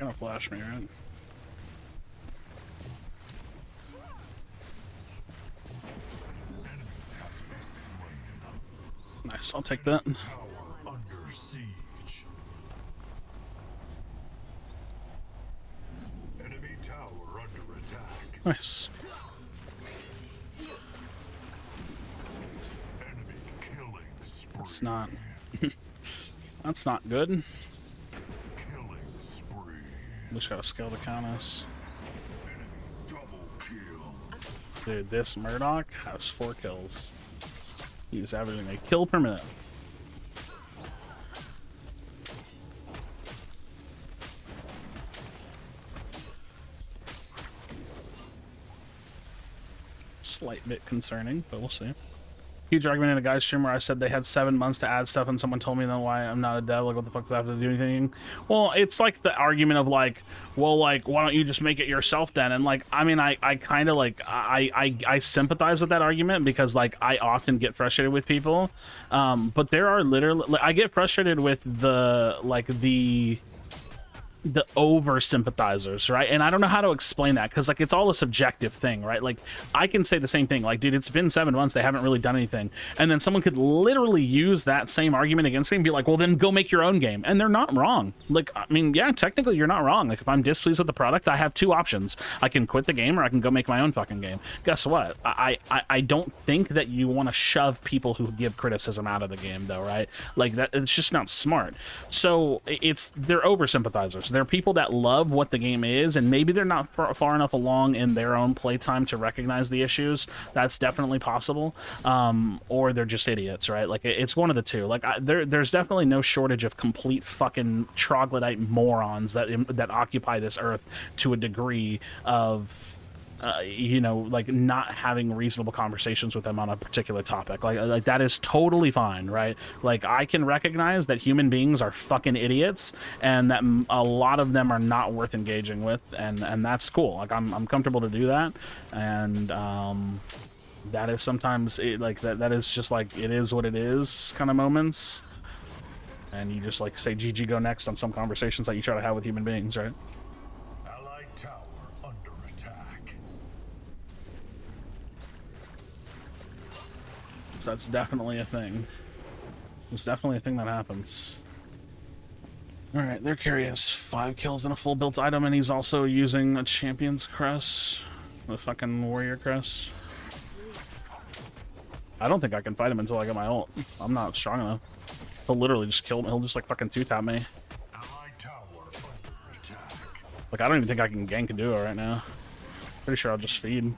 gonna flash me, right? Nice, I'll take that. Tower under siege. Enemy tower under attack. Nice. Enemy killing spree. That's not... That's not good. Killing spree. Just gotta scale the countess. Enemy double kill. Dude, this Murdoch has 4 kills. He's averaging a kill per minute. Slight bit concerning, but we'll see. Huge argument in a guy's stream where I said they had 7 months to add stuff, and someone told me then why I'm not a dev. Like, what the fuck does that have to do anything? Well, it's like the argument of like, well, like, why don't you just make it yourself then? And like, I mean, I kind of like, I sympathize with that argument because like I often get frustrated with people, but there are literally, like, I get frustrated with the like the over sympathizers, right? And I don't know how to explain that because like it's all a subjective thing, right? Like I can say the same thing, like, dude, it's been 7 months, they haven't really done anything, and then someone could literally use that same argument against me and be like, well, then go make your own game. And they're not wrong. Like, I mean, yeah, technically you're not wrong. Like, if I'm displeased with the product, I have 2 options. I can quit the game or I can go make my own fucking game. Guess what? I don't think that you want to shove people who give criticism out of the game though, right? Like, that, it's just not smart. So they're over sympathizers. There are people that love what the game is, and maybe they're not far enough along in their own playtime to recognize the issues. That's definitely possible. Or they're just idiots, right? Like, it's one of the two. Like, there's definitely no shortage of complete fucking troglodyte morons that occupy this earth to a degree of... you know, like not having reasonable conversations with them on a particular topic. Like that is totally fine, right? Like, I can recognize that human beings are fucking idiots and that a lot of them are not worth engaging with, and that's cool. Like, I'm comfortable to do that, and that is sometimes that is just like, it is what it is kind of moments, and you just like say GG, go next on some conversations that you try to have with human beings, right? Allied tower under attack. So that's definitely a thing. It's definitely a thing that happens. Alright, their carry has 5 kills and a full built item, and he's also using a champion's crest. The fucking warrior crest. I don't think I can fight him until I get my ult. I'm not strong enough. He'll literally just kill me. He'll just like fucking 2-tap me. Allied tower under attack. Like, I don't even think I can gank a duo right now. Pretty sure I'll just feed.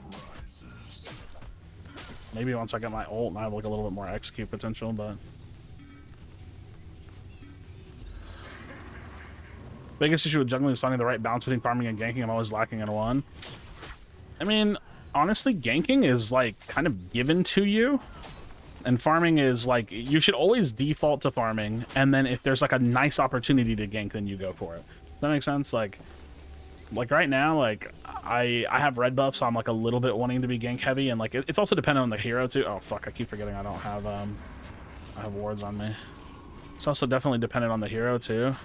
Maybe once I get my ult and I have like a little bit more execute potential, but... Biggest issue with juggling is finding the right balance between farming and ganking. I'm always lacking in one. I mean, honestly, ganking is like kind of given to you. And farming is like, you should always default to farming, and then if there's like a nice opportunity to gank, then you go for it. Does that make sense? Like right now, like I have red buff, so I'm like a little bit wanting to be gank heavy, and like it's also dependent on the hero too. Oh fuck, I keep forgetting I don't have I have wards on me. It's also definitely dependent on the hero too.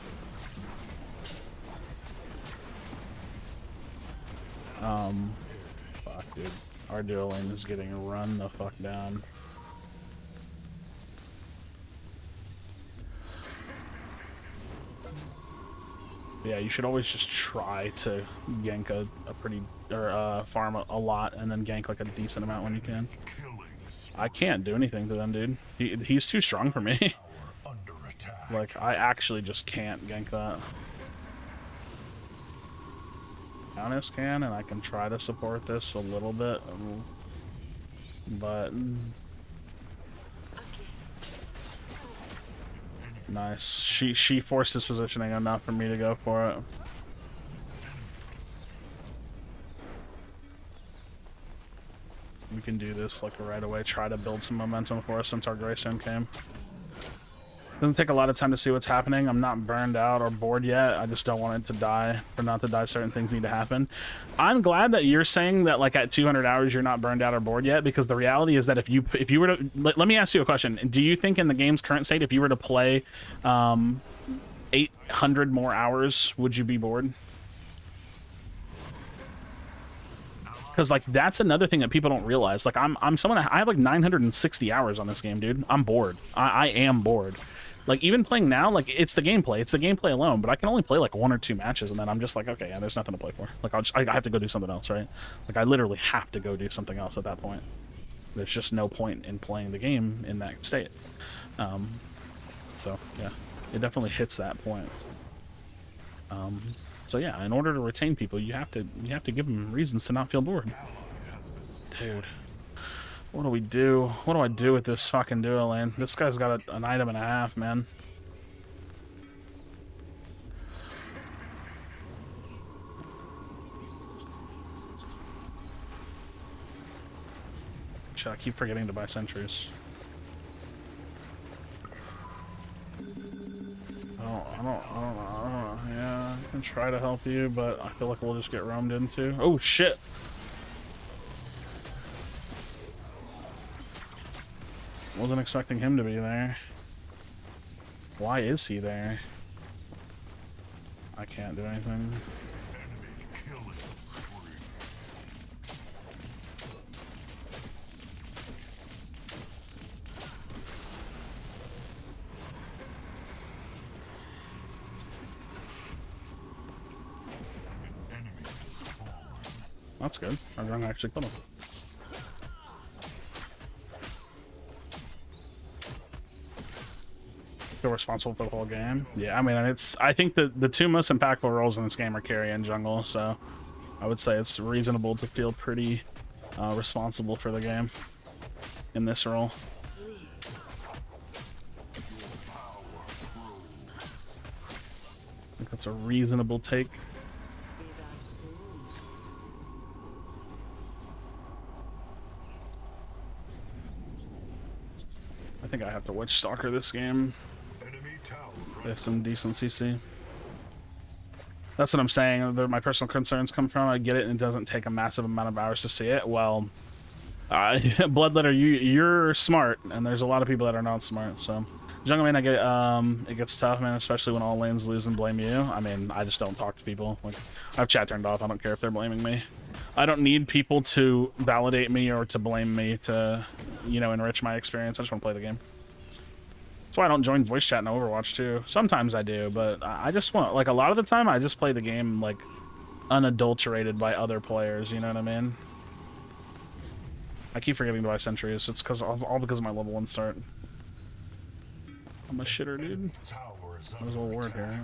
Fuck, dude, our duo lane is getting run the fuck down. Yeah, you should always just try to gank a pretty, or farm a lot, and then gank like a decent amount when you can. I can't do anything to them, dude. He's too strong for me. Like, I actually just can't gank that. Countess can, and I can try to support this a little bit, but... Nice. She forced his positioning enough for me to go for it. We can do this like right away. Try to build some momentum for us since our Greystone came. Doesn't take a lot of time to see what's happening. I'm not burned out or bored yet. I just don't want it to die. For not to die, certain things need to happen. I'm glad that you're saying that like at 200 hours you're not burned out or bored yet, because the reality is that if you were to let me ask you a question. Do you think in the game's current state, if you were to play 800 more hours, would you be bored? Because like that's another thing that people don't realize. Like I'm someone that I have like 960 hours on this game, dude. I'm bored. I am bored. Like even playing now, like it's the gameplay. It's the gameplay alone. But I can only play like 1 or 2 matches, and then I'm just like, okay, yeah, there's nothing to play for. Like I have to go do something else, right? Like I literally have to go do something else at that point. There's just no point in playing the game in that state. So yeah, it definitely hits that point. So yeah, in order to retain people, you have to give them reasons to not feel bored. Dude, what do we do? What do I do with this fucking duo lane? This guy's got an item and a half, man. Shit, I keep forgetting to buy sentries. I don't know. Yeah, I can try to help you, but I feel like we'll just get roamed into. Oh, shit! Wasn't expecting him to be there. Why is he there? I can't do anything. That's good. I'm gonna actually kill him. Feel responsible for the whole game. Yeah, I mean, I think the 2 most impactful roles in this game are carry and jungle, so I would say it's reasonable to feel pretty responsible for the game in this role. I think that's a reasonable take. I think I have to Witch Stalker this game. They have some decent CC. That's what I'm saying. My personal concerns come from. I get it, and it doesn't take a massive amount of hours to see it. Well, Bloodletter, you're smart, and there's a lot of people that are not smart. So, jungle lane, I get it gets tough, man. Especially when all lanes lose and blame you. I mean, I just don't talk to people. Like, I have chat turned off. I don't care if they're blaming me. I don't need people to validate me or to blame me to, you know, enrich my experience. I just want to play the game. That's why I don't join voice chat in Overwatch too. Sometimes I do, but I just want, like, a lot of the time I just play the game like unadulterated by other players. You know what I mean? I keep forgetting to buy sentries. It's all because of my level 1 start. I'm a shitter, dude. There's a word here.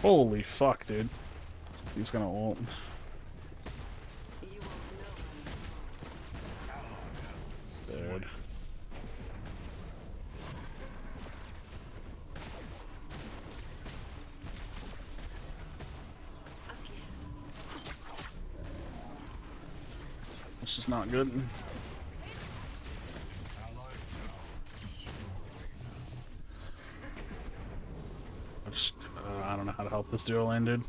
Holy fuck, dude. He's gonna ult. Dude. This is not good. I don't know how to help this duo lane, dude.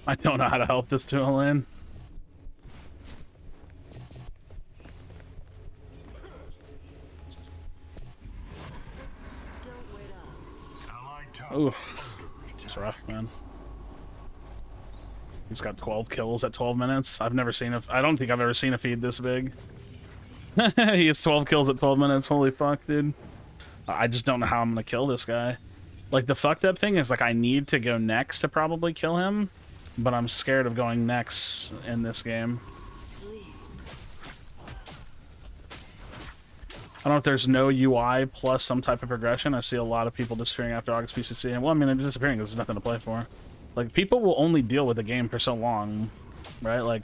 I don't know how to help this duo lane. Ooh, it's rough, man. He's got 12 kills at 12 minutes. I've never seen I don't think I've ever seen a feed this big. He has 12 kills at 12 minutes. Holy fuck, dude. I just don't know how I'm gonna kill this guy. Like, the fucked up thing is, like, I need to go next to probably kill him, but I'm scared of going next in this game. I don't know if there's no UI plus some type of progression. I see a lot of people disappearing after August PCC, and well, I mean, they're disappearing because there's nothing to play for. Like, people will only deal with the game for so long, right? Like,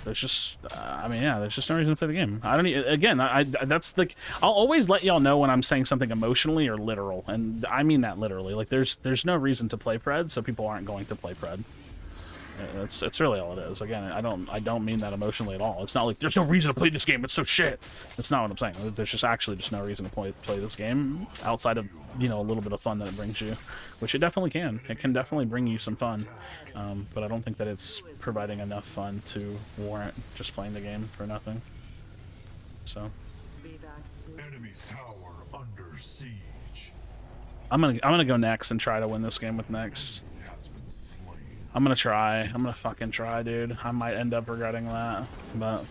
there's just, I mean, yeah, there's just no reason to play the game. I don't again, that's like, I'll always let y'all know when I'm saying something emotionally or literal, and I mean that literally. Like, there's no reason to play Pred, so people aren't going to play Pred. It's really all it is. Again, I don't mean that emotionally at all. It's not like there's no reason to play this game. It's so shit. That's not what I'm saying. There's just actually just no reason to play this game outside of, you know, a little bit of fun that it brings you, which it definitely can. It can definitely bring you some fun, but I don't think that it's providing enough fun to warrant just playing the game for nothing. So, be back soon. Enemy tower under siege. I'm gonna go next and try to win this game with next. Has been slain. I'm gonna try. I'm gonna fucking try, dude. I might end up regretting that, but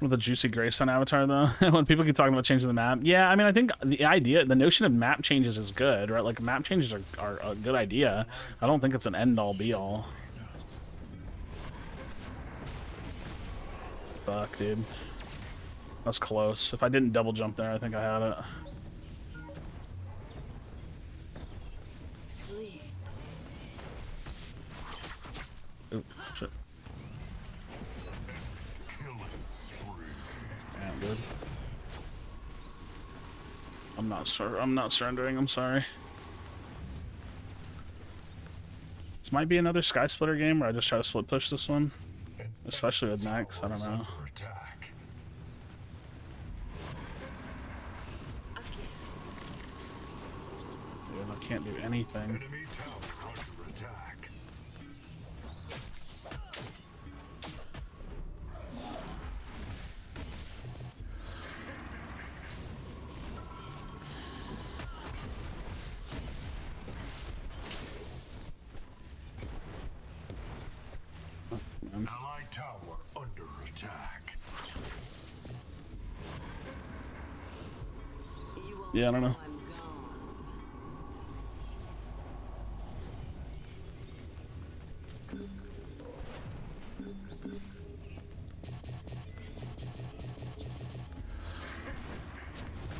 with a juicy Greystone avatar though. When people keep talking about changing the map, yeah, I mean, I think the notion of map changes is good, right? Like map changes are a good idea. I don't think it's an end all be all. Fuck, dude. That's close. If I didn't double jump there, I think I had it. Sleep. Oop, shit. Yeah, dude. I'm not surrendering, I'm sorry. This might be another Sky Splitter game where I just try to split push this one. Especially with Max, I don't know. Dude, I can't do anything. Enemy tower under attack. Allied tower under attack. Yeah, I don't know.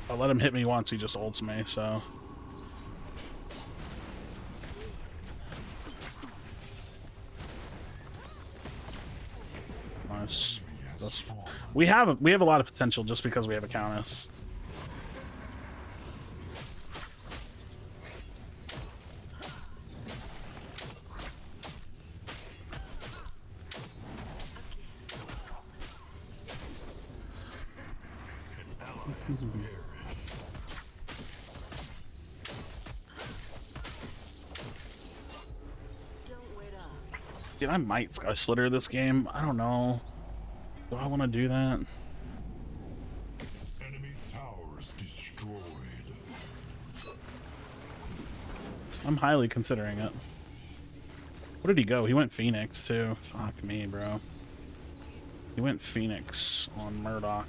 I let him hit me once, he just ults me, so. Nice. We have a lot of potential just because we have a Countess. Dude, I might Sky Splitter this game. I don't know. Do I want to do that? Enemy towers destroyed. I'm highly considering it. Where did he go? He went Phoenix too. Fuck me, bro. He went Phoenix on Murdoch.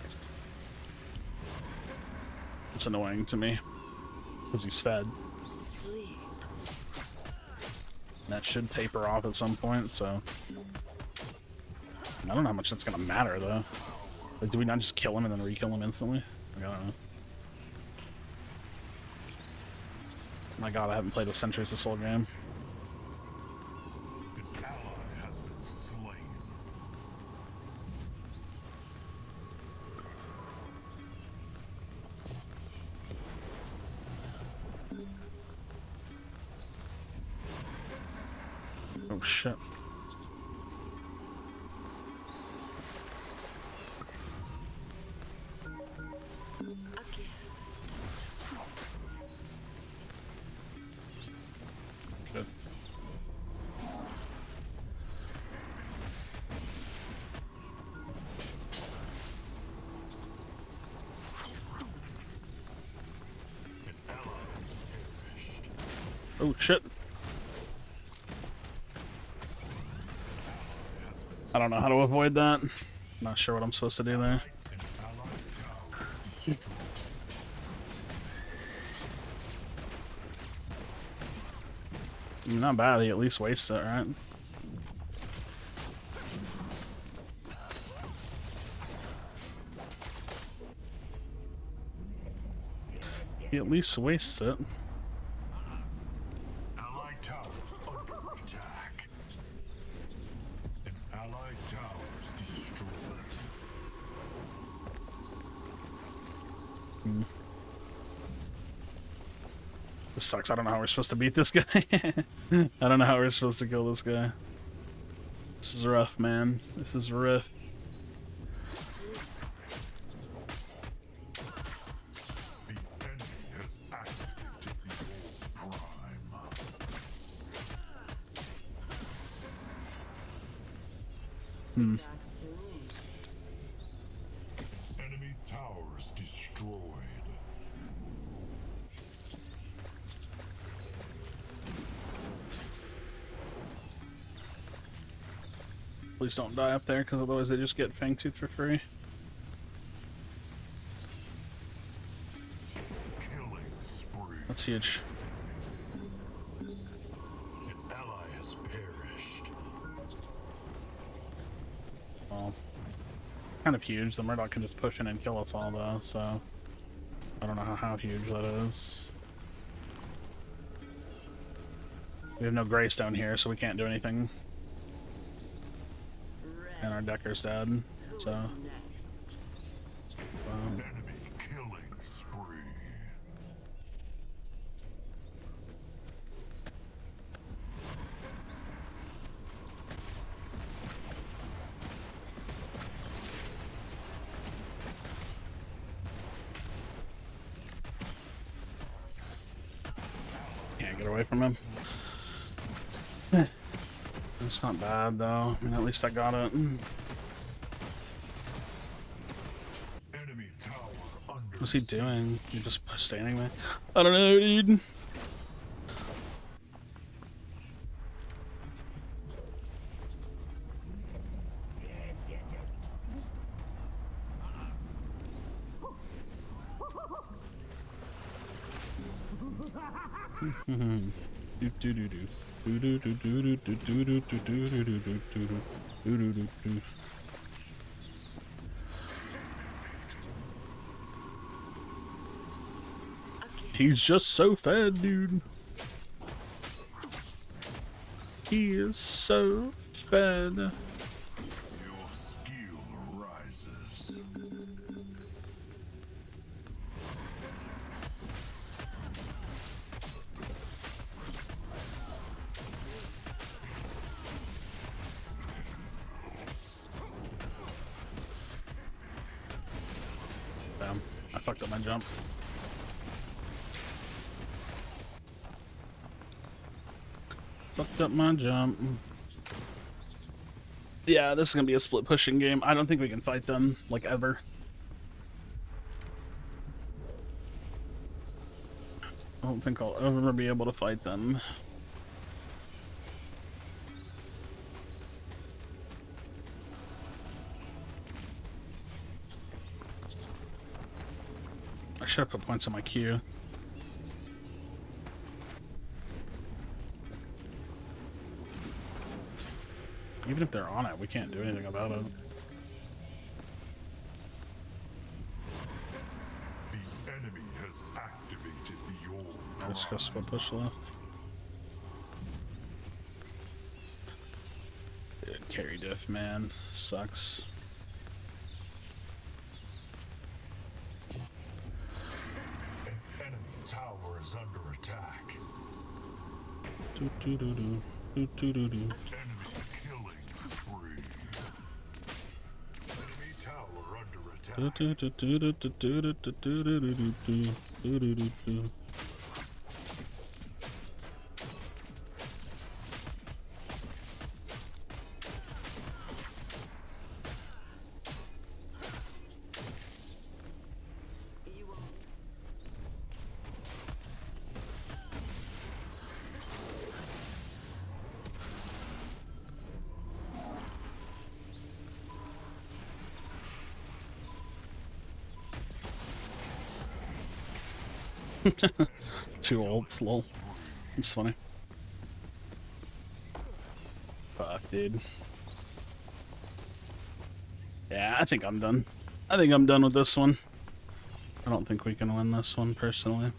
It's annoying to me. Because he's fed. That should taper off at some point, so... I don't know how much that's gonna matter, though. Like, do we not just kill him and then re-kill him instantly? Like, I don't know. My god, I haven't played with sentries this whole game. An ally has been slain. Oh shit. Good. Oh shit. I don't know how to avoid that. Not sure what I'm supposed to do there. Not bad, he at least wastes it, right? He at least wastes it. Allied tower under attack. An allied tower is destroyed. This sucks. I don't know how we're supposed to beat this guy. I don't know how we're supposed to kill this guy. This is rough, man. This is rough. The enemy has activated the old prime. Towers destroyed. Please don't die up there, because otherwise they just get Fangtooth for free. Killing spree. That's huge. An ally has perished. Well, kind of huge. The Murdoch can just push in and kill us all, though, so I don't know how huge that is. We have no Greystone here, so we can't do anything. And our Decker's dead, so... Enemy killing spree. Can't get away from him. It's not bad, though. I mean, at least I got it. Enemy tower under What's he doing? He just standing there? I don't know, dude. He's just so fed, dude. He is so fed. your skill rises. Damn, I fucked up my jump. Fucked up my jump. Yeah, this is gonna be a split pushing game. I don't think we can fight them, like, ever. I don't think I'll ever be able to fight them. I should have put points on my queue. Even if they're on it, we can't do anything about it. The enemy has activated the orb. I just got split push left. Dude, carry diff, man. Sucks. An enemy tower is under attack. Do do do do do do do do. Enemy killing spree. Enemy tower under attack. Do do do do do do do do do do do do do do do. Too old, slow. It's funny. Fuck, dude. Yeah, I think I'm done. I think I'm done with this one. I don't think we can win this one, personally.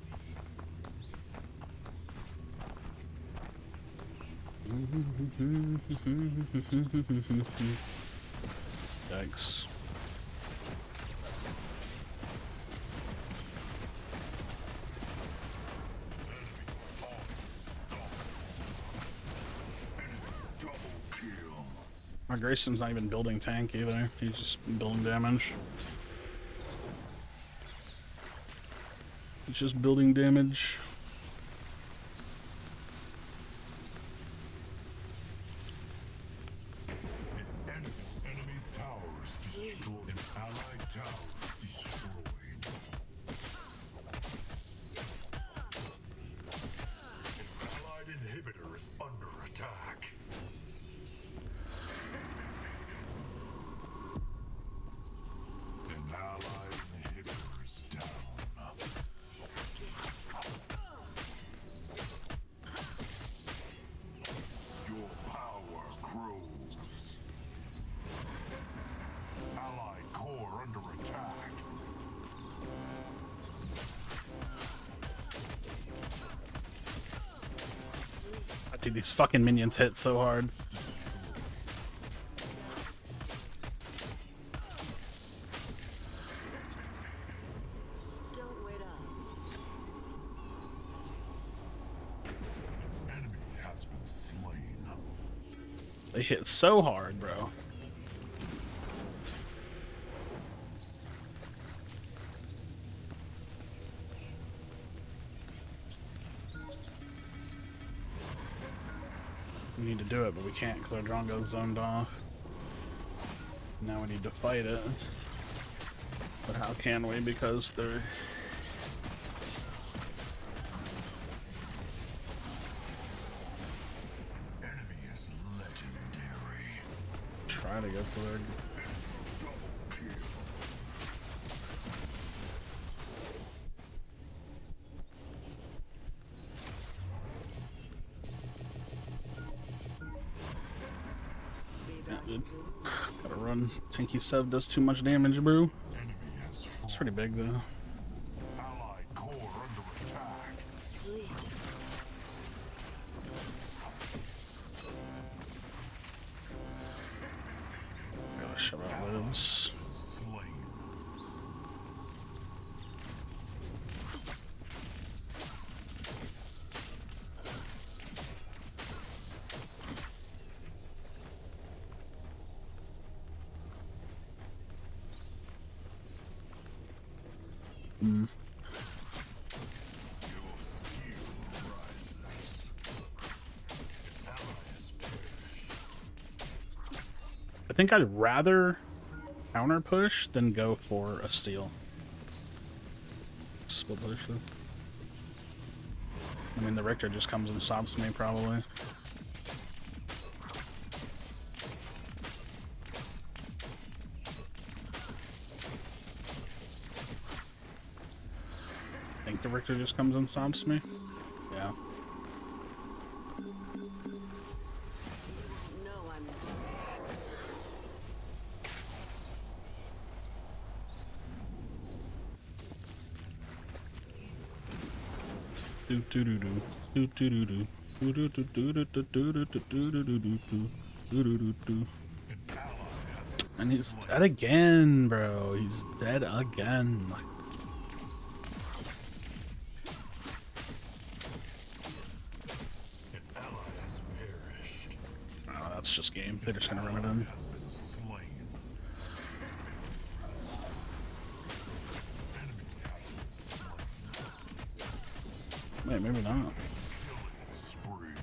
Yikes. My Grayson's not even building tank either. He's just building damage. He's just building damage. Enemy towers destroyed. An allied tower destroyed. Dude, these fucking minions hit so hard. Don't wait up. Enemy has been slain. They hit so hard, bro. We need to do it, but we can't because our drone goes zoned off. Now we need to fight it. But how can we? Because they're... Enemy is legendary. Try to get for it. Yeah, dude. Gotta run. Tanky Sev does too much damage, bro. Enemy has It's pretty big, though. allied core under attack. Sleep. Gotta shove out lives. Slain. I think I'd rather counter push than go for a steal. Split push. Though. I mean, the Richter just comes and stops me, probably. I think the Richter just comes and stops me. Yeah. No, I'm Do do do do do do do do do do do do do do do do do do do. And he's dead again, bro. He's dead again. An ally has perished. Oh, that's just game. They're just gonna run it in. Has been slain. Enemy has been slain. Wait, maybe not. Killing spree.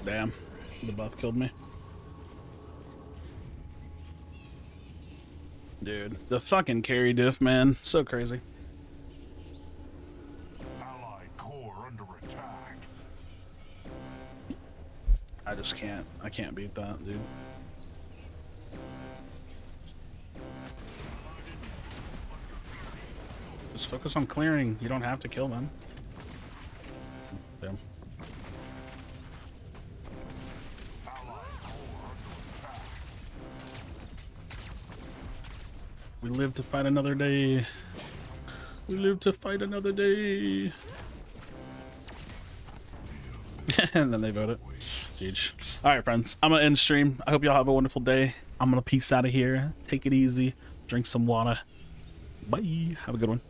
Damn, the buff killed me. Dude, the fucking carry diff, man. So crazy. Allied core under attack. I just can't. I can't beat that, dude. Just focus on clearing. You don't have to kill them. Damn. We live to fight another day. We live to fight another day. And then they vote it. Huge. Alright, friends. I'm going to end stream. I hope y'all have a wonderful day. I'm going to peace out of here. Take it easy. Drink some water. Bye. Have a good one.